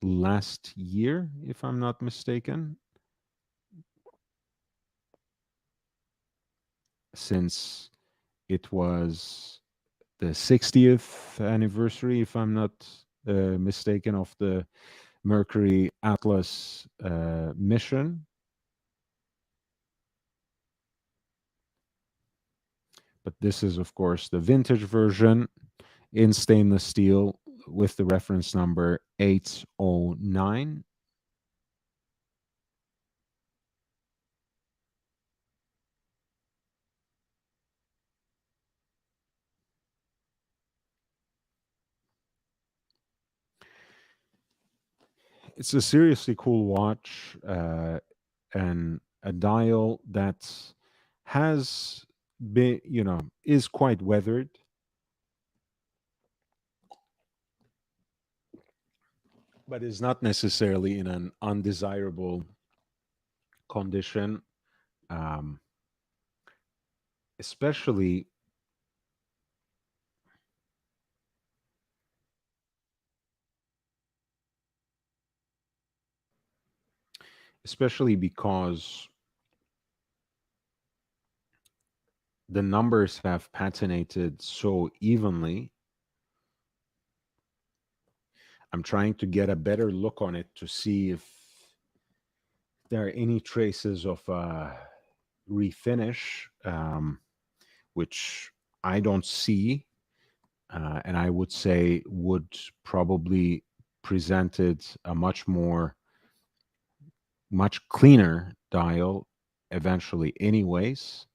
Speaker 1: last year, if I'm not mistaken, since it was the 60th anniversary, if I'm not mistaken, of the Mercury Atlas mission. But this is, of course, the vintage version in stainless steel with the reference number 809. It's a seriously cool watch, and a dial that has been, is quite weathered, but is not necessarily in an undesirable condition, um, especially because the numbers have patinated so evenly. I'm trying to get a better look on it to see if there are any traces of refinish, which I don't see, and I would say would probably presented a much cleaner dial eventually anyways.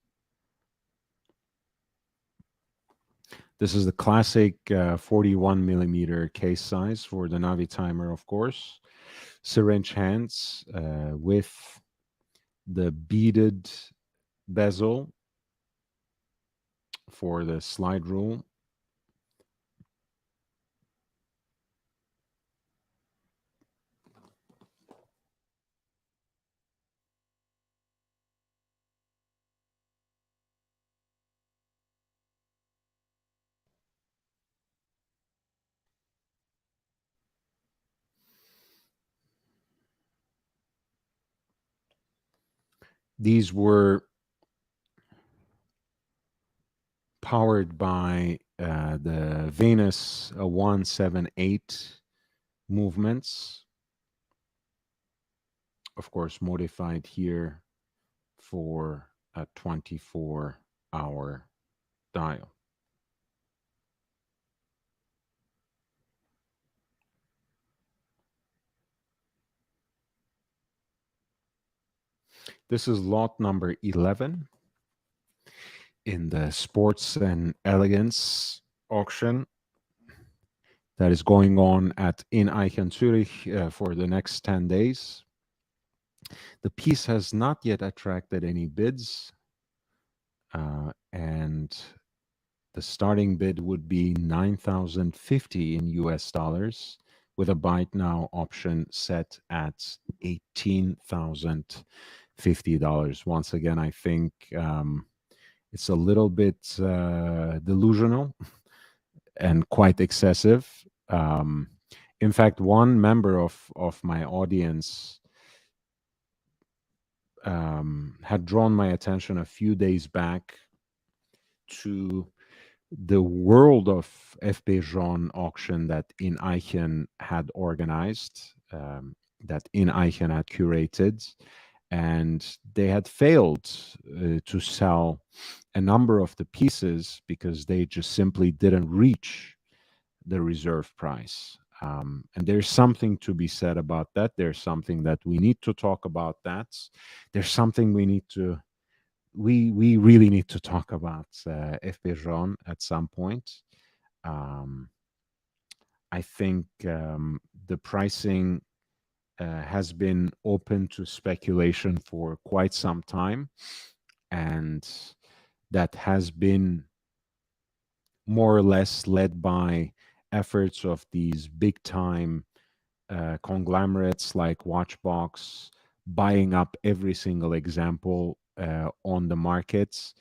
Speaker 1: This is the classic 41 millimeter case size for the Navi timer, of course. Syringe hands with the beaded bezel for the slide rule. These were powered by the Venus 178 movements, of course, modified here for a 24-hour dial. This is lot number 11 in the Sports and Elegance auction that is going on at Ineichen, Zürich for the next 10 days. The piece has not yet attracted any bids, and the starting bid would be 9,050 in US dollars, with a buy now option set at $18,050. Once again, I think it's a little bit delusional and quite excessive. In fact, one member of my audience had drawn my attention a few days back to the World of FP Jaune auction that Ineichen had organized, that Ineichen had curated, and they had failed to sell a number of the pieces because they just simply didn't reach the reserve price. And there's something to be said about that. There's something that we need to talk about that. There's something we really need to talk about FP Jaune at some point. I think the pricing has been open to speculation for quite some time, and that has been more or less led by efforts of these big time conglomerates like Watchbox buying up every single example on the markets,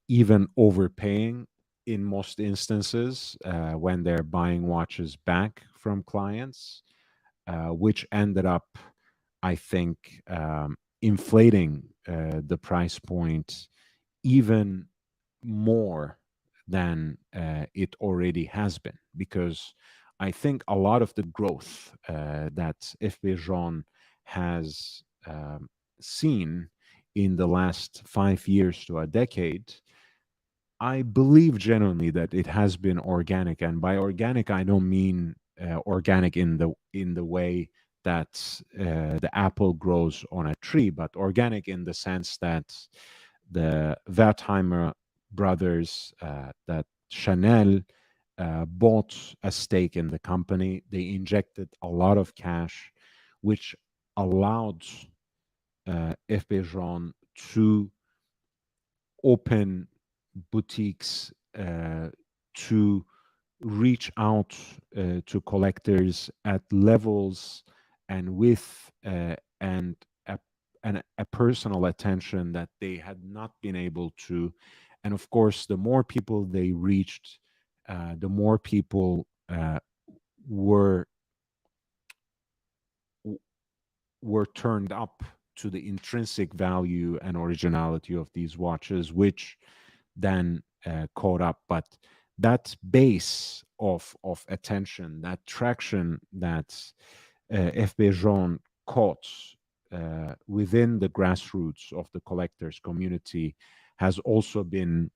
Speaker 1: even overpaying in most instances when they're buying watches back from clients, which ended up, I think, inflating the price point even more than it already has been, because I think a lot of the growth that FP Jaune has seen in the last 5 years to a decade, I believe genuinely that it has been organic, and by organic I don't mean organic in the way that the apple grows on a tree, but organic in the sense that the Wertheimer brothers, that Chanel bought a stake in the company. They injected a lot of cash, which allowed FP Jaune to open boutiques, to reach out to collectors at levels and with and a personal attention that they had not been able to. And of course, the more people they reached, the more people were were turned up to the intrinsic value and originality of these watches, which then caught up. But that base of attention, that traction that FP Jaune caught within the grassroots of the collectors community has also been,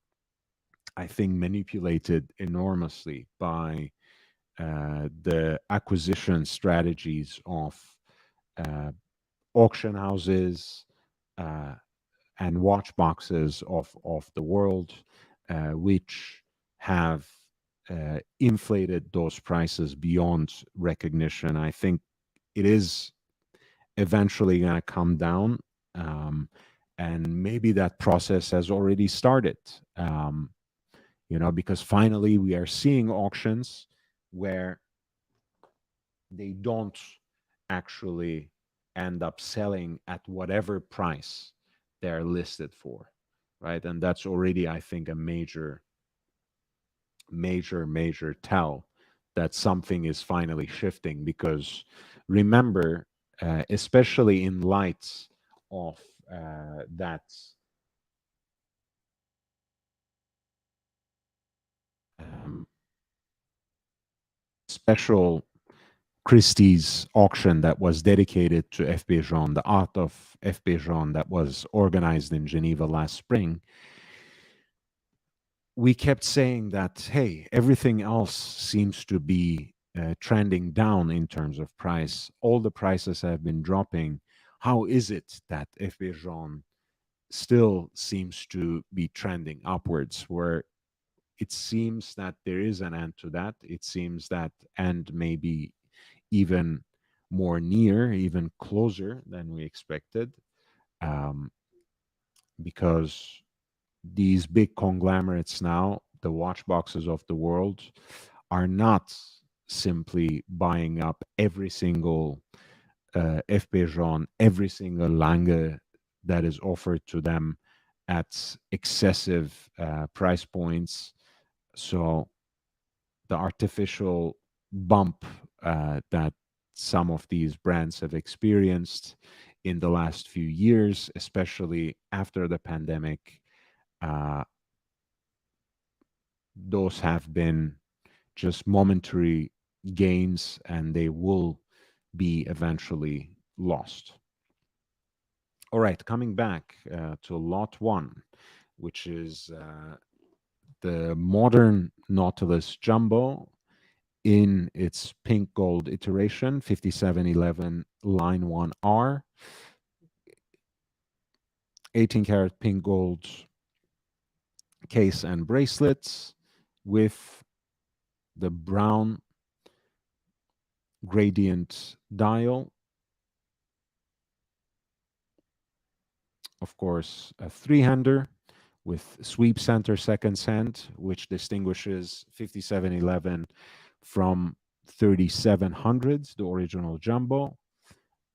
Speaker 1: I think, manipulated enormously by the acquisition strategies of uh, auction houses and watch boxes of the world, which have inflated those prices beyond recognition. I think it is eventually going to come down, and maybe that process has already started. Because finally we are seeing auctions where they don't actually end up selling at whatever price they're listed for, right? And that's already, I think, a major tell that something is finally shifting. Because remember, especially in light of that um, special Christie's auction that was dedicated to F.B. Jean, the art of F.B. Jean that was organized in Geneva last spring, we kept saying that, hey, everything else seems to be trending down in terms of price. All the prices have been dropping. How is it that F.B. Jean still seems to be trending upwards, where it seems that there is an end to that? It seems that end may be even more near, even closer than we expected, um, because these big conglomerates now, the watch boxes of the world, are not simply buying up every single FP Jean, every single Lange that is offered to them at excessive price points. So the artificial bump that some of these brands have experienced in the last few years, especially after the pandemic, uh, those have been just momentary gains and they will be eventually lost. All right, coming back to lot one, which is the modern Nautilus Jumbo in its pink gold iteration, 5711 line 1R, 18 karat pink gold case and bracelets with the brown gradient dial. Of course, a three-hander with sweep center second hand, which distinguishes 5711 from 3700s, the original jumbo.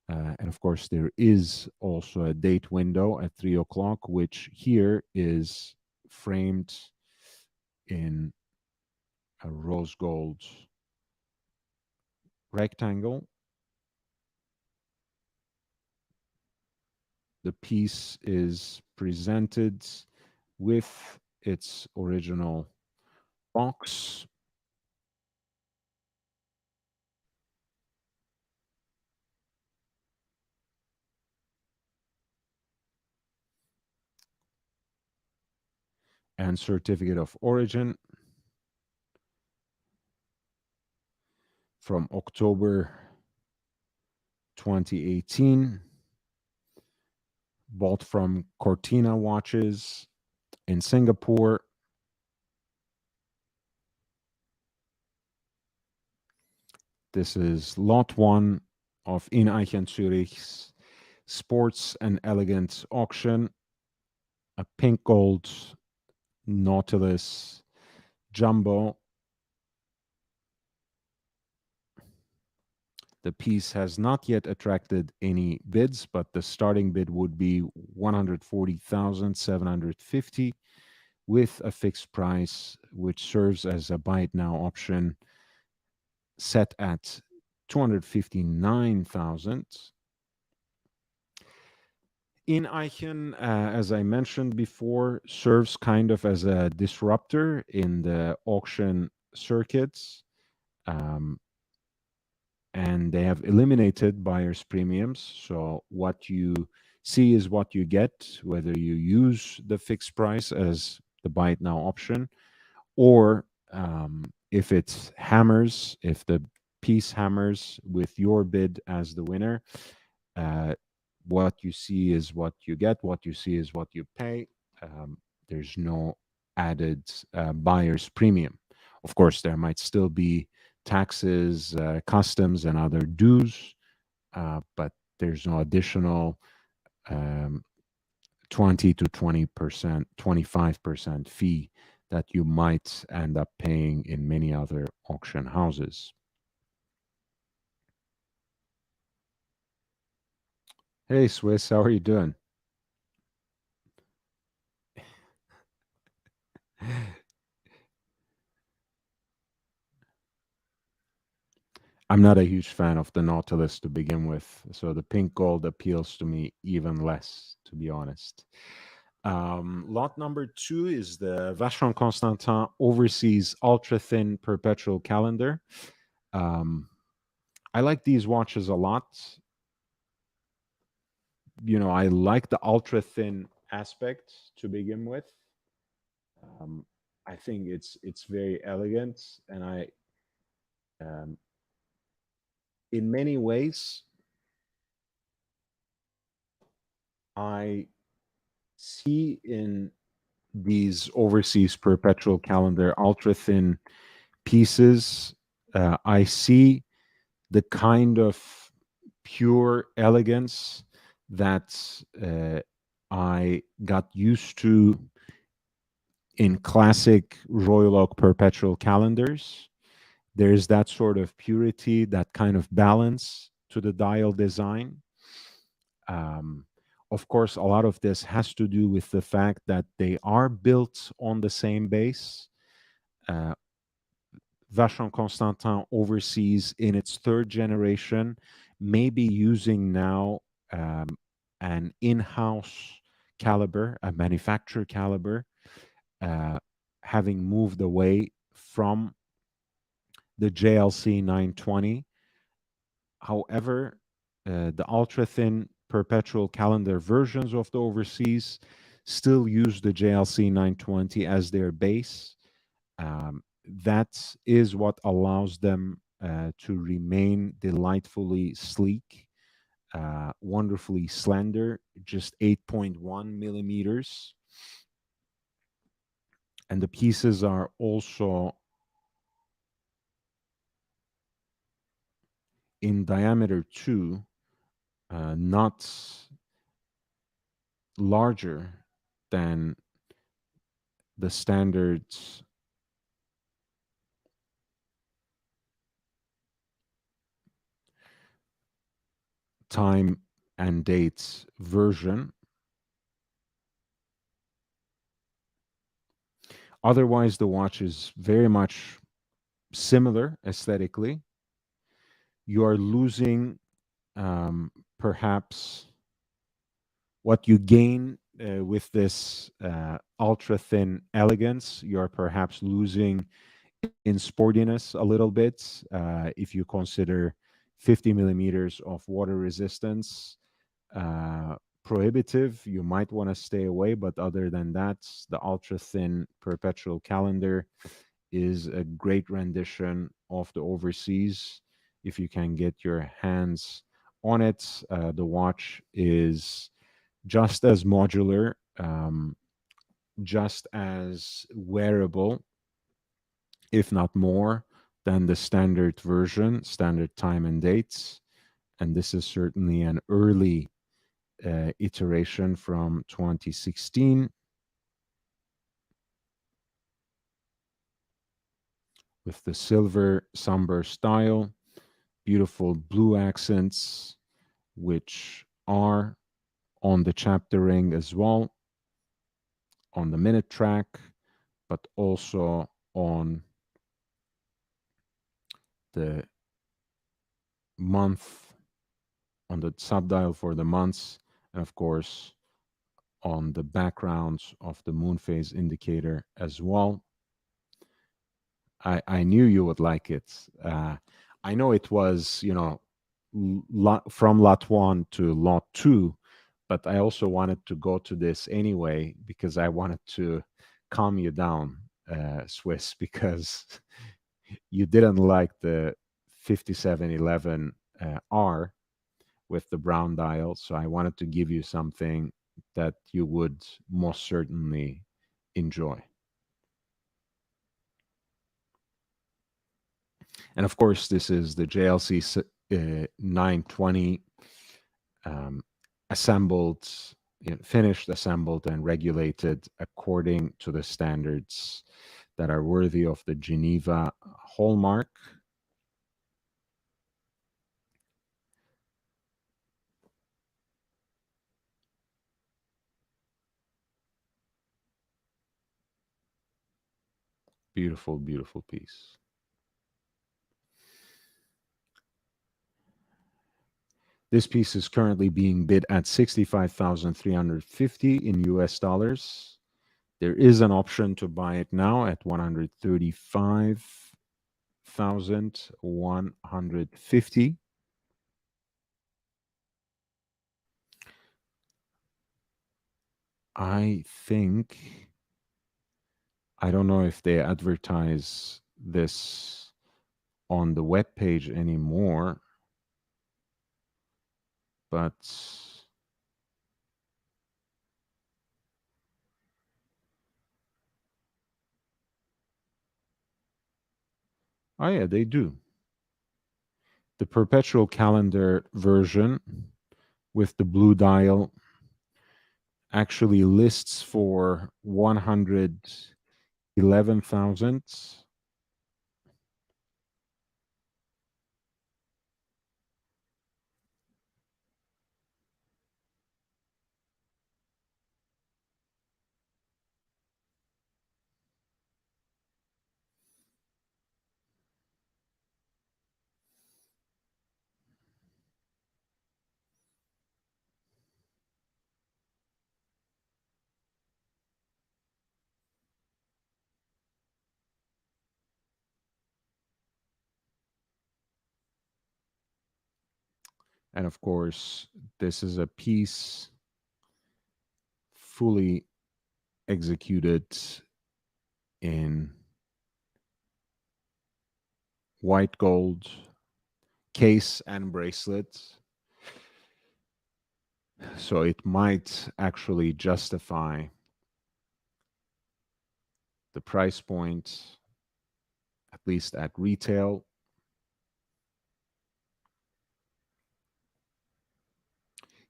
Speaker 1: And of course, there is also a date window at 3 o'clock, which here is framed in a rose gold rectangle. The piece is presented with its original box. And certificate of origin from October 2018, bought from Cortina Watches in Singapore. This is lot one of Ineichen Zürich's Sports and Elegance auction, a pink gold Nautilus Jumbo. The piece has not yet attracted any bids, but the starting bid would be 140,750 with a fixed price, which serves as a buy it now option set at 259,000. Ineichen, as I mentioned before, serves kind of as a disruptor in the auction circuits. And they have eliminated buyer's premiums. So what you see is what you get, whether you use the fixed price as the buy it now option, or if it's hammers, if the piece hammers with your bid as the winner, uh, what you see is what you get, what you see is what you pay. There's no added buyer's premium. Of course, there might still be taxes, customs, and other dues, but there's no additional 20 to 20%, 25% fee that you might end up paying in many other auction houses. Hey, Swiss, how are you doing? I'm not a huge fan of the Nautilus to begin with, so the pink gold appeals to me even less, to be honest. Lot number two is the Vacheron Constantin Overseas Ultra Thin Perpetual Calendar. Um, I like these watches a lot. I like the ultra thin aspect to begin with. Um, I think it's very elegant, and um, in many ways, I see in these overseas perpetual calendar ultra thin pieces, I see the kind of pure elegance that I got used to in classic Royal Oak perpetual calendars. There's that sort of purity, that kind of balance to the dial design. Um, of course, a lot of this has to do with the fact that they are built on the same base. Uh, Vacheron Constantin overseas in its third generation, may be using now um, an in house caliber, a manufacturer caliber, uh, having moved away from the JLC 920. However, the ultra thin perpetual calendar versions of the overseas still use the JLC 920 as their base. That is what allows them to remain delightfully sleek, wonderfully slender, just 8.1 millimeters. And the pieces are also in diameter too, not larger than the standard time and date version. Otherwise, the watch is very much similar aesthetically. You are losing perhaps what you gain with this ultra thin elegance. You're perhaps losing in sportiness a little bit if you consider 50 millimeters of water resistance uh, prohibitive. You might want to stay away, but other than that, the ultra thin perpetual calendar is a great rendition of the overseas. If you can get your hands on it, the watch is just as modular, just as wearable, if not more, than the standard version, standard time and dates. And this is certainly an early iteration from 2016 with the silver sunburst style, beautiful blue accents, which are on the chapter ring as well, on the minute track, but also on the month, on the subdial for the months, and of course on the backgrounds of the moon phase indicator as well. I knew you would like it. I know it was, from lot one to lot two, but I also wanted to go to this anyway because I wanted to calm you down, Swiss, because you didn't like the 5711 R with the brown dial. So I wanted to give you something that you would most certainly enjoy. And of course, this is the JLC 920 um, assembled, finished, assembled, and regulated according to the standards that are worthy of the Geneva hallmark. Beautiful, beautiful piece. This piece is currently being bid at 65,350 in US dollars. There is an option to buy it now at 135,150. I think, I don't know if they advertise this on the web page anymore, but oh yeah, they do. The perpetual calendar version with the blue dial actually lists for 111,000. And of course, this is a piece fully executed in white gold case and bracelet. So it might actually justify the price point, at least at retail.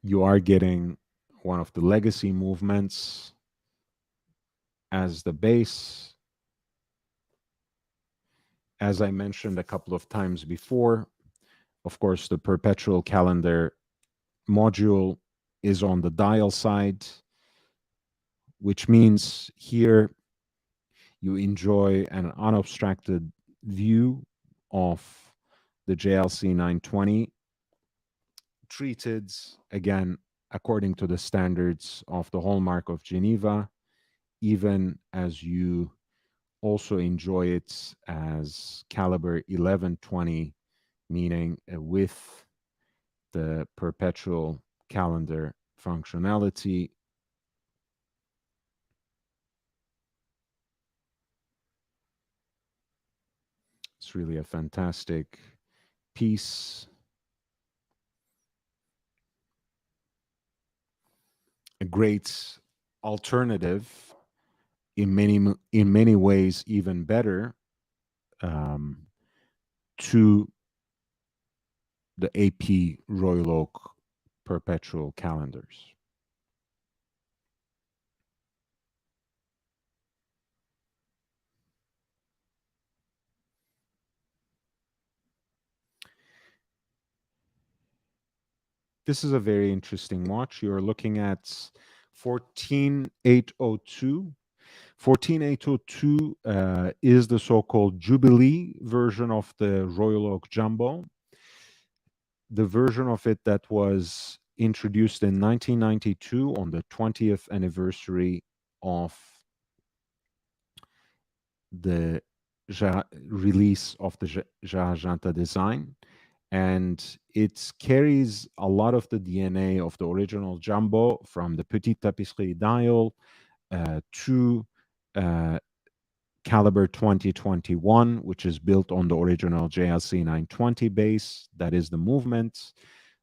Speaker 1: You are getting one of the legacy movements as the base. As I mentioned a couple of times before, of course, the perpetual calendar module is on the dial side, which means here you enjoy an unobstructed view of the JLC 920, treated again according to the standards of the Hallmark of Geneva, even as you also enjoy it as caliber 1120, meaning with the perpetual calendar functionality. It's really a fantastic piece. A great alternative, in many ways even better, um, to the AP Royal Oak perpetual calendars. This is a very interesting watch. You're looking at 14802. 14802 is the so-called Jubilee version of the Royal Oak Jumbo. The version of it that was introduced in 1992 on the 20th anniversary of the release of the Jarajanta design. And it carries a lot of the DNA of the original Jumbo, from the Petite Tapisserie dial to caliber 2021, which is built on the original JLC 920 base. That is the movement.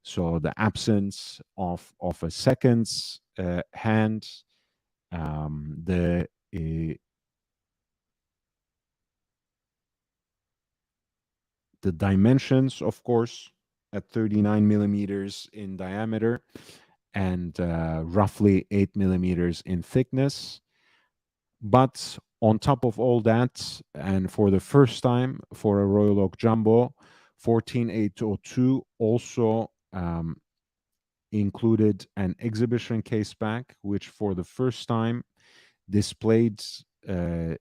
Speaker 1: So the absence of a seconds hand, the dimensions, of course, at 39 millimeters in diameter and roughly 8 millimeters in thickness. But on top of all that, and for the first time for a Royal Oak Jumbo, 14802 also included an exhibition case back, which for the first time displayed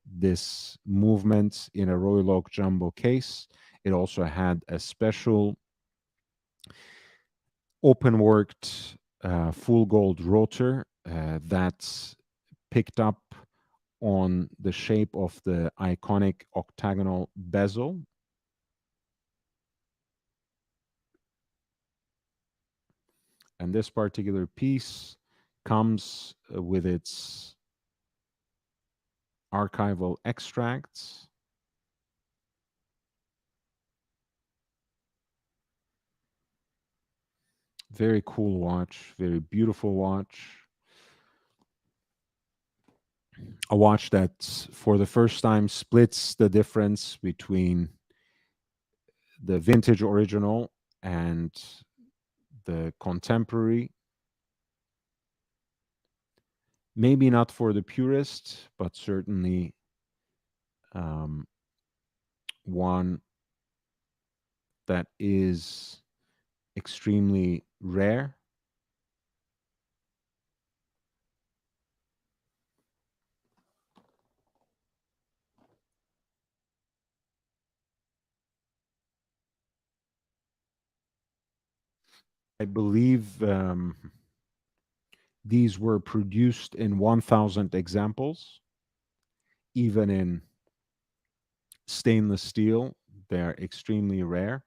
Speaker 1: this movement in a Royal Oak Jumbo case. It also had a special open worked full gold rotor that's picked up on the shape of the iconic octagonal bezel. And this particular piece comes with its archival extracts. Very cool watch, very beautiful watch. A watch that for the first time splits the difference between the vintage original and the contemporary. Maybe not for the purist, but certainly um, one that is extremely rare. I believe these were produced in 1,000 examples, even in stainless steel. They're extremely rare.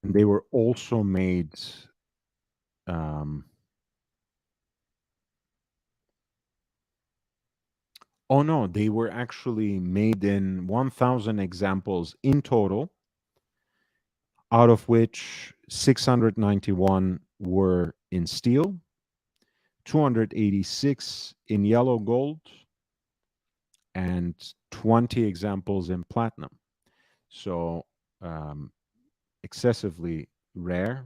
Speaker 1: And they were also made um, oh no, they were actually made in 1,000 examples in total, out of which 691 were in steel, 286 in yellow gold, and 20 examples in platinum. So excessively rare.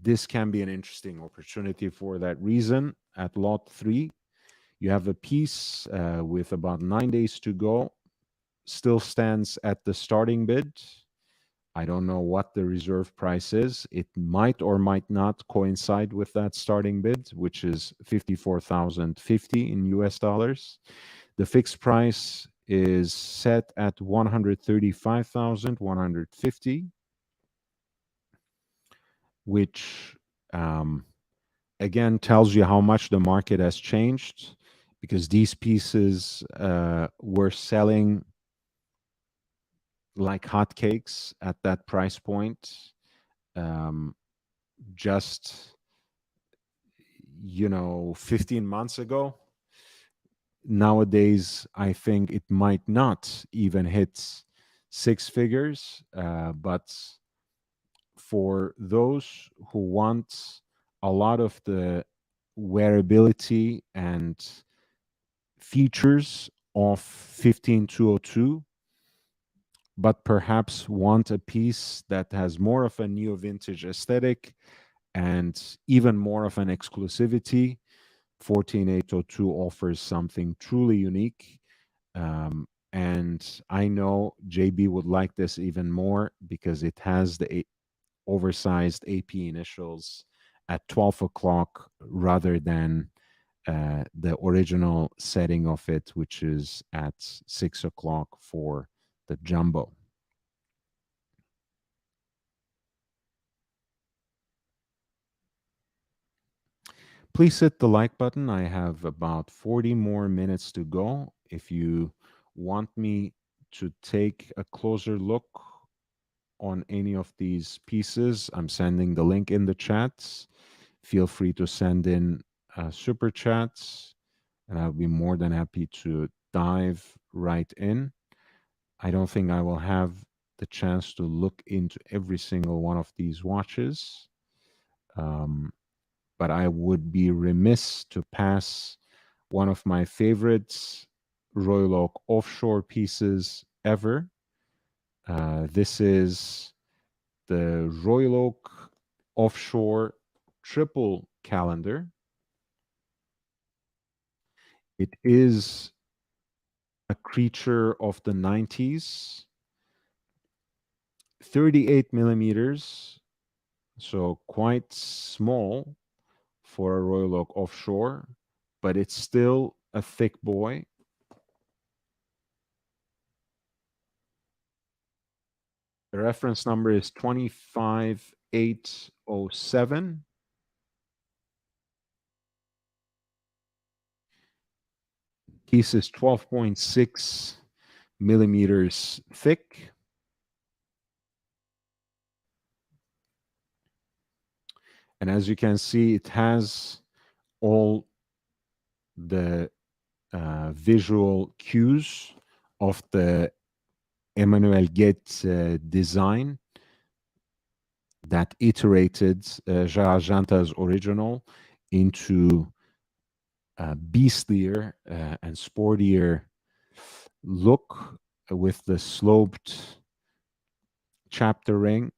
Speaker 1: This can be an interesting opportunity for that reason. At lot 3, you have a piece with about 9 days to go, still stands at the starting bid. I don't know what the reserve price is. It might or might not coincide with that starting bid, which is 54,050 in US dollars. The fixed price is set at 135,150, which again tells you how much the market has changed, because these pieces were selling like hotcakes at that price point. Just 15 months ago. Nowadays I think it might not even hit six figures, but for those who want a lot of the wearability and features of 15202, but perhaps want a piece that has more of a neo vintage aesthetic and even more of an exclusivity, 14802 offers something truly unique. And I know JB would like this even more because it has the oversized AP initials at 12 o'clock rather than the original setting of it, which is at 6 o'clock for the jumbo. Please hit the like button. I have about 40 more minutes to go. If you want me to take a closer look on any of these pieces, I'm sending the link in the chats. Feel free to send in super chats, and I'll be more than happy to dive right in. I don't think I will have the chance to look into every single one of these watches. But I would be remiss to pass one of my favorites, Royal Oak offshore pieces ever. This is the Royal Oak offshore triple calendar. It is a creature of the 90s, 38 millimeters, So quite small for a Royal Oak offshore, but it's still a thick boy. The reference number is 25807. Piece is 12.6 millimeters thick. And as you can see, it has all the visual cues of the Emmanuel Guet design that iterated Gerard Janta's original into a beastlier and sportier look with the sloped chapter ring,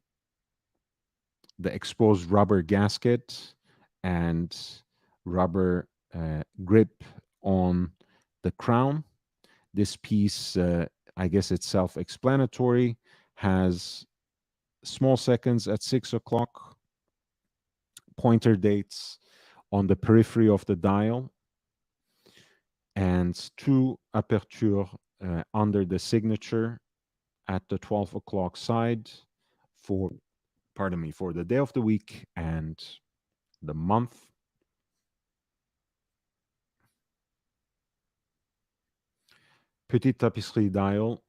Speaker 1: the exposed rubber gasket, and rubber grip on the crown. This piece, I guess it's self explanatory, has small seconds at 6 o'clock, pointer dates on the periphery of the dial, and two aperture under the signature at the 12 o'clock side for, pardon me, for the day of the week and the month. Petite tapisserie dial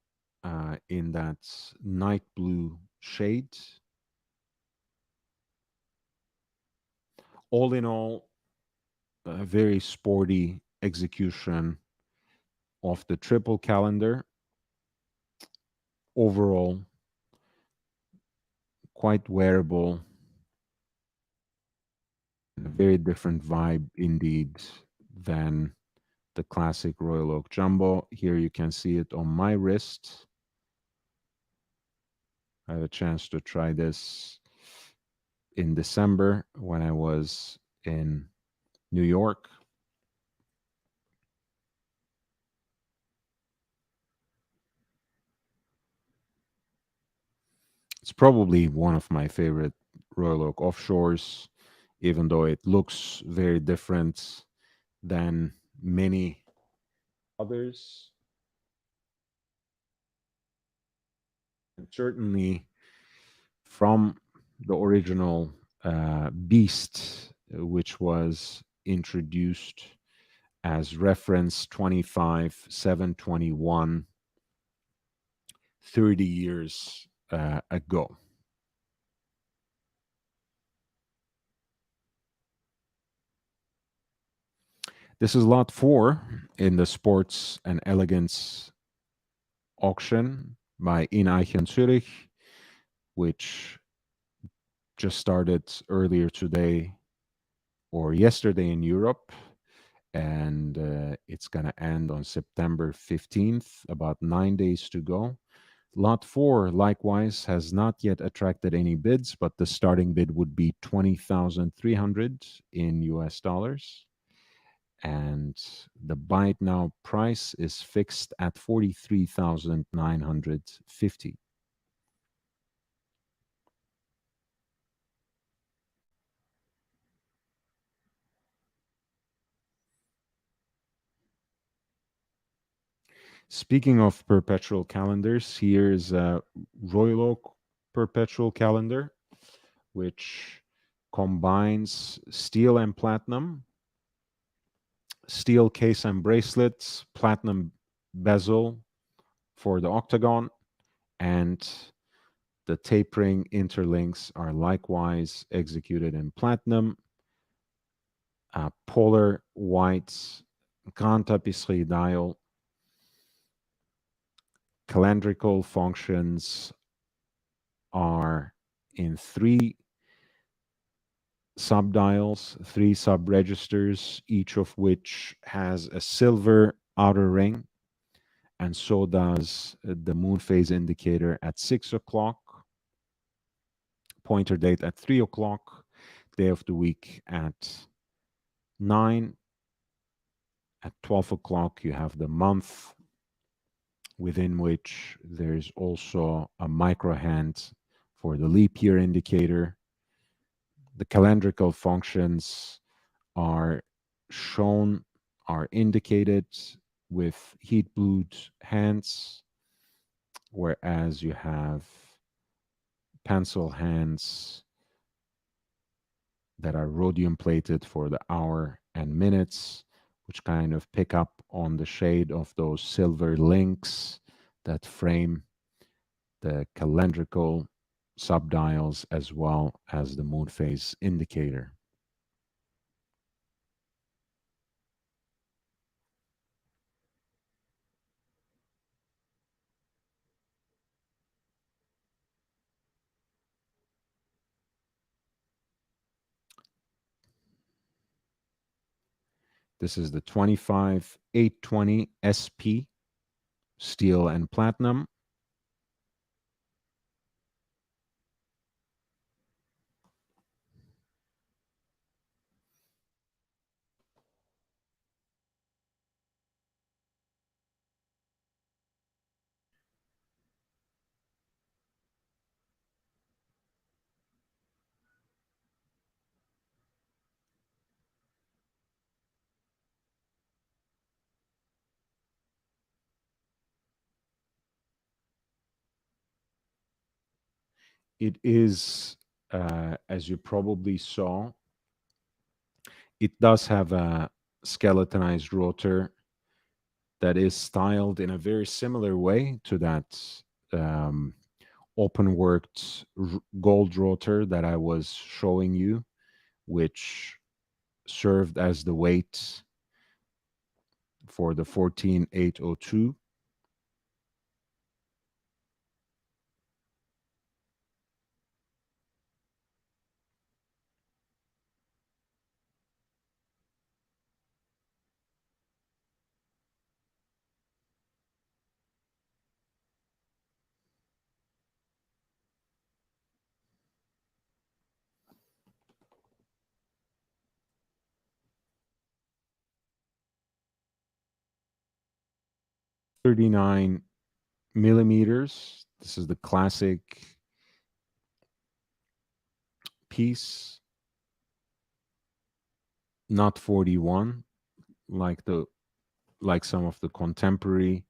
Speaker 1: in that night blue shade. All in all, a very sporty execution of the triple calendar. Overall, quite wearable. A very different vibe indeed than the classic Royal Oak Jumbo. Here you can see it on my wrist. I had a chance to try this in December when I was in New York. It's probably one of my favorite Royal Oak offshores, even though it looks very different than many others. And certainly from the original Beast, which was introduced as reference 25/7/21, 30 years ago. This is lot 4 in the Sports and Elegance auction by Ineichen Zürich, which just started earlier today or yesterday in Europe. And it's going to end on September 15th, about 9 days to go. Lot 4, likewise, has not yet attracted any bids, but the starting bid would be 20,300 in US dollars. And the buy it now price is fixed at 43,950. Speaking of perpetual calendars, here's a Royal Oak perpetual calendar, which combines steel and platinum, steel case and bracelets, platinum bezel for the octagon, and the tapering interlinks are likewise executed in platinum. Polar white Grand Tapisserie dial. Calendrical functions are in 3 subdials, 3 sub-registers, each of which has a silver outer ring, and so does the moon phase indicator at 6 o'clock, pointer date at 3 o'clock, day of the week at 9. At 12 o'clock, you have the month, within which there's also a micro hand for the leap year indicator. The calendrical functions are shown, are indicated with heat blued hands, whereas you have pencil hands that are rhodium plated for the hour and minutes, which kind of pick up on the shade of those silver links that frame the calendrical subdials as well as the moon phase indicator. This is the 25820 SP, steel and platinum. It is, as you probably saw, it does have a skeletonized rotor that is styled in a very similar way to that um, open worked gold rotor that I was showing you, which served as the weight for the 14802. $39 millimeters. This is the classic piece, not 41 like some of the contemporary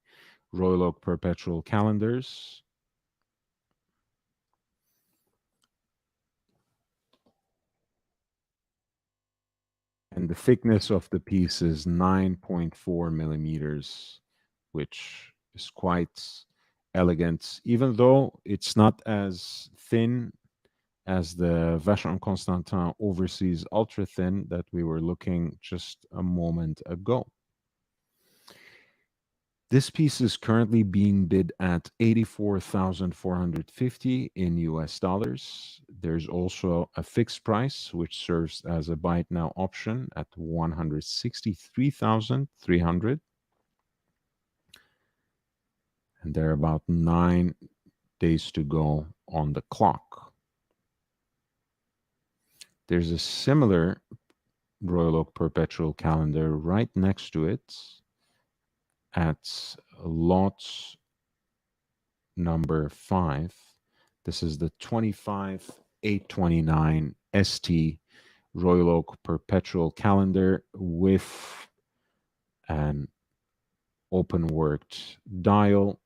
Speaker 1: Royal Oak perpetual calendars. And the thickness of the piece is 9.4 millimeters, which is quite elegant, even though it's not as thin as the Vacheron Constantin Overseas Ultra Thin that we were looking just a moment ago. This piece is currently being bid at 84,450 in US dollars. There's also a fixed price, which serves as a buy it now option at 163,300. And there are about 9 days to go on the clock. There's a similar Royal Oak perpetual calendar right next to it at lot number 5. This is the 25829 ST Royal Oak perpetual calendar with an open worked dial.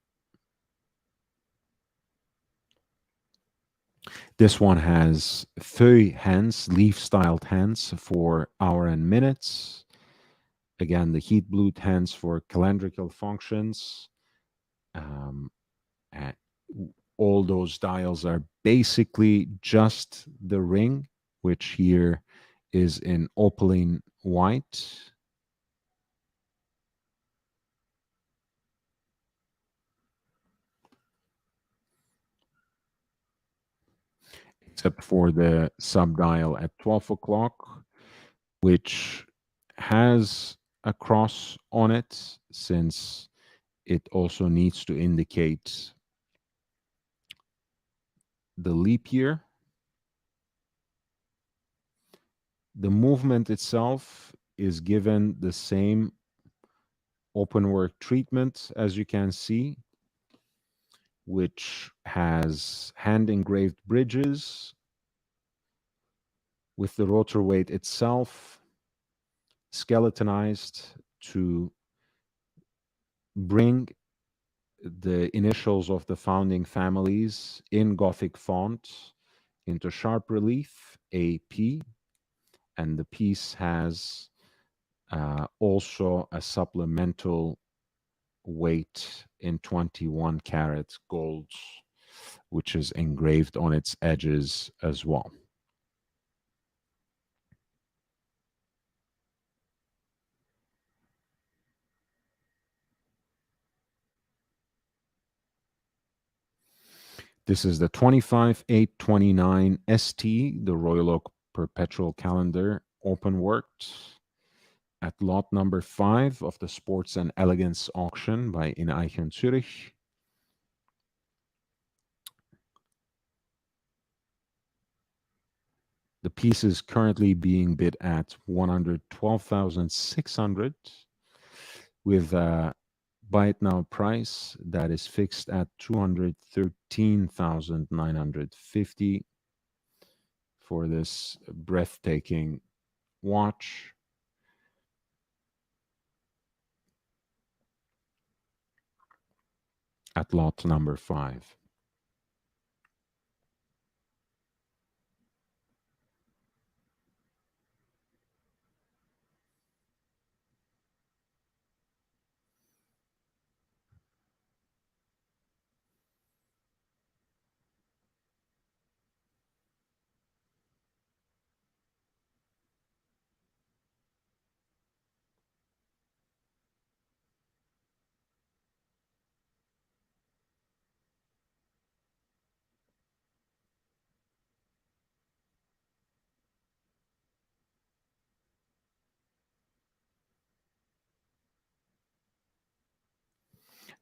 Speaker 1: This one has feuille hands, leaf styled hands for hour and minutes. Again, the heat blued hands for calendrical functions. And all those dials are basically just the ring, which here is in opaline white. Except for the subdial at 12 o'clock, which has a cross on it, since it also needs to indicate the leap year. The movement itself is given the same open work treatment, as you can see, which has hand engraved bridges with the rotor weight itself skeletonized to bring the initials of the founding families in Gothic font into sharp relief, AP, and the piece has also a supplemental weight in 21 karat gold, which is engraved on its edges as well. This is the 25/8/29 ST, the Royal Oak Perpetual Calendar, open worked at lot number 5 of the Sports and Elegance auction by Ineichen, Zürich. The piece is currently being bid at 112,600 with a buy it now price that is fixed at 213,950 for this breathtaking watch. At lot number 5.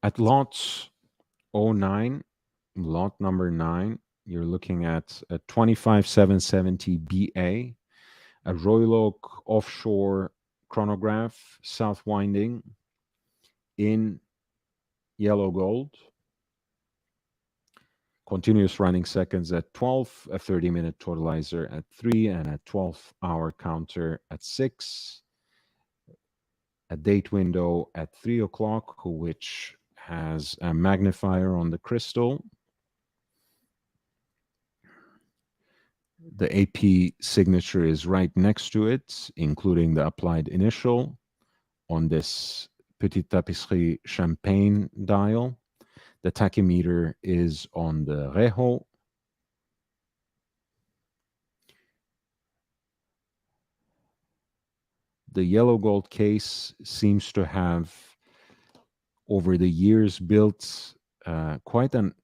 Speaker 1: At lot 09, lot number 9, you're looking at a 25770 BA, a Royal Oak offshore chronograph, south winding in yellow gold. Continuous running seconds at 12, a 30-minute totalizer at 3, and a 12-hour counter at 6. A date window at 3 o'clock, which has a magnifier on the crystal. The AP signature is right next to it, including the applied initial on this Petite Tapisserie Champagne dial. The tachymeter is on the Reho. The yellow gold case seems to have, over the years, built quite a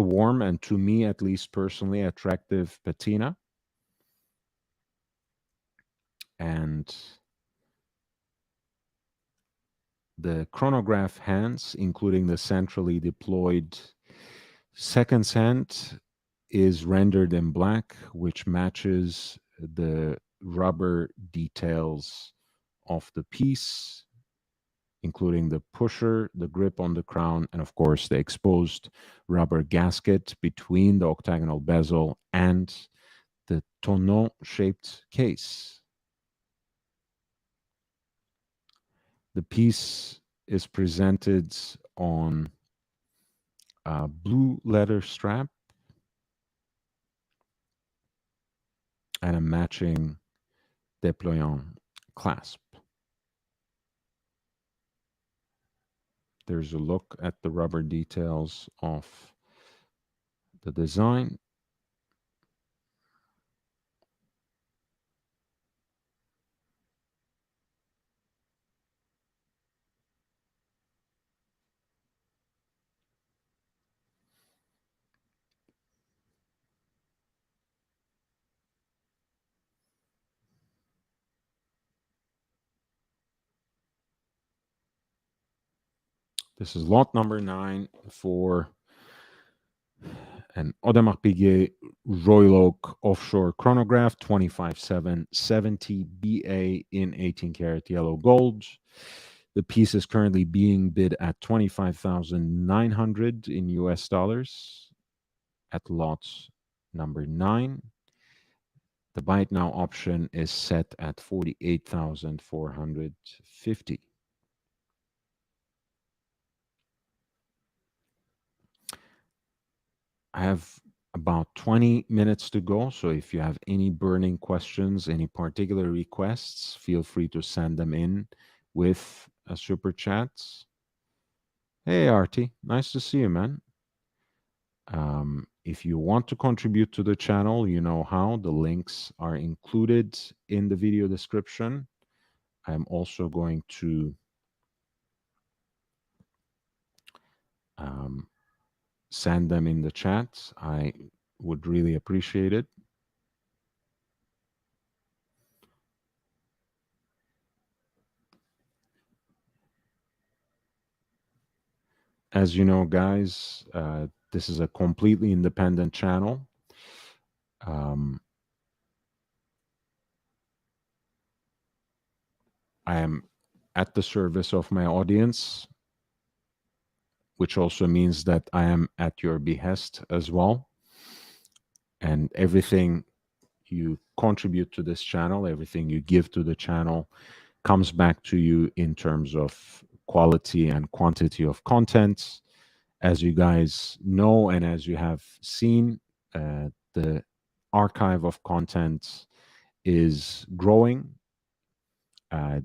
Speaker 1: warm and, to me at least personally, attractive patina. And the chronograph hands, including the centrally deployed seconds hand, is rendered in black, which matches the rubber details of the piece, including the pusher, the grip on the crown, and of course the exposed rubber gasket between the octagonal bezel and the tonneau-shaped case. The piece is presented on a blue leather strap and a matching déployant clasp. There's a look at the rubber details of the design. This is lot number 9 for an Audemars Piguet Royal Oak offshore chronograph, 25770 BA in 18 karat yellow gold. The piece is currently being bid at 25,900 in US dollars at lot number 9. The buy it now option is set at 48,450. I have about 20 minutes to go. So if you have any burning questions, any particular requests, feel free to send them in with a super chat. Hey, Artie, nice to see you, man. If you want to contribute to the channel, you know how. The links are included in the video description. I'm also going to um, send them in the chat. I would really appreciate it. As you know, guys, this is a completely independent channel. I am at the service of my audience, which also means that I am at your behest as well. And everything you contribute to this channel, everything you give to the channel comes back to you in terms of quality and quantity of content. As you guys know, and as you have seen, the archive of content is growing.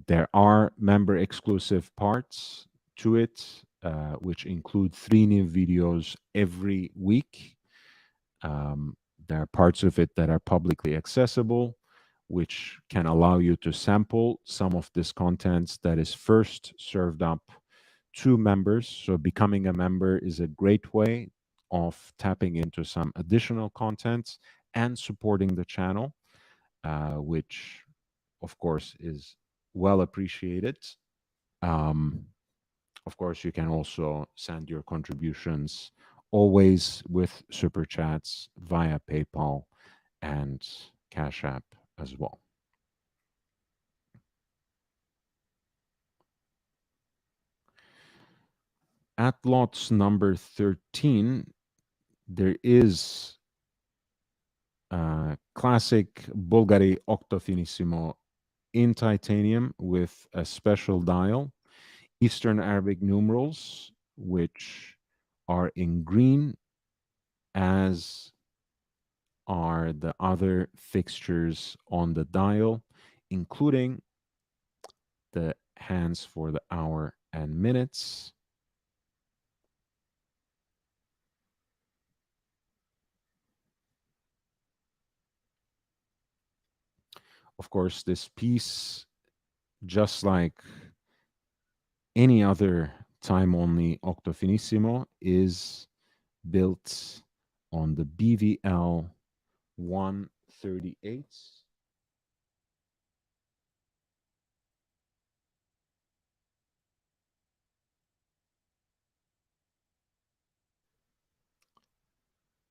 Speaker 1: There are member exclusive parts to it, which include 3 new videos every week. There are parts of it that are publicly accessible, which can allow you to sample some of this content that is first served up to members. So becoming a member is a great way of tapping into some additional content and supporting the channel, which of course is well appreciated. Um, of course, you can also send your contributions always with super chats via PayPal and Cash App as well. At lots number 13, there is classic Bulgari Octofinissimo in titanium with a special dial, Eastern Arabic numerals, which are in green, as are the other fixtures on the dial, including the hands for the hour and minutes. Of course, this piece, just like any other time only Octofinissimo, is built on the BVL 138.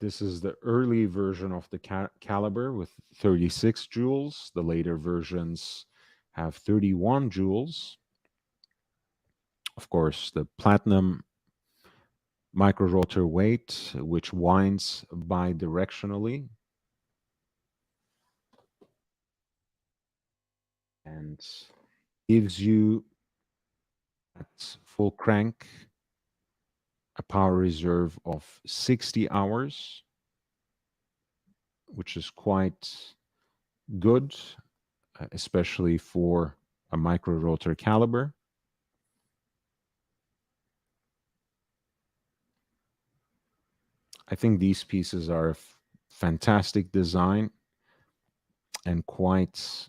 Speaker 1: This is the early version of the caliber with 36 joules. The later versions have 31 joules. Of course, the platinum micro rotor weight, which winds bidirectionally and gives you at full crank a power reserve of 60 hours, which is quite good, especially for a micro rotor caliber. I think these pieces are a fantastic design and quite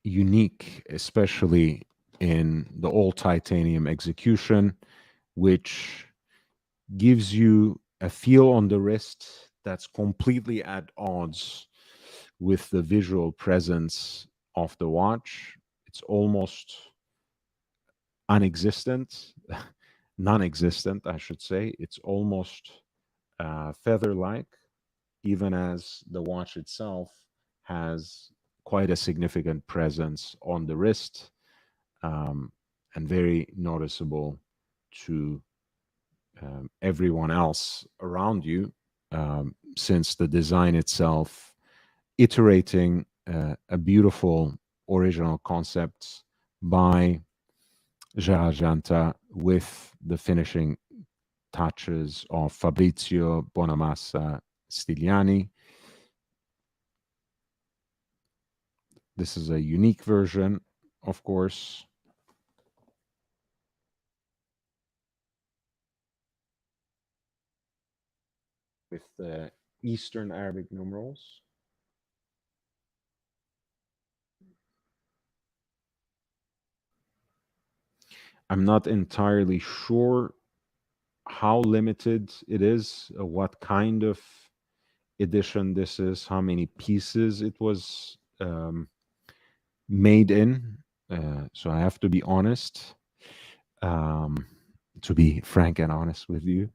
Speaker 1: unique, especially in the all titanium execution, which gives you a feel on the wrist that's completely at odds with the visual presence of the watch. It's almost unexistent, non-existent, I should say. It's almost feather-like, even as the watch itself has quite a significant presence on the wrist, and very noticeable to everyone else around you. since the design itself, iterating a beautiful original concept by Gerard Janta with the finishing touches of Fabrizio Bonamassa Stigliani. This is a unique version, of course. With the Eastern Arabic numerals. I'm not entirely sure how limited it is, what kind of edition this is, how many pieces it was made in. So I have to be honest, to be frank and honest with you.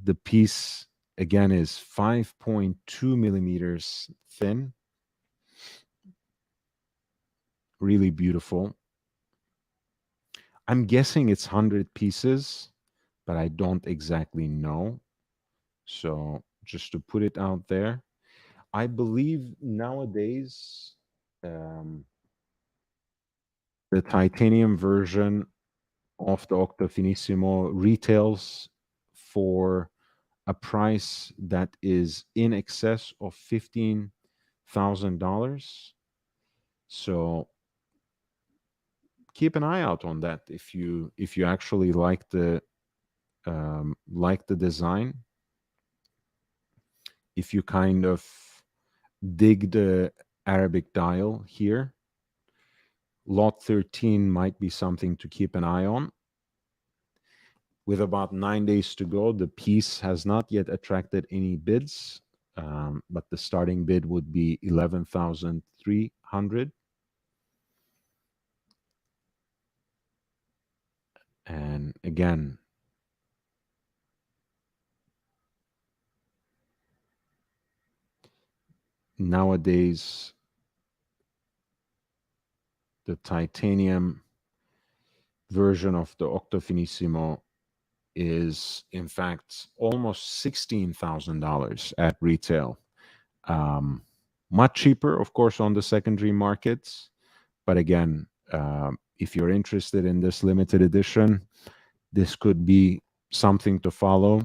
Speaker 1: The piece, again, is 5.2 millimeters thin. Really beautiful. I'm guessing it's 100 pieces, but I don't exactly know. So just to put it out there, I believe nowadays the titanium version of the Octofinissimo retails for a price that is in excess of $15,000. So keep an eye out on that if you actually like the design, if you kind of dig the Arabic dial here. Lot 13 might be something to keep an eye on. With about 9 days to go, the piece has not yet attracted any bids, but the starting bid would be 11,300. And again, nowadays, the titanium version of the Octofinissimo is, in fact, almost $16,000 at retail. Much cheaper, of course, on the secondary markets. But again, if you're interested in this limited edition, this could be something to follow,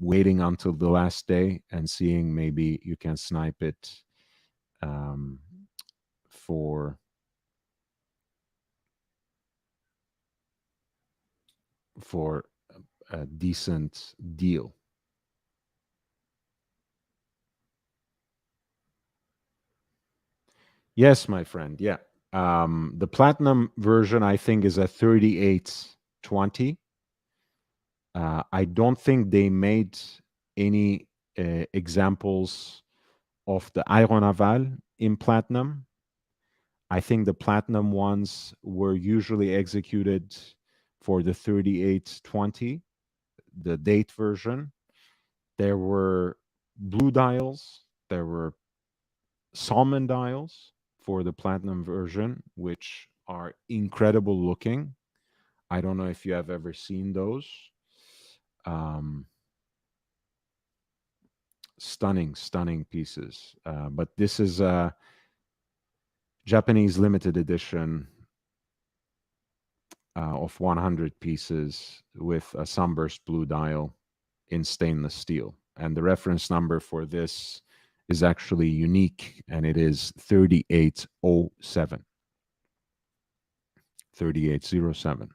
Speaker 1: waiting until the last day and seeing maybe you can snipe it for a decent deal. Yes, my friend. Yeah. The platinum version, I think, is a 3820. I don't think they made any examples of the aéronaval in platinum. I think the platinum ones were usually executed for the 3820, the date version. There were blue dials, there were salmon dials for the platinum version, which are incredible looking. I don't know if you have ever seen those. Stunning pieces. But this is a Japanese limited edition of 100 pieces with a sunburst blue dial in stainless steel. And the reference number for this is actually unique, and it is 3807. 3807.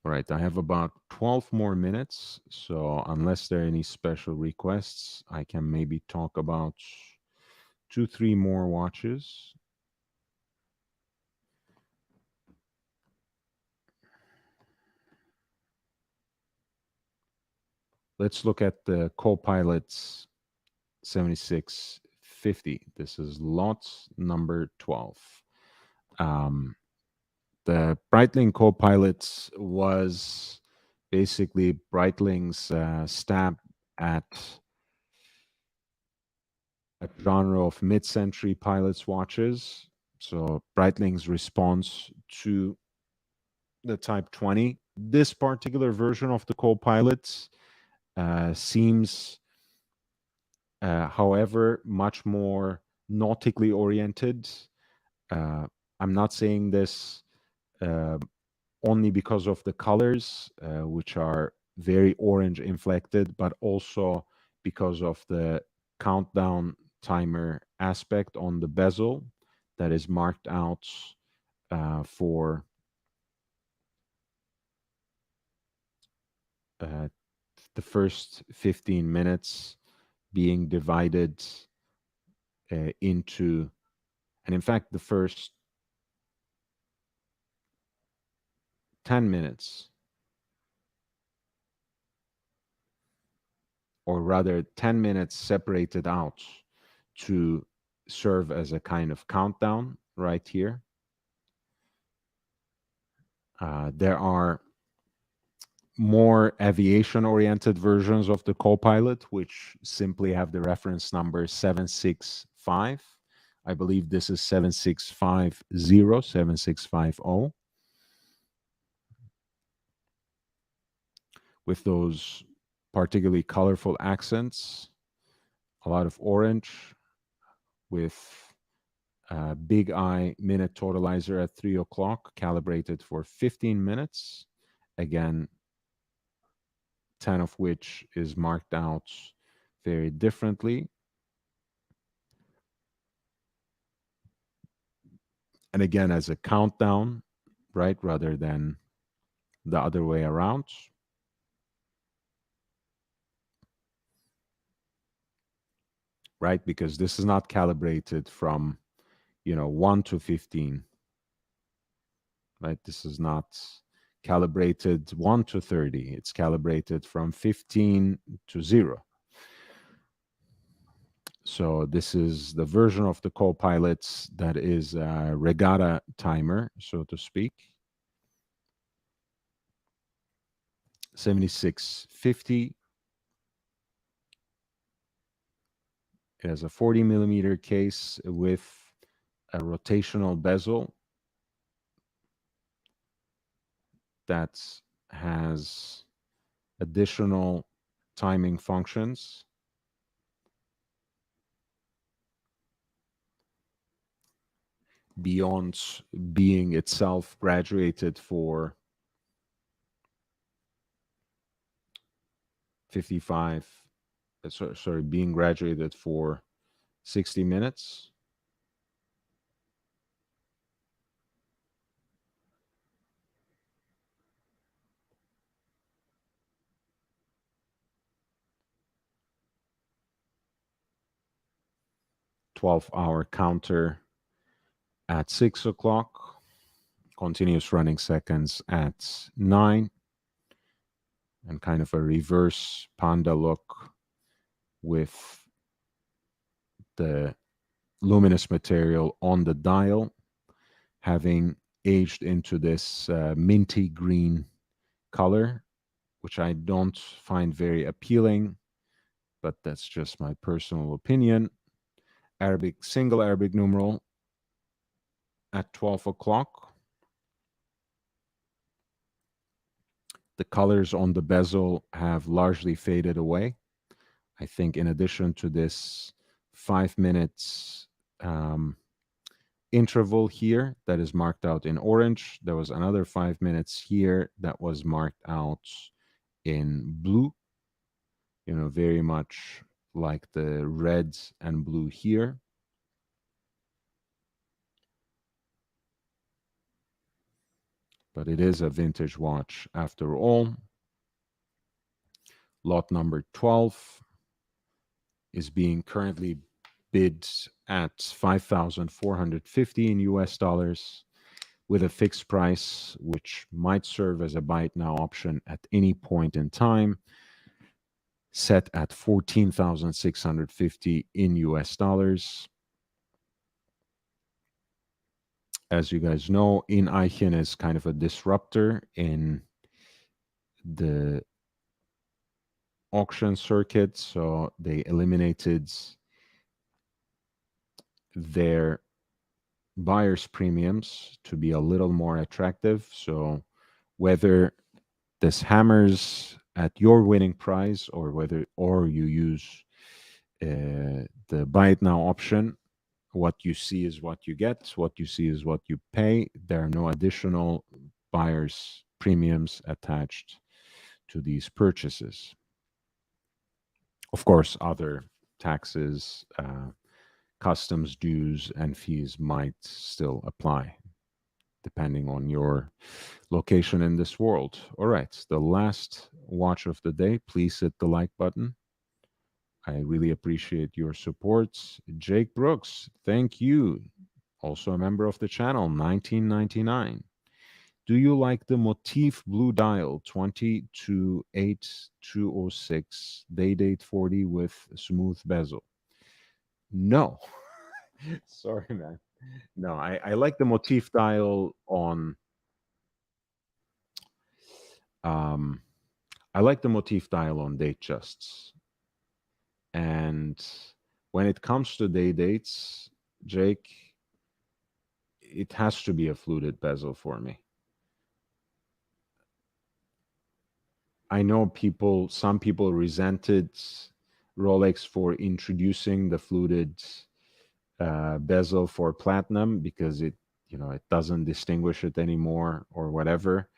Speaker 1: All right, I have about 12 more minutes. So unless there are any special requests, I can maybe talk about 2, 3 more watches. Let's look at the Copilot's 7650. This is lot number 12. The Breitling Copilot was basically Breitling's stab at a genre of mid-century pilots watches. So Breitling's response to the Type 20. This particular version of the Copilot seems, however, much more nautically oriented. I'm not saying this uh, only because of the colors, which are very orange inflected, but also because of the countdown timer aspect on the bezel that is marked out for the first 15 minutes being divided into, and in fact, the first 10 minutes, or rather 10 minutes separated out to serve as a kind of countdown right here. There are more aviation-oriented versions of the Copilot, which simply have the reference number 765. I believe this is 7650, 7650, with those particularly colorful accents, a lot of orange, with big eye minute totalizer at 3 o'clock, calibrated for 15 minutes. Again, 10 of which is marked out very differently. And again, as a countdown, right, rather than the other way around. Right, because this is not calibrated from, 1 to 15. Right, this is not calibrated 1 to 30. It's calibrated from 15 to 0. So this is the version of the Copilot that is a regatta timer, so to speak. 7650. It has a 40 millimeter case with a rotational bezel that has additional timing functions. Beyond being itself graduated for 55, sorry, being graduated for 60 minutes. $12-hour counter at 6 o'clock, continuous running seconds at 9, and kind of a reverse panda look with the luminous material on the dial having aged into this minty green color, which I don't find very appealing, but that's just my personal opinion. Single Arabic numeral at 12 o'clock. The colors on the bezel have largely faded away. I think in addition to this 5 minutes interval here that is marked out in orange, there was another 5 minutes here that was marked out in blue, very much like the red and blue here. But it is a vintage watch after all. Lot number 12 is being currently bid at $5,450 in US dollars, with a fixed price, which might serve as a buy it now option at any point in time, set at $14,650 in US dollars. As you guys know, Ineichen is kind of a disruptor in the auction circuit, so they eliminated their buyer's premiums to be a little more attractive. So whether this hammers at your winning price or you use the buy it now option, what you see is what you get, what you see is what you pay. There are no additional buyer's premiums attached to these purchases. Of course, other taxes, customs dues, and fees might still apply depending on your location in this world. All right, the last watch of the day. Please hit the like button. I really appreciate your support. Jake Brooks, thank you. Also a member of the channel, 1999. Do you like the Motif Blue Dial 20 to 8206 Day Date 40 with smooth bezel? No. Sorry, man. No, I like the Motif dial on um I like the Motif dial on date justs. And when it comes to day dates, Jake, it has to be a fluted bezel for me. I know some people resented Rolex for introducing the fluted bezel for platinum because it doesn't distinguish it anymore or whatever.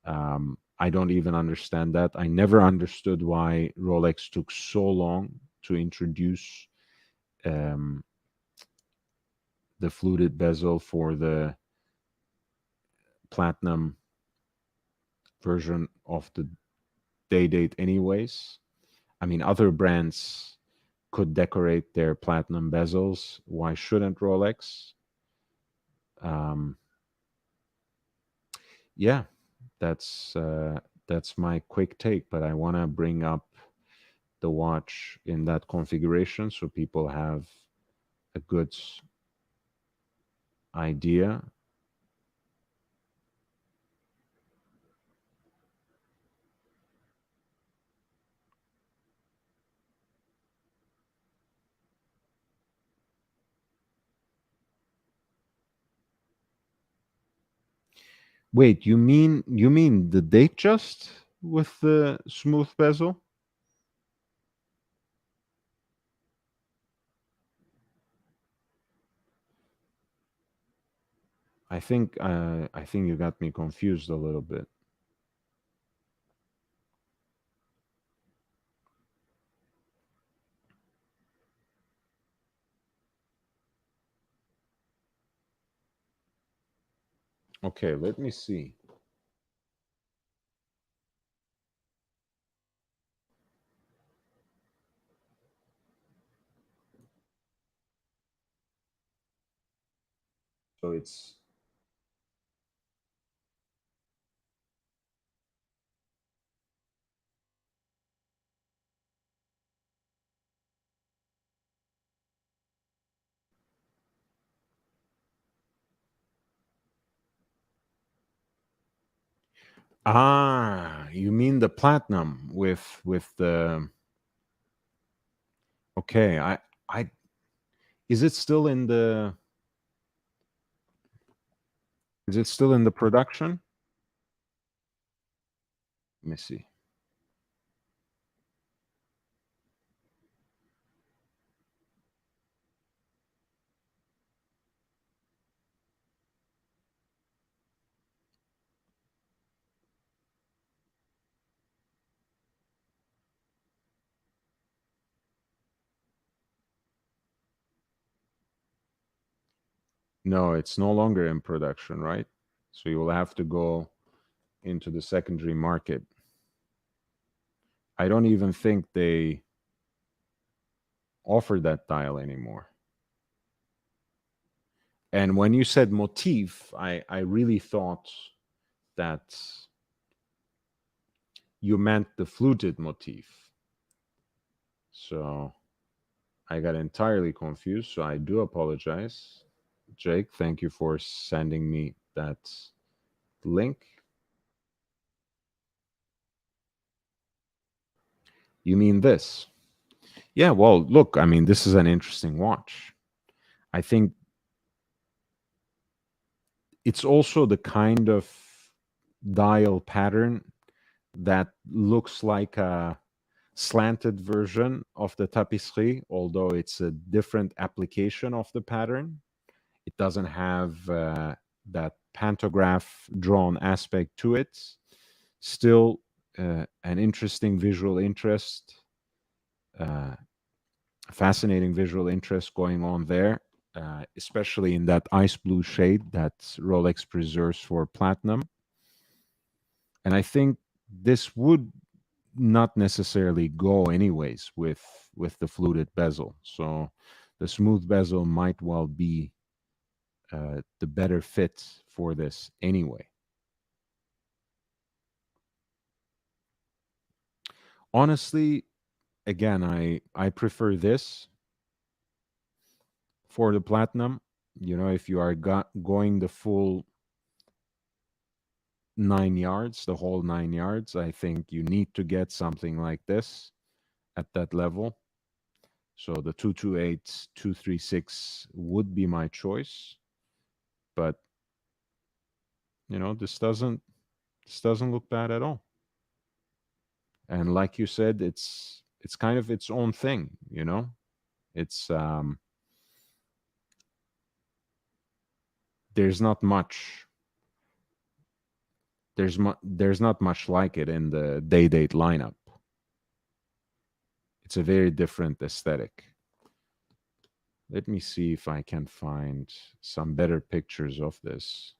Speaker 1: I don't even understand that. I never understood why Rolex took so long to introduce um, the fluted bezel for the platinum version of the day date anyways. I mean, other brands could decorate their platinum bezels. Why shouldn't Rolex? Um, yeah, that's my quick take. But I want to bring up the watch in that configuration so people have a good idea. Wait, you mean the date just with the smooth bezel? I think you got me confused a little bit. Okay, let me see. So it's you mean the platinum with the okay, I is it still in the is it still in the production? Let me see. No, it's no longer in production, right? So you will have to go into the secondary market. I don't even think they offer that dial anymore. And when you said motif, I really thought that you meant the fluted motif. So I got entirely confused. So I do apologize. Jake, thank you for sending me that link. You mean this? Yeah, well, look, I mean, this is an interesting watch. I think it's also the kind of dial pattern that looks like a slanted version of the tapisserie, although it's a different application of the pattern. It doesn't have that pantograph drawn aspect to it. Still, an interesting visual interest, uh, fascinating visual interest going on there, especially in that ice blue shade that Rolex preserves for platinum. And I think this would not necessarily go anyways with the fluted bezel. So the smooth bezel might well be the better fit for this anyway. Honestly, again, I prefer this for the platinum. You know, if you are going the full 9 yards, the whole 9 yards, I think you need to get something like this at that level. So the 228, 236 would be my choice, but you know, this doesn't look bad at all. And like you said, it's kind of its own thing, you know. It's there's not much there's not much like it in the day date lineup. It's a very different aesthetic. Let me see if I can find some better pictures of this.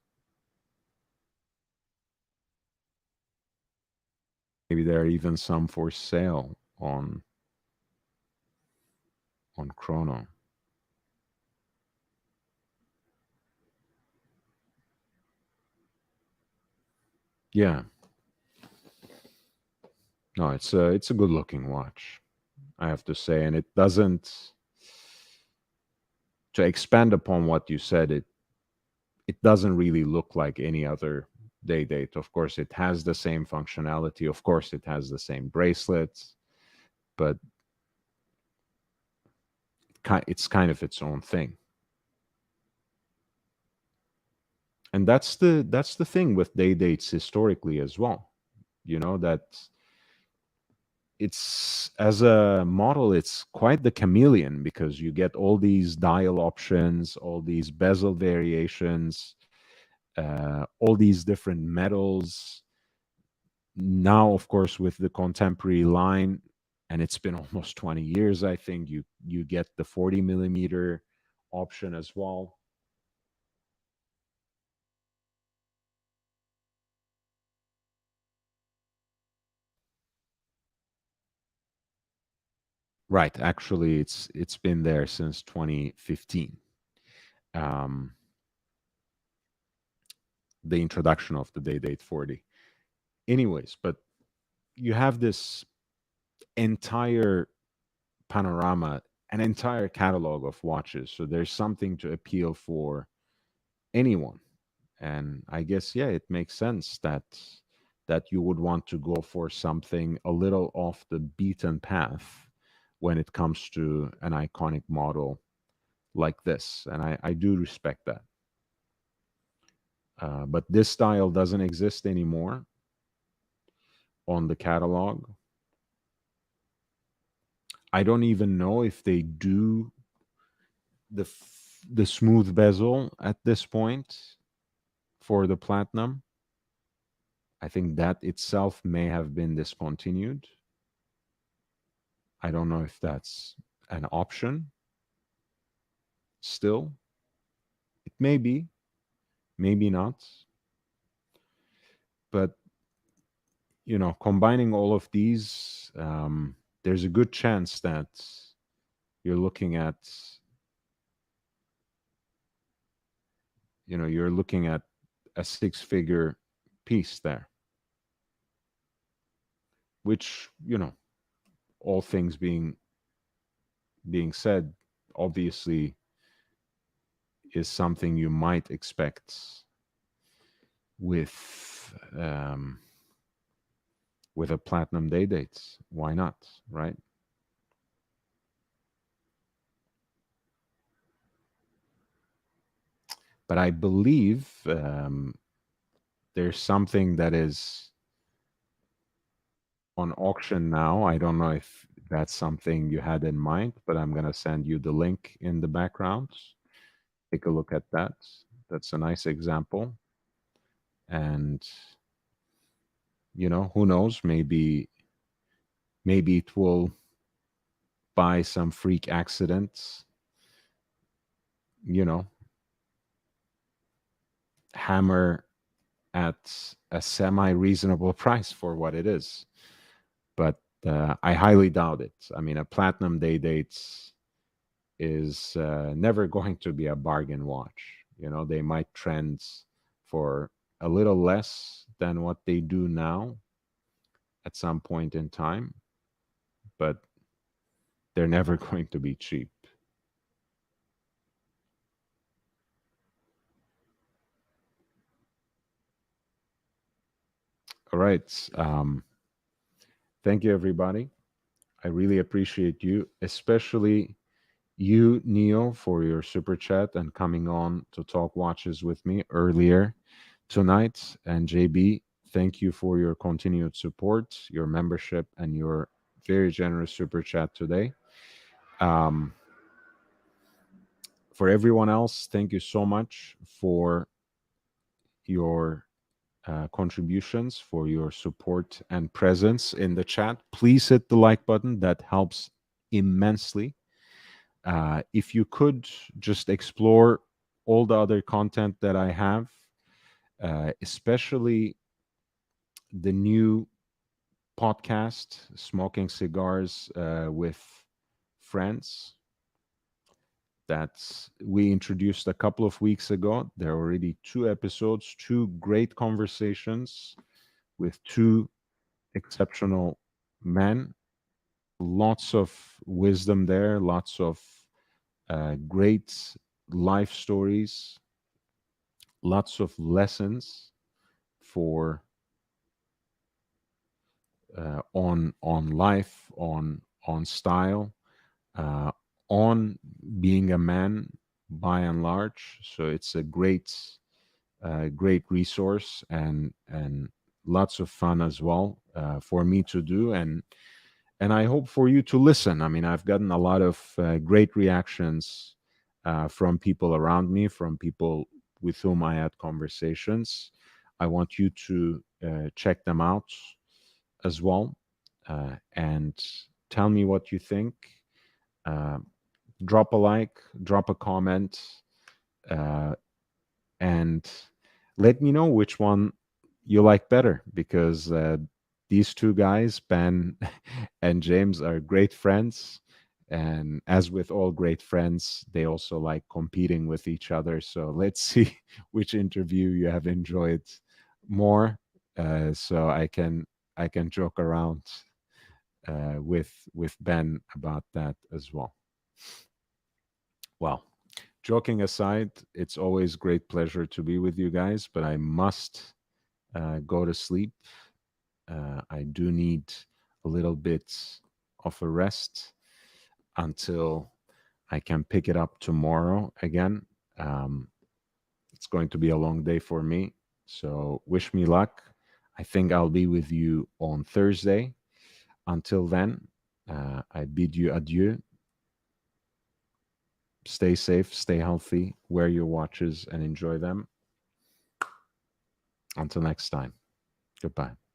Speaker 1: Maybe there are even some for sale on Chrono. Yeah, no, it's a good looking watch, I have to say, and it doesn't. To expand upon what you said, it doesn't really look like any other day date. Of course, it has the same functionality. Of course, it has the same bracelets, but it's kind of its own thing. And that's the thing with day dates historically as well. You know that it's as a model, it's quite the chameleon because you get all these dial options, all these bezel variations, all these different metals. Now, of course, with the contemporary line, and it's been almost 20 years, I think you get the 40 millimeter option as well. Right. Actually, it's been there since 2015. Um, the introduction of the day date 40. Anyways, but you have this entire panorama, an entire catalog of watches. So there's something to appeal for anyone. And I guess yeah, it makes sense that you would want to go for something a little off the beaten path when it comes to an iconic model like this. And I do respect that. But this style doesn't exist anymore on the catalog. I don't even know if they do the smooth bezel at this point for the platinum. I think that itself may have been discontinued. I don't know if that's an option still. It may be, maybe not. But you know, combining all of these, there's a good chance that you're looking at, you're looking at a six-figure piece there, which all things being said, obviously is something you might expect with with a platinum day date. Why not, right? but I believe there's something that is on auction now. I don't know if that's something you had in mind, but I'm going to send you the link in the background. Take a look at that. That's a nice example. And, who knows? Maybe it will, by some freak accidents, you know, hammer at a semi reasonable price for what it is. But I highly doubt it. I mean, a platinum day dates is never going to be a bargain watch. They might trend for a little less than what they do now at some point in time, but they're never going to be cheap. All right. Thank you, everybody. I really appreciate you, especially you, Neo, for your super chat and coming on to talk watches with me earlier tonight. And JB, thank you for your continued support, your membership, and your very generous super chat today. Um, for everyone else, thank you so much for your contributions, for your support and presence in the chat. Please hit the like button, that helps immensely. If you could just explore all the other content that I have, especially the new podcast, Smoking Cigars with Friends, that we introduced a couple of weeks ago. There are already 2 episodes, 2 great conversations with 2 exceptional men. Lots of wisdom there, lots of great life stories, lots of lessons for on life, on style, uh, on being a man by and large. So it's a great resource, and lots of fun as well for me to do, and I hope for you to listen. I mean, I've gotten a lot of great reactions from people around me, from people with whom I had conversations. I want you to check them out as well, and tell me what you think. Uh, Drop a like, drop a comment, uh, and let me know which one you like better, because these 2 guys, Ben and James, are great friends. And as with all great friends, they also like competing with each other. So let's see which interview you have enjoyed more, so I can joke around with Ben about that as well. Well, joking aside, it's always great pleasure to be with you guys, but I must go to sleep. I do need a little bit of a rest until I can pick it up tomorrow again. Um, it's going to be a long day for me. So wish me luck. I think I'll be with you on Thursday. Until then, I bid you adieu. Stay safe, stay healthy, wear your watches, and enjoy them. Until next time, goodbye.